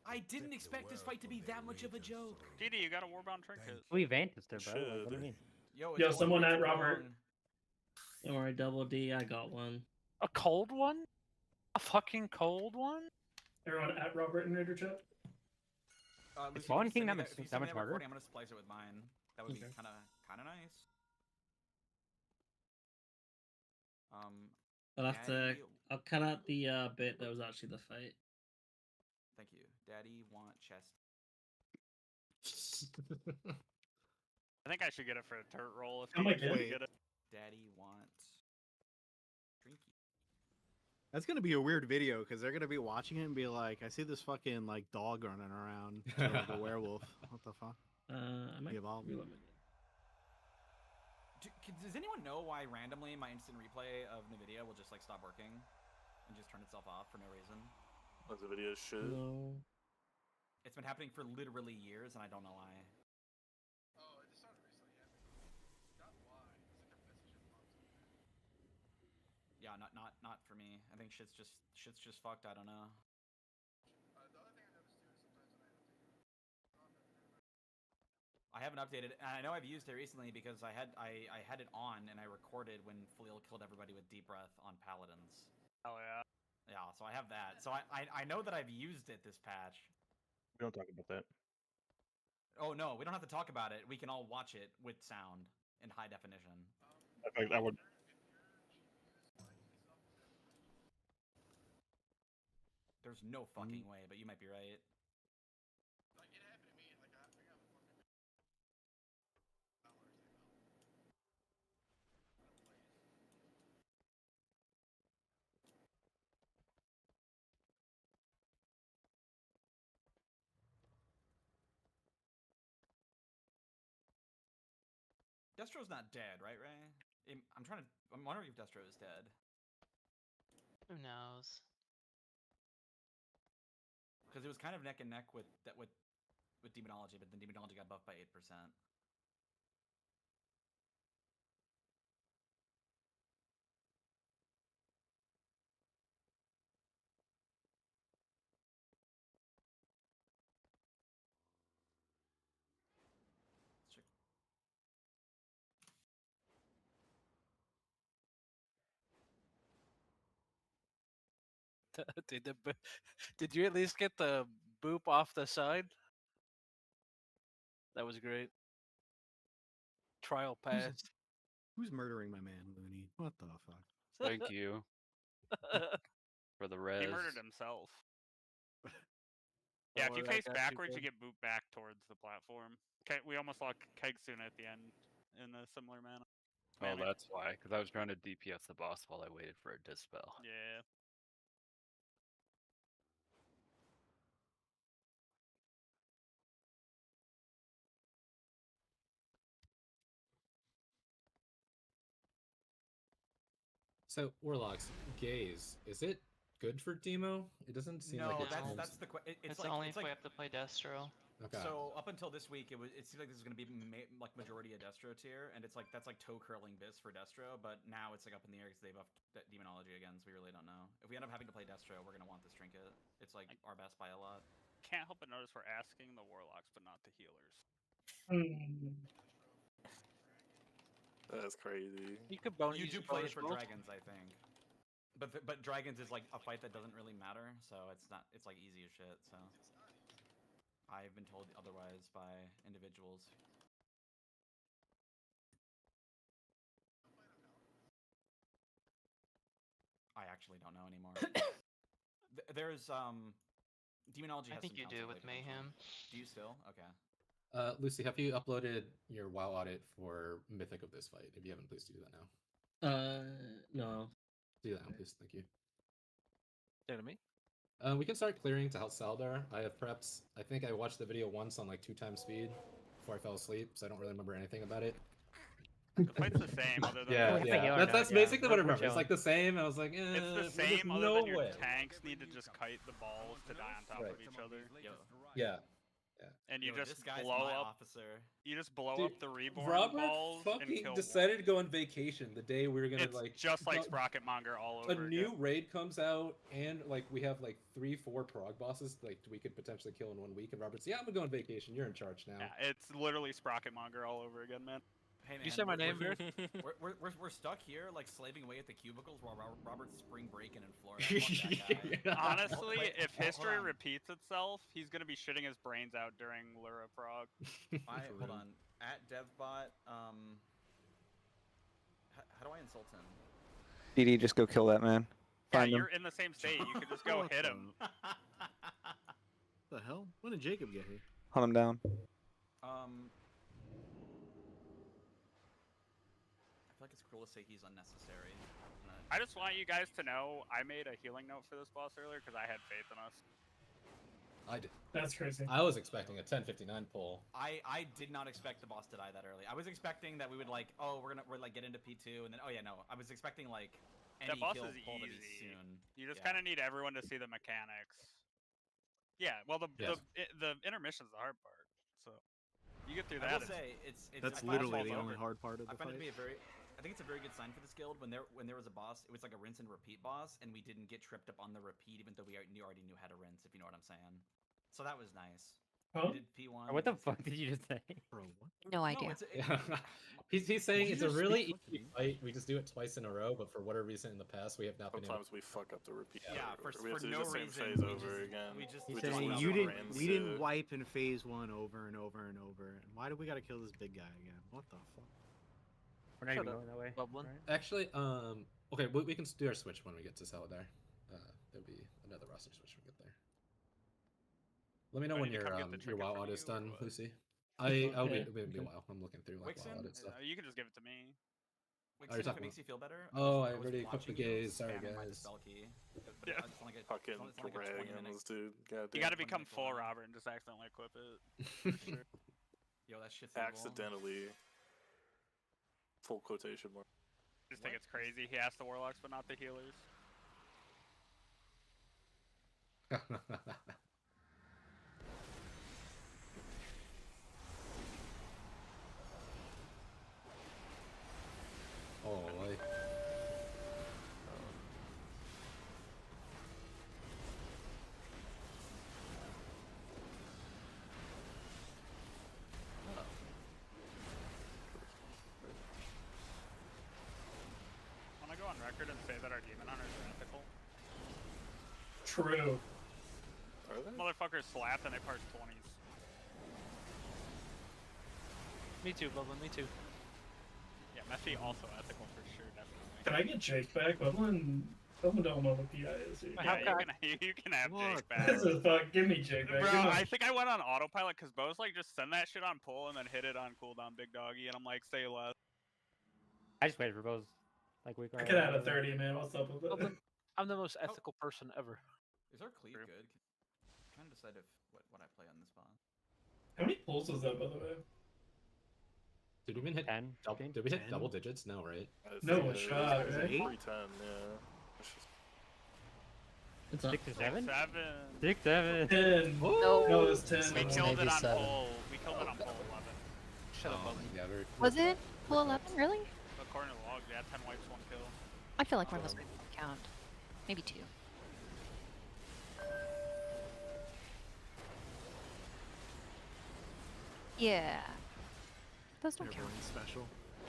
I didn't expect this fight to be that much of a joke. DD, you got a Warbound Trinket. We Vantage there, bro. Like, what do you mean? Yo, someone at Robert. Don't worry, Double D, I got one. A cold one? A fucking cold one? Everyone at Robert in Raider chat. Lucy, Is Fallen if you King send me that if you that send me much that harder? recording, I'm gonna splice it with mine. That would be Okay. kind of nice. I'll have to. Daddy- I'll cut out the bit that was actually the fight. Thank you. Daddy want chest. I think I should get it for a turret roll if Oh you my can God. get it. Daddy want drinky. That's gonna be a weird video because they're gonna be watching it and be like, "I see this fucking like dog running around, like a werewolf. What the fuck?" I might. Evolve. Does anyone know why randomly my instant replay of NVIDIA will just like stop working and just turn itself off for no reason? As the video should. No. It's been happening for literally years, and I don't know why. Yeah, not for me. I think shit's just fucked. I don't know. I haven't updated it, and I know I've used it recently because I had it on and I recorded when Fleal killed everybody with deep breath on paladins. Oh yeah. Yeah, so I have that. So I know that I've used it this patch. We don't talk about that. Oh no, we don't have to talk about it. We can all watch it with sound in high definition. In fact, I would. There's no fucking way, but you might be right. Destro's not dead, right, Ray? I'm wondering if Destro is dead. Who knows? Because it was kind of neck and neck with Demonology, but then Demonology got buffed by 8%. Did you at least get the boop off the side? That was great. Trial passed. Who's murdering my man, Looney? What the fuck? Thank you for the res. He murdered himself. Yeah, if you worry, I face got you, backwards, you bud. get booped back towards the platform. We almost lost Kegsuna at the end in a similar manner. Oh, that's why. Because I was trying to DPS the boss while I waited for a dispel. Yeah. So Warlocks, gaze, is it good for demo? It doesn't seem like No, it's that's the question. It's like, only it's if we like have to play Destro. Okay. So up until this week, it seemed like this was gonna be like majority a Destro tier, and it's like that's like toe curling bis for Destro. But now it's like up in the air because they buffed Demonology again, so we really don't know. If we end up having to play Destro, we're gonna want this trinket. It's like our best by a lot. Can't help but notice we're asking the Warlocks, but not the healers. That's crazy. You could bonus. You do play it for dragons, I think. But dragons is like a fight that doesn't really matter, so it's not. It's like easy as shit. So I've been told otherwise by individuals. I actually don't know anymore. There's Demonology. I Has think some you council do with play potential. Mayhem. Do you still? Okay. Lucy, have you uploaded your WoW audit for Mythic of this fight? If you haven't, please do that now. No. Do that now, please. Thank you. To me? We can start clearing to help Saldar. I have preps. I think I watched the video once on like 2x speed before I fell asleep, so I don't really remember anything about it. The fight's the same, other than yeah. That's basically what I remember. It's like the same. I was like, it's the there's same, other no than your way. tanks need to just kite the balls to die on top of each other. Yeah. And you Yo, just this guy's blow my up. officer. You just blow Dude, up the reborn Robert balls and fucking kill decided to go on vacation the day we were gonna It's just like Sprocketmonger all over a again. new raid comes out and like we have like 3-4 prog bosses like we could potentially kill in 1 week, and Robert's I'm gonna go on vacation. You're in charge now. Yeah, it's literally Sprocketmonger all over again, man. Hey man, you say my name, Beard? We're stuck here, like slaving away at the cubicles while Robert's spring breaking in Florida. Fuck that guy. Honestly, Wait, if hold history on. repeats itself, he's gonna be shitting his brains out during Lura Prague. Hold on. At DevBot, how do I insult him? DD, just go kill that man. Yeah, Find him. you're in the same state. You could just go hit him. The hell? When did Jacob get here? Hunt him down. I feel like it's cruel to say he's unnecessary. I just want you guys to know I made a healing note for this boss earlier because I had faith in us. I did. That's crazy. I was expecting a 10:59 pull. I did not expect the boss to die that early. I was expecting that we would like, oh, we're like get into P2 and then oh yeah, no. I was expecting like any That boss kill is pull to be easy. soon. You just Yeah. kind of need everyone to see the mechanics. Yeah, well, the intermission's the hard part. So you get through I that. will say it's That's I find it literally to the be only hard part of the I find it fight. to be I think it's a very good sign for this guild when there was a boss. It was like a rinse and repeat boss, and we didn't get tripped up on the repeat, even though we already knew how to rinse. If you know what I'm saying. So that was nice. Huh? We did P1. What the fuck did you just say? Bro, what? No idea. He's saying Did it's you a just really speak easy fight. We just do it twice in a row, but for whatever reason in the past we have not been able. Sometimes we fuck up the repeat. Yeah, we have to do no the same reason, phase we over just- again. we just- He's We just saying went you over didn't. rinse We didn't it. wipe in phase 1 over and over and over. And why do we gotta kill this big guy again? What the fuck? We're not Shut even up, going that way. Bublin. right? Actually, okay, we can do our switch when we get to Saladar. There'll be another roster switch when we get there. Let me know Do I when need to your come get the trinket WoW from audit's you, or done, what? Lucy. It'll be Okay. a while. I'm looking through like WoW Wixen? audit stuff. You can just give it to me. Wait, Oh, you're if talking it makes about- you feel better. Oh, I was already equipped the watching you gaze. Sorry, spamming my guys. dispel key, but Yeah. it's like a, Fucking it's like a 20 minute. dragons, dude. God You damn. got to become 20 minute full cooldown. Robert and just accidentally equip it. For sure. Yo, that shit's evil. Accidentally. Full quotation mark. Just think it's crazy. He asked the warlocks, but not the healers. Oh, like. Want to go on record and say that our demon hunters are ethical? True. Are they? Motherfuckers slapped and they parsed 20s. Me too, Bublin. Me too. Yeah, Mephi also ethical for sure, definitely. Can I get Jake back? Bublin don't know what PI is here. Yeah, you can have Jake back. This is fuck. Give me Jake back. Bro, Give me- I think I went on autopilot because Bo's like, just send that shit on pull and then hit it on cooldown, big doggy. And I'm like, say less. I just waited for both. Like we I could add a 30, man. What's up with it? Bublin, I'm the most ethical person ever. Is our cleave good? I'm trying to decide if what I play on this boss. How many pulls was that, by the way? Did we even hit 10? Did we hit 10? double digits? No, right? No It's shot, right? 310, yeah. It's just- It's up. 6 or 7? 7. 6, 7. 10. No. No, it was 10. We Maybe killed it on 7. pull. We killed it on pull 11. Shut up, Bublin. Yeah, very Was it pull 11? Really? According to the logs, yeah, 10 wipes, 1 kill. I feel like one of those might count. Maybe 2. Yeah. Those don't count. Everyone's special.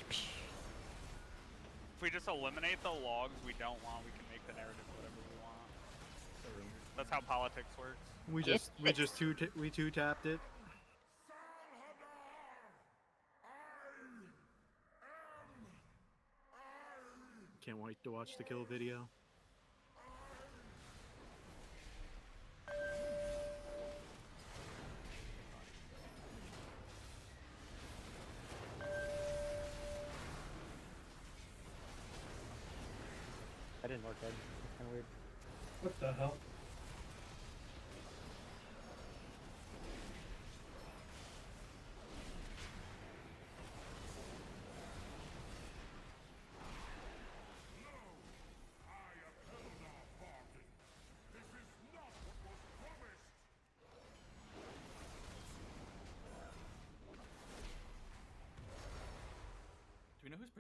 If we just eliminate the logs we don't want, we can make the narrative whatever we want. That's how politics works. We two tapped it. Can't wait to watch the kill video. That didn't work, Ed. That's kind of weird. What the hell?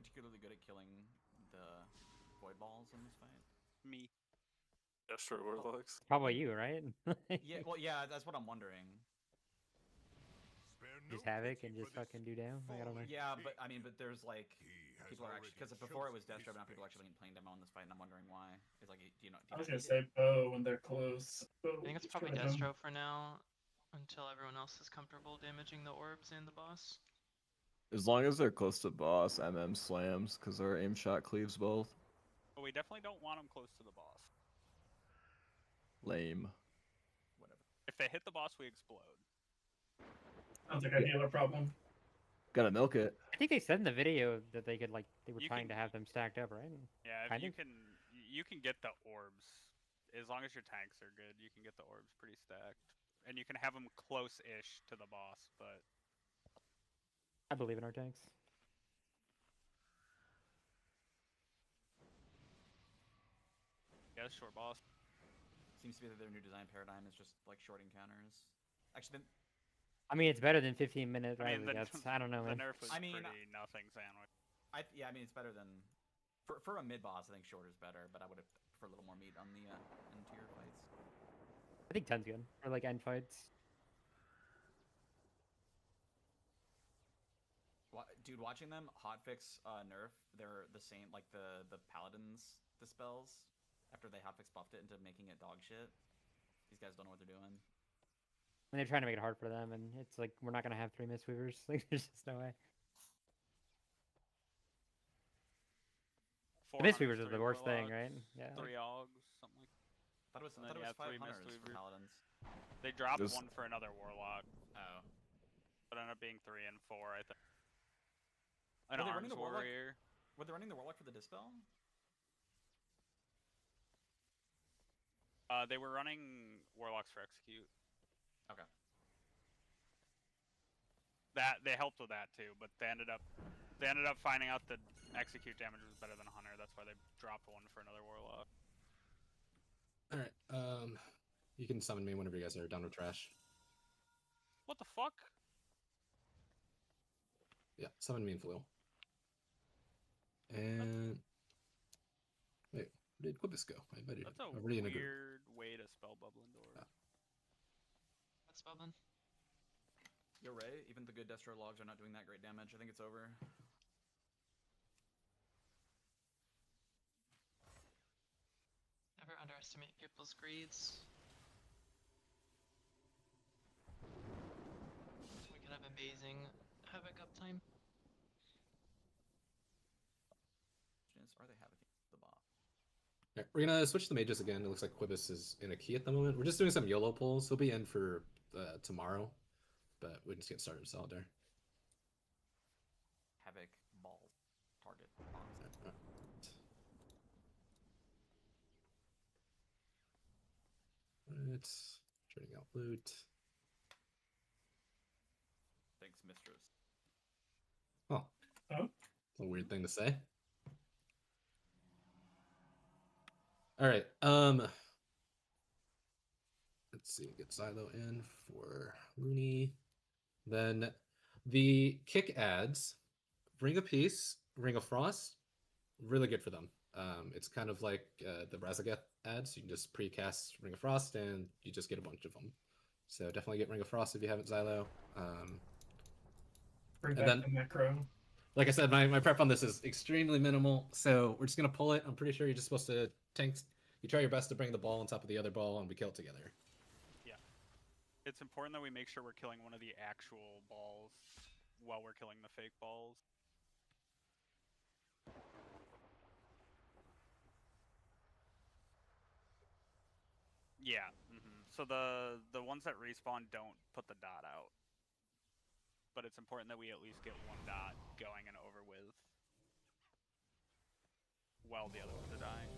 particularly good at killing the void balls in this fight? Me. Destro Warlocks. Probably you, right? Yeah, well, yeah, that's what I'm wondering. Just Havoc and just fucking do down. Like, I don't know. Yeah, but I mean, but there's like people are actually because before it was Destro, but now people are actually playing demo in this fight, and I'm wondering why. It's like, do you know? I was gonna say bow when they're close. I think it's probably Destro for now, until everyone else is comfortable damaging the orbs and the boss. As long as they're close to boss, MM slams, because our aim shot cleaves both. But we definitely don't want them close to the boss. Lame. Whatever. If they hit the boss, we explode. Sounds like a healer problem. Gotta milk it. I think they said in the video that they could, like, they were You trying can- to have them stacked up, right? Yeah, if Kind you of? can get the orbs. As long as your tanks are good, you can get the orbs pretty stacked. And you can have them close-ish to the boss, but... I believe in our tanks. Yeah, short boss. Seems to be that their new design paradigm is just like short encounters. Actually, I mean, it's better than 15-minute I mean, rally deaths. I don't know, the man. nerf was I mean, pretty nothing sandwich. yeah, I mean, it's better than for a mid boss. I think shorter is better, but I would have preferred a little more meat on the end tier fights. I think 10's good for, like, end fights. Dude, watching them hotfix nerf, they're the same like the paladins dispels after they hotfix buffed it into making it dog shit. These guys don't know what they're doing. And they're trying to make it hard for them, and it's like, we're not going to have 3 Mistweavers. Like, there's just no way. The Mistweavers are the worst thing, right? Yeah. 3 Augs, something like that. I thought it was, And I then thought you it was 5 have 3 hunters for Mistweavers. paladins. They dropped This- one for another Warlock. Oh. But ended up being 3 and 4, I think. Were An they running Arms the Warlock? Warrior. Were they running the Warlock for the dispel? They were running Warlocks for Execute. Okay. That they helped with that too, but they ended up finding out that Execute damage was better than Hunter. That's why they dropped one for another Warlock. All right. You can summon me whenever you guys are done with trash. What the fuck? Yeah, summon me in Fluel. And wait, where did Quibus go? I invited him. That's a Already in a group. weird way to spell Bubbling Door. What's bubbling? You're right. Even the good Destro logs are not doing that great damage. I think it's over. Never underestimate people's greeds. We could have amazing Havoc uptime. Are they having the boss? Yeah, we're gonna switch the mages again. It looks like Quibus is in a key at the moment. We're just doing some YOLO pulls. He'll be in for tomorrow, but we can just get started with Solitaire. Havoc ball target box. Right. Trading out loot. Thanks, mistress. Oh. Oh. It's a weird thing to say. All right. Let's see. Get Silo in for Looney. Then the kick ads, Ring of Peace, Ring of Frost, really good for them. It's kind of like the Razageth ads. You can just precast Ring of Frost and you just get a bunch of them. So definitely get Ring of Frost if you haven't Xylo. Bring back the macro. Like I said, my prep on this is extremely minimal, so we're just gonna pull it. I'm pretty sure you're just supposed to tank. You try your best to bring the ball on top of the other ball, and we kill it together. Yeah. It's important that we make sure we're killing one of the actual balls while we're killing the fake balls. Yeah. So the ones that respawn don't put the dot out. But it's important that we at least get one dot going and over with while the other ones are dying.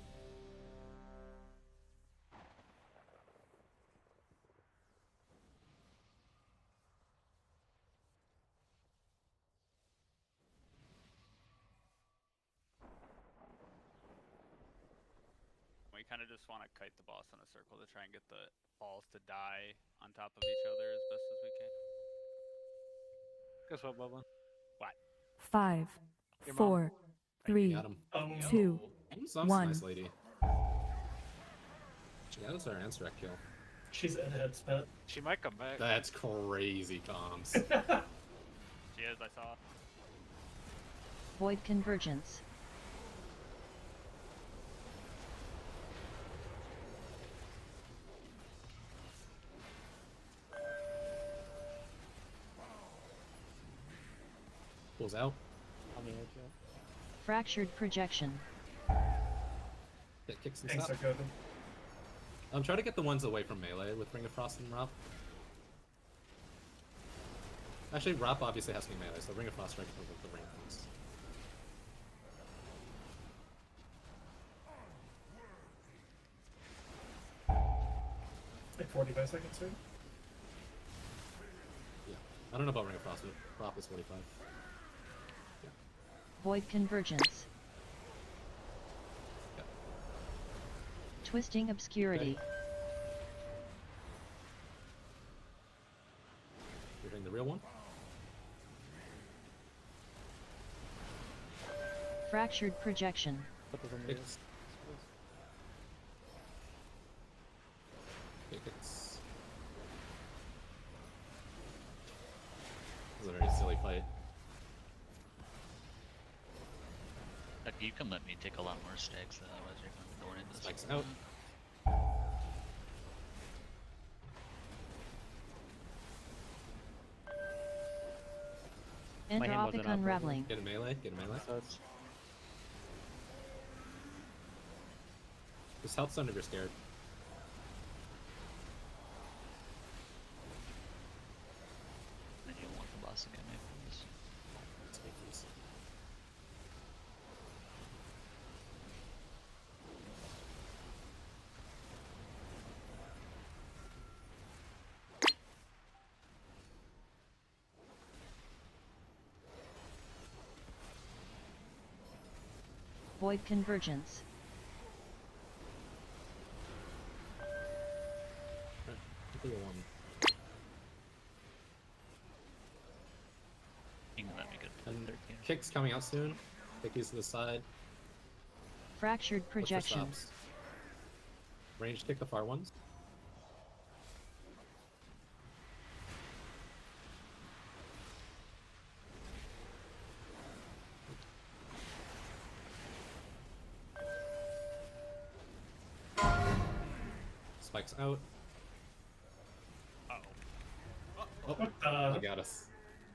We kind of just want to kite the boss in a circle to try and get the balls to die on top of each other as best as we can. Guess what, Bubba? What? 5, Your mom. 4, 3, Got him. 2, Sounds 1. nice lady. Yeah, that's our answer kill. She's in heads, Pat. She might come back. That's crazy, comms. She is, I saw. Void convergence. Pulls out. On the edge, yeah. Fractured projection. That kicks and Thanks, stuff. Sarkogan. I'm trying to get the ones away from melee with Ring of Frost and Rop. Actually, Rop obviously has to be melee, so Ring of Frost strike with the ring ones. Like 45 seconds, right? Yeah. I don't know about Ring of Frost, but Rop is 45. Yeah. Void convergence. Yeah. Twisting obscurity. Okay. You're hitting the real one? Fractured projection. Put those on the edge. Kicks. Okay, kicks. This is a very silly fight. Like, you can let me take a lot more stacks, otherwise you're going to be going into this. Spikes out. My hand Entropic wasn't up, unraveling. Get a melee, get a melee. So it's Just health stun if you're scared. Then you want the boss to get me from this. Void convergence. Clear one. You can let me get And 13. kicks coming out soon. Take these to the side. Fractured Look for projection. stops. Range kick the far ones. Spikes out. Oh, What the? he got us.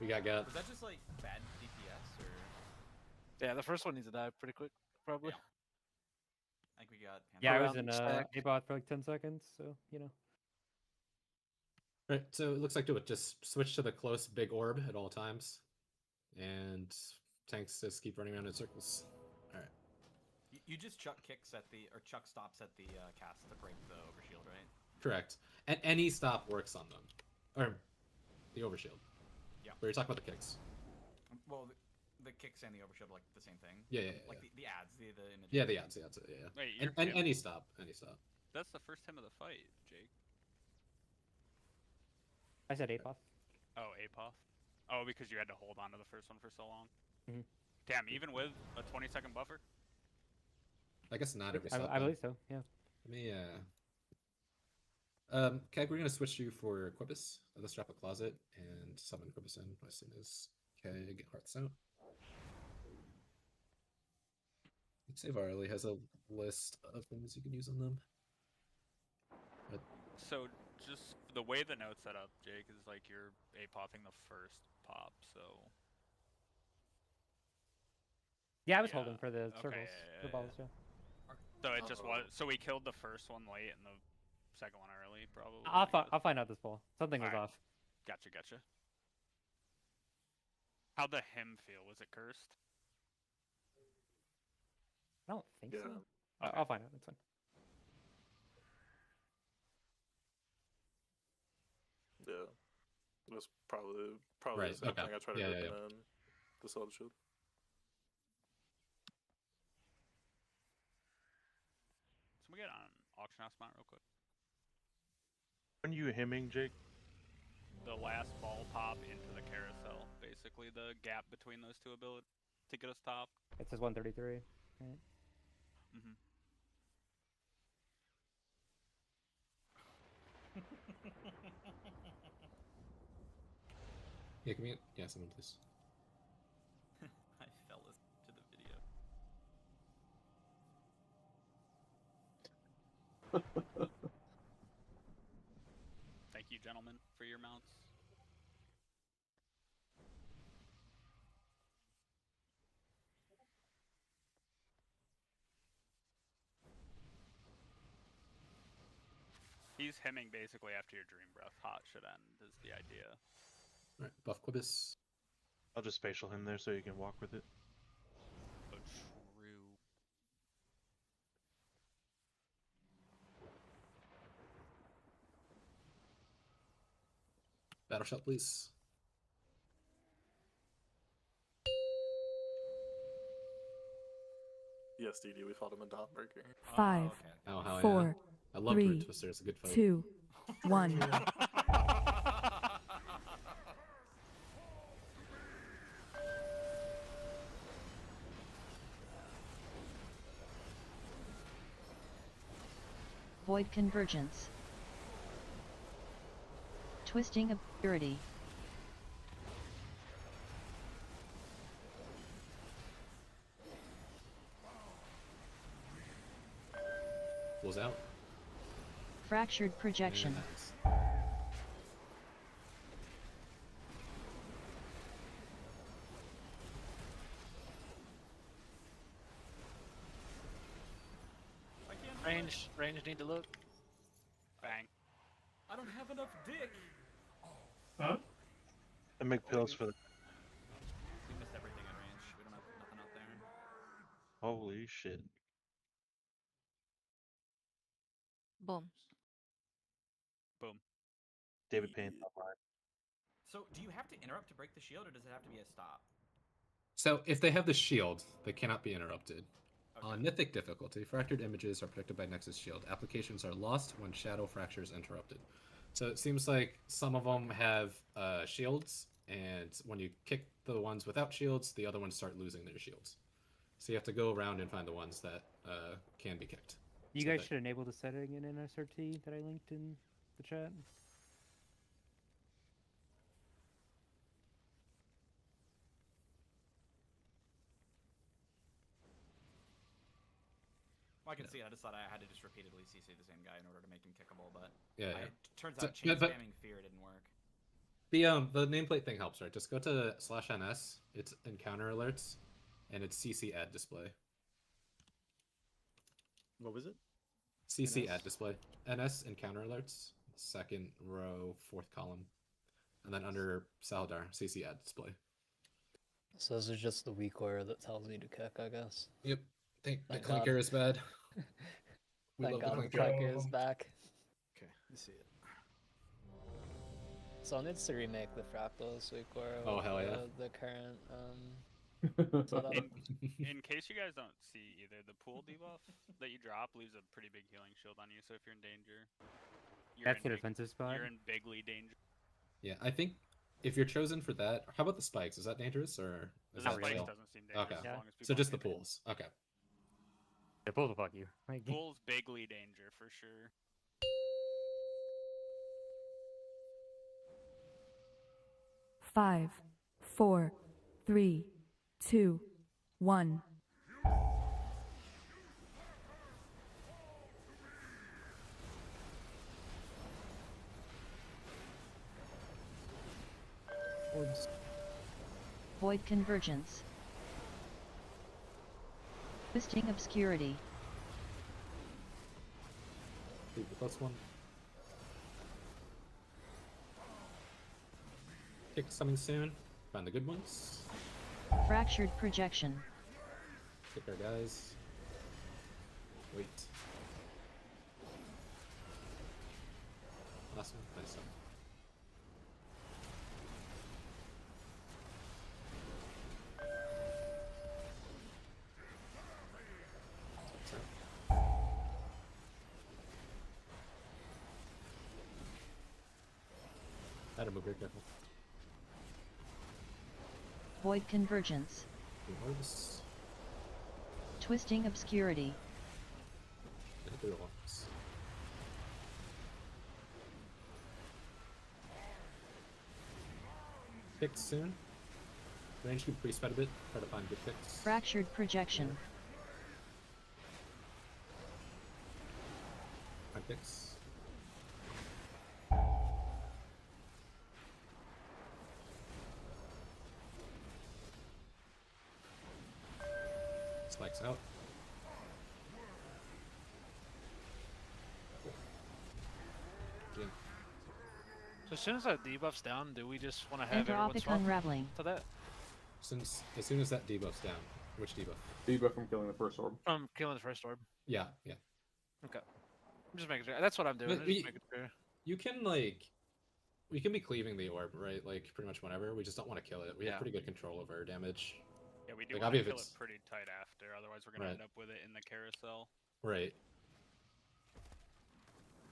We got. Was that just like bad DPS or? Yeah, the first one needs to die pretty quick, probably. I think we got. yeah, I was Around in stack. A-bot for like 10 seconds, so you know. Right, so it looks like do it. Just switch to the close big orb at all times, and tanks just keep running around in circles. All right. You just chuck kicks at the or chuck stops at the cast to break the overshield, right? Correct. And any stop works on them, or the overshield. Yeah. But you're talking about the kicks. Well, the kicks and the overshield are like the same thing. Yeah, yeah, Like the ads, the images. Yeah, the ads, yeah. Wait, And, you're and kidding. any stop, any stop. That's the first time of the fight, Jake. I said APOF. Oh, APOF. Oh, because you had to hold on to the first one for so long. Mhm. Damn, even with a 20-second buffer. I guess not every stop. I believe so. Yeah. Let me. Keg, we're gonna switch you for Quibus. Let's drop a closet and summon Quibus in as soon as Keg hearts out. Save Arley has a list of things you can use on them. But So, just the way the note's set up, Jake, is like you're APOFing the first pop, so. Yeah, I was holding for the Okay, circles, the balls. Yeah. So it just was. So we killed the first one late and the second one early, probably. I'll find out this ball. Something was Alright. off. Gotcha. How'd the hymn feel? Was it cursed? I don't think so. Okay. I'll find out. It's fine. Yeah. That's probably Right, the same okay. thing. I tried to Yeah, rip yeah, it in the solid shield. So we get on auction house mount real quick. When you hemming, Jake? The last ball pop into the carousel, basically the gap between those two abilities. to get us top. It says 133. Right? Mm-hmm. Yeah, can we? Yeah, someone please. I fell to the video. Thank you, gentlemen, for your mounts. He's hemming basically after your Dream Breath. Hot should end is the idea. Alright, buff Quibus. I'll just spatial him there so you can walk with it. Oh, true. Battle shot, please. Yes, DD, we fought him in Dawnbreaker. 5, Oh, hell 4, yeah. I love 3, Root Twister, it's a good fight. 2, 1. Void convergence. Twisting of purity. Pulls out. Fractured projection. Range need to look. Bang. I don't have enough dick. Huh? I make pills for the. We missed everything in range. We don't have nothing out there. Holy shit. Boom. Boom. David Payne top line. So, do you have to interrupt to break the shield, or does it have to be a stop? So, if they have the shield, they cannot be interrupted. On Mythic difficulty, fractured images are protected by Nexus Shield. Applications are lost when Shadow Fracture is interrupted. So it seems like some of them have shields, and when you kick the ones without shields, the other ones start losing their shields. So you have to go around and find the ones that can be kicked. You So guys that- should enable the setting in NSRT that I linked in the chat. Well, I can see it. I just thought I had to just repeatedly CC the same guy in order to make him kickable, but Yeah, I, yeah. turns So- out chain but- spamming fear didn't work. The nameplate thing helps, right? Just go to /NS, it's encounter alerts, and it's CC add display. What was it? CC NS? add display. NS encounter alerts, second row, fourth column. And then under Saldar, CC add display. So this is just the weak aura that tells me to kick, I guess. Yep. The Thank clinker God. is bad. We Thank love God the the clinker. clinker is back. Okay, let's see it. Someone needs to remake the Fractals weak aura Oh, with hell yeah. the current setup. In case you guys don't see either, the pool debuff that you drop leaves a pretty big healing shield on you, so if you're in danger, That's in the defensive spot? You're in bigly danger. Yeah, I think if you're chosen for that, how about the spikes? Is that dangerous or is The that spikes chill? doesn't seem dangerous Okay, as long as so people just the aren't getting pools. Okay. The pools will fuck you. Pool's bigly danger for sure. Five, 4, 3, 2, 1. Void convergence. Twisting obscurity. Leave the +1. Kick something soon. Find the good ones. Fractured projection. Kick our guys. Wait. Last one. Nice one. Adam, be very careful. Void convergence. Orbs. Twisting Obscurity. And the orbs. Picks soon. Range can pre-sped a bit. Try to find good picks. Fractured Projection. Find picks. Spikes out. Yeah. So as soon as that debuff's down, do we just want to have everyone Entropic swap Unraveling. to that? As soon as that debuff's down. Which debuff? Debuff from killing the first orb. From killing the first orb. Yeah, yeah. Okay. I'm just making sure. That's what I'm doing. But I'm just making sure. You can like, we can be cleaving the orb, right? Like pretty much whenever. We just don't want to kill it. We have pretty good control over damage. Yeah, we do Like, want to kill obviously it pretty tight after, otherwise we're gonna end up with it in the carousel. Right.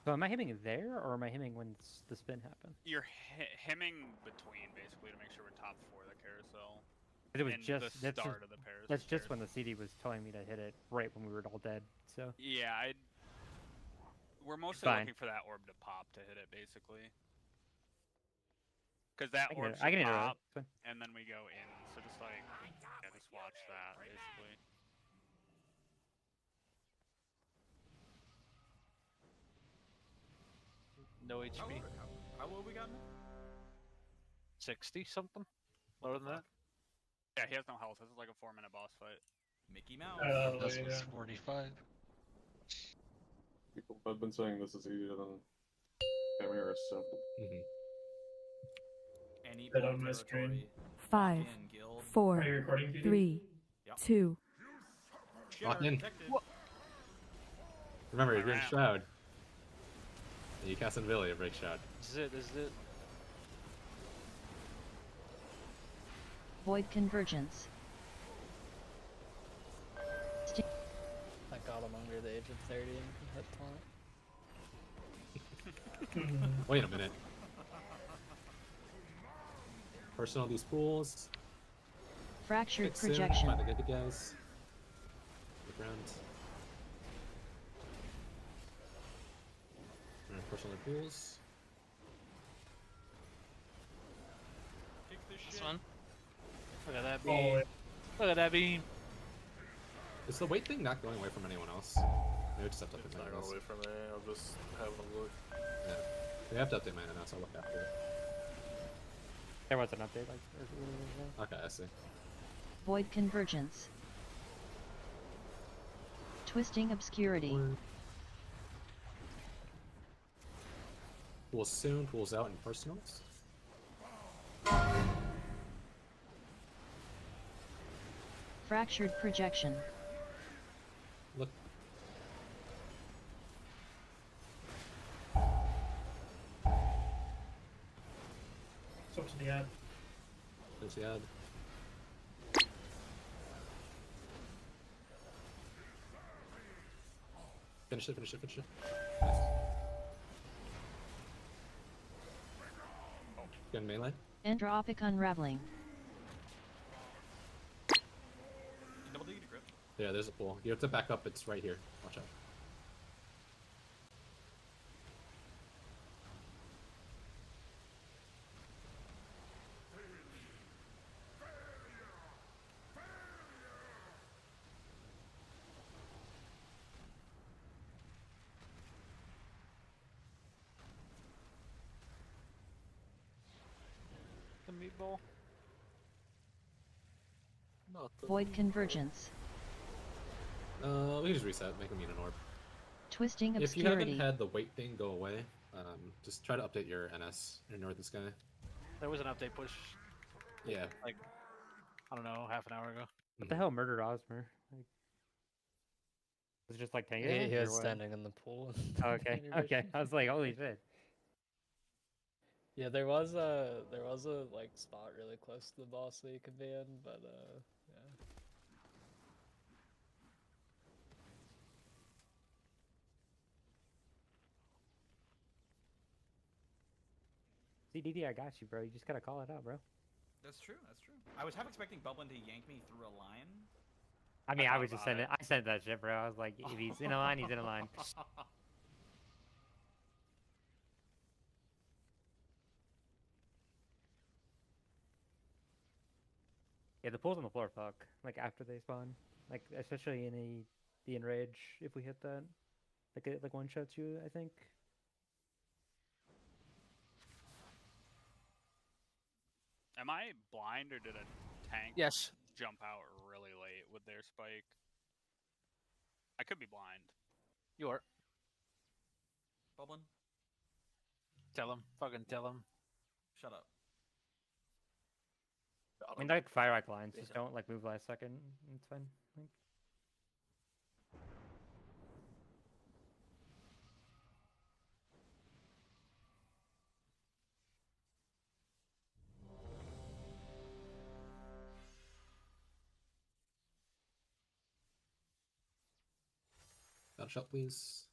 So am I hemming there, or am I hemming when the spin happened? You're hemming between, basically, to make sure we're top 4 of the carousel. 'Cause it was and just the that's start just, of the carousel. That's just when the CD was telling me to hit it right when we were all dead. So Yeah, we're mostly Fine. looking for that orb to pop to hit it, basically. Because that I can orb hit it. I should can hit it early. pop, It's fine. and then we go in. So just like, yeah, just watch that, basically. No HP. How low we gotten? 60 something. Lower than that. Yeah, he has no health. This is like a 4-minute boss fight. Mickey Mouse. Oh, This yeah. was 45. People have been saying this is easier than Chimeras, so. Any Bit on my screen. 5, 4, Are you recording, Didi? 3, Yep. 2. Lock in. Remember, you're in Shroud. And you cast Invisibility to break Shroud. This is it. This is it. Void Convergence. I got him under the age of 30 and hit taunt. Wait a minute. Personal these pools. Fractured Fix soon, Projection. Find the good guys. Look around. Alright, personal pools. This one. Look at that Oh, beam. yeah. Look at that beam. Is the weight thing not going away from anyone else? Maybe just have to update It's my not going away from me. I'll just have a look. Yeah. We have to update my now, so I'll look after it. there was an update like earlier. Okay, I see. Void Convergence. Twisting Obscurity. Pools soon, pools out in personals. Fractured Projection. Look. Swap to the ad. There's the ad. Finish it, finish it, finish it. Nice. Gun melee. Entropic Unraveling. Double D to grip. Yeah, there's a pool. You have to back up, it's right here. Watch out. The meatball. Void Convergence. We can just reset, make them eat an orb. Twisting If you haven't Obscurity. had the weight thing go away, just try to update your NS, your Northern Sky. There was an update push. Yeah. Like, I don't know, half an hour ago. What the hell murdered Osmer? Like, was it just like tank? He was or what? standing in the pool. Oh, okay, okay. I was like, holy shit. Yeah, there was a like spot really close to the boss that you could be in, but yeah. CDD, I got you, bro. You just gotta call it out, bro. That's true. That's true. I was half expecting Bublin to yank me through a line. I mean, I thought was just about sending. I sent that shit, bro. I was like, if he's in a line, he's in a line. Yeah, the pulls on the floor fuck. Like after they spawn, like especially in the enrage, if we hit that, like it like one shots you, I think. Am I blind or did a tank Yes. jump out really late with their spike? I could be blind. You are. Bublin, Tell him. Fucking tell him. shut up. I mean, like fire rack lines, just don't like move last second. It's fine. Like, Got a shot, please.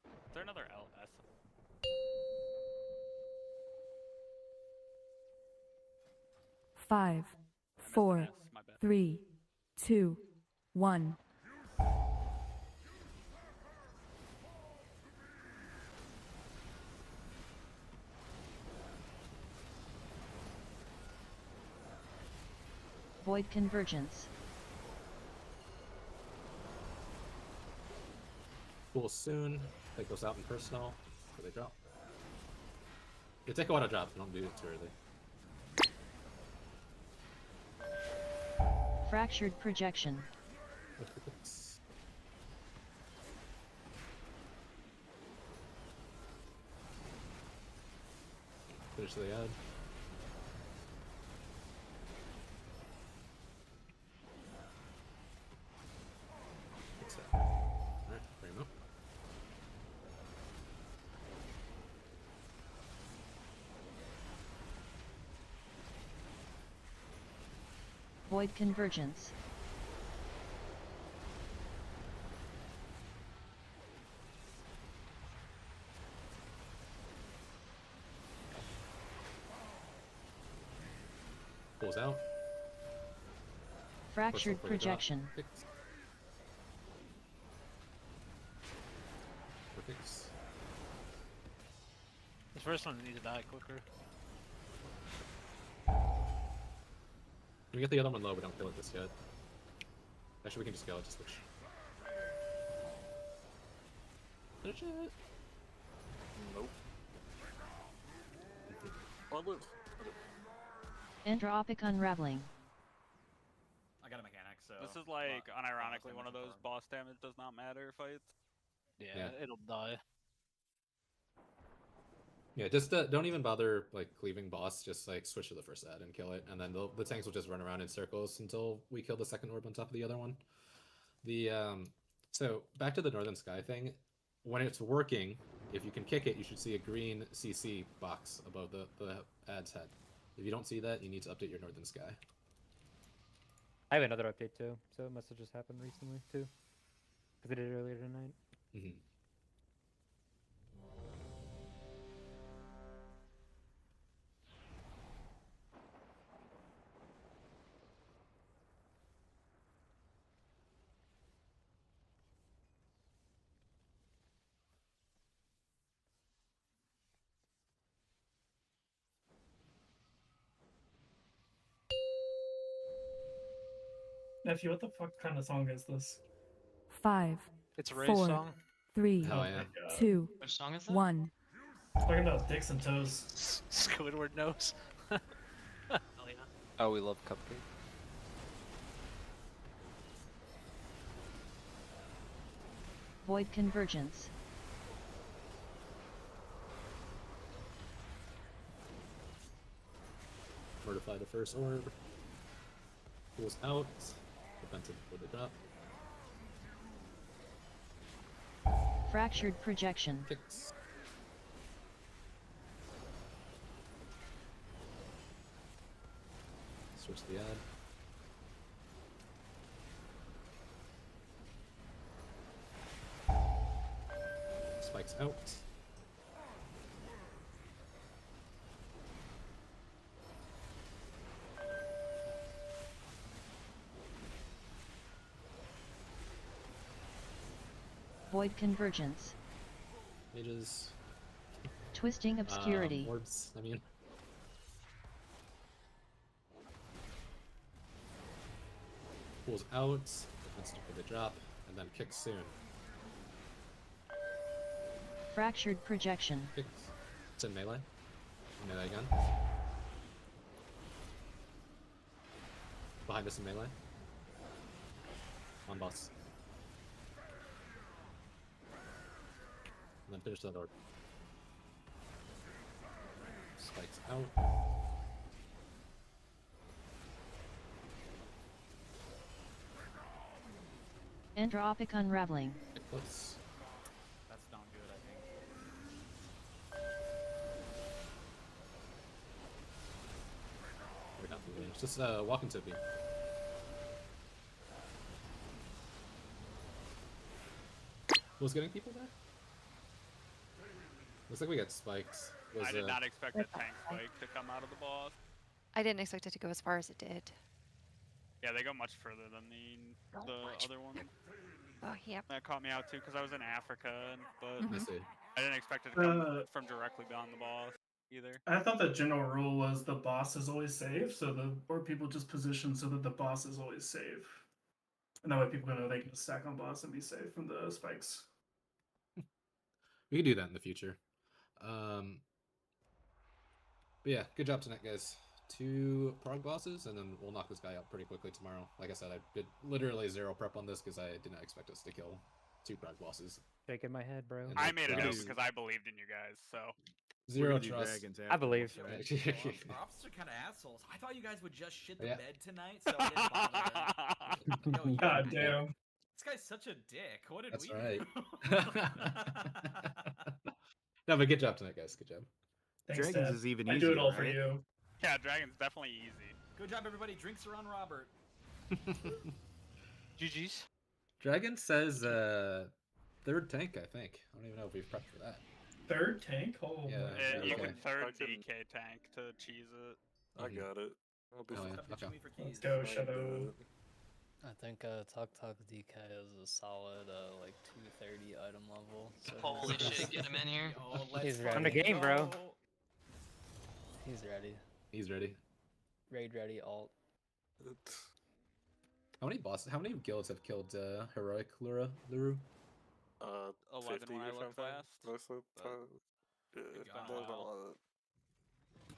Is there another LS? 5, 4, 3, 2, 1. Void convergence. Cool soon. Take those out in personal. Before they drop. You take a while to drop. Don't do it too early. Fractured projection. Finish the ad. Fix that. Alright, bring him up. Void convergence. Pulls out. Fractured Before they drop. projection. Fix. Fix. This first one needs to die quicker. We get the other one low, we don't kill it this yet. Actually, we can just kill it, just switch. Finish it! Nope. I live. Entropic unraveling. I got a mechanic, so. This is like, unironically, one of those boss damage does not matter fights. Yeah, it'll die. Yeah, just don't even bother like cleaving boss. Just like switch to the first ad and kill it, and then the tanks will just run around in circles until we kill the second orb on top of the other one. The so back to the Northern Sky thing. When it's working, if you can kick it, you should see a green CC box above the ad's head. If you don't see that, you need to update your Northern Sky. I have another update too, so it must have just happened recently too, because I did it earlier tonight. Mm-hmm. Nephew, what the fuck kind of song is this? 5, It's a race 4, song. 3, Oh, yeah. 2, Which song is that? 1. Talking about dicks and toes. Squidward knows. Hell yeah. Oh, we love Cupcake. Void convergence. Mortify the first orb. Pulls out. Defensive before they drop. Fractured projection. Kicks. Switch the ad. Spikes out. Void Convergence. Mages. Twisting Obscurity. Orbs, I mean. Pulls out, defense for the drop, and then kicks soon. Fractured Projection. Kicks. It's in melee. Melee again. Behind us in melee. On boss. And then finish that orb. Spikes out. Entropic Unraveling. Eclipse. That's not good, I think. We're not moving. Just walk into me. Who's getting people there? Looks like we got spikes. I did not expect a tank spike to come out of the boss. I didn't expect it to go as far as it did. Yeah, they go much further than the other one. Oh, yep. That caught me out too because I was in Africa, but I see. I didn't expect it to come from directly beyond the boss either. I thought the general rule was the boss is always safe, or people just position so that the boss is always safe. And that way people know they can just stack on boss and be safe from the spikes. We can do that in the future. But yeah, good job tonight, guys. 2 prog bosses, and then we'll knock this guy out pretty quickly tomorrow. Like I said, I did literally 0 prep on this because I did not expect us to kill 2 prog bosses. Shaking my head, bro. I made it up because I believed in you guys, so. 0 trust. I believe. Props are kind of assholes. I thought you guys would just shit the bed tonight, so I didn't bother. God damn. This guy's such a dick. What did That's we right. do? No, but good job tonight, guys. Good job. Thanks, Dragons Dad. is even I easier, do it all right? for you. Yeah, Dragon's definitely easy. Good job, everybody. Drinks are on Robert. GG's. Dragon says 3rd tank, I think. I don't even know if we've prepped for that. 3rd tank? Oh, Yeah, man. You okay. can 3rd DK tank to cheese it. I got it. I'll do Oh, some- yeah. Okay. Let's go, Shadow. I think Tuk Tuk DK is a solid like 230 item level. So Holy shit, get him in here. Oh, let's He's ready. fucking Come to game, bro. go. he's ready. He's ready. Raid ready alt. How many guilds have killed heroic Luru? 11 50 when I or looked something. last. Most of the time. Yeah, God. there's a lot.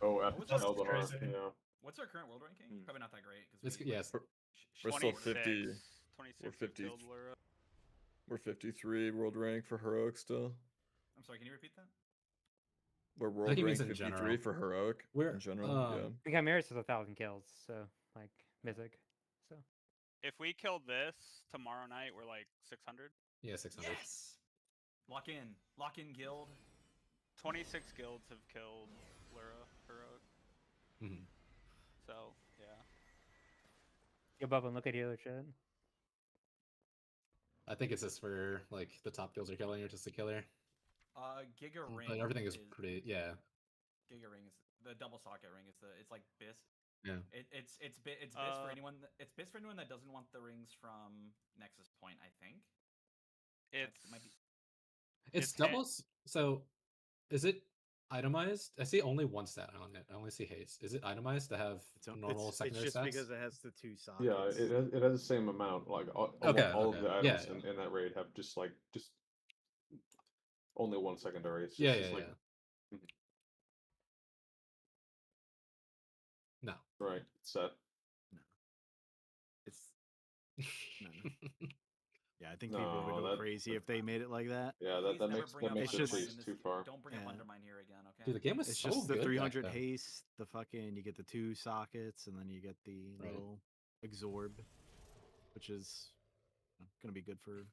Oh, What's after our- Eldar, crazy. yeah. What's our current world ranking? Probably not that great. It's, We, yes. We're still 26, 50. 26 We're 50. killed Lura. We're 53 world rank for heroic still. I'm sorry, can you repeat that? We're I world think he means rank in 53 general. for heroic. We're, in general, yeah. We got Maris with 1,000 kills, so like Mythic. So If we kill this tomorrow night, we're like 600. Yeah, 600. Yes! Lock in guild. 26 guilds have killed Lura heroic. Mhm. So yeah. go above and look at healer shit. I think it's just for like the top guilds are killing or just the killer. Giga ring. But everything is pretty. Yeah. Giga ring is the double socket ring. It's like BIS. Yeah. It's BIS for anyone. It's BIS for anyone that doesn't want the rings from Nexus Point. I think. It's It might be. It's doubles. So, is it itemized? I see only one stat on it. I only see haste. Is it itemized to have normal secondary it's just stats? because it has the 2 sockets. Yeah, it has the same amount. Like all Okay, of the okay. items in that raid have just only one secondary. It's Yeah, just yeah, like, yeah. No. Right, set. It's no. Yeah, I think No, people would go that- crazy if they made it like that. Yeah, Please that never makes bring up the Undermine cheese in this too game. far. Don't bring up Yeah. Undermine here again, okay? Dude, the game was It's so just the good back 300 then. haste, the fucking, you get the 2 sockets, and then you get the Right. little absorb, which is going to be good for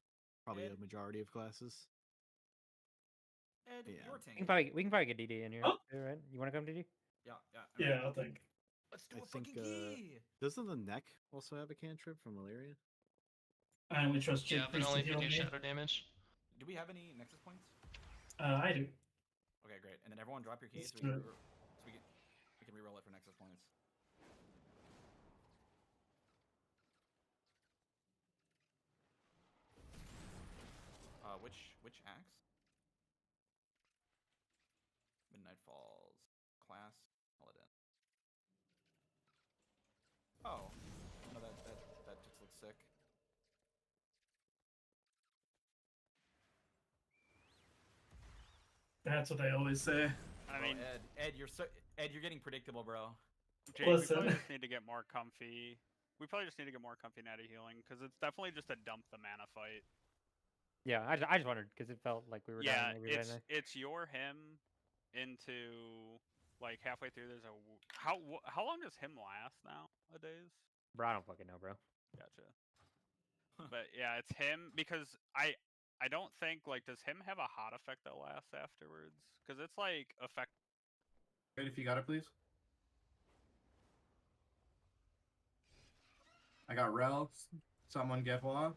probably a majority of classes. Ed, Yeah. your We tank. can probably get DD in here, too, right? You want to come, DD? Yeah. Yeah, I'll think. Let's do I a think, fucking key. Doesn't the neck also have a cantrip from malaria? I only trust Jake Yeah, but Priest only to if you heal do me. shadow damage. Do we have any Nexus points? I do. Okay, great. And then everyone drop your keys Let's so we do can, it. we can reroll it for Nexus points. Which axe? Midnight Falls class paladin. Oh, no, that just looks sick. That's what I always say. I mean, Ed, you're getting predictable, bro. Jake, we Listen. probably just need to get more comfy. We probably just need to get more comfy natty healing because it's definitely just a dump the mana fight. Yeah, I just wondered because it felt like we were dying every day. It's your him into like halfway through. There's a how long does him last nowadays? Bro, I don't fucking know, bro. Gotcha. But yeah, it's him because I don't think like does him have a hot effect that lasts afterwards? Because it's like effect. Wait, if you got it, please. I got Rel. Someone get off.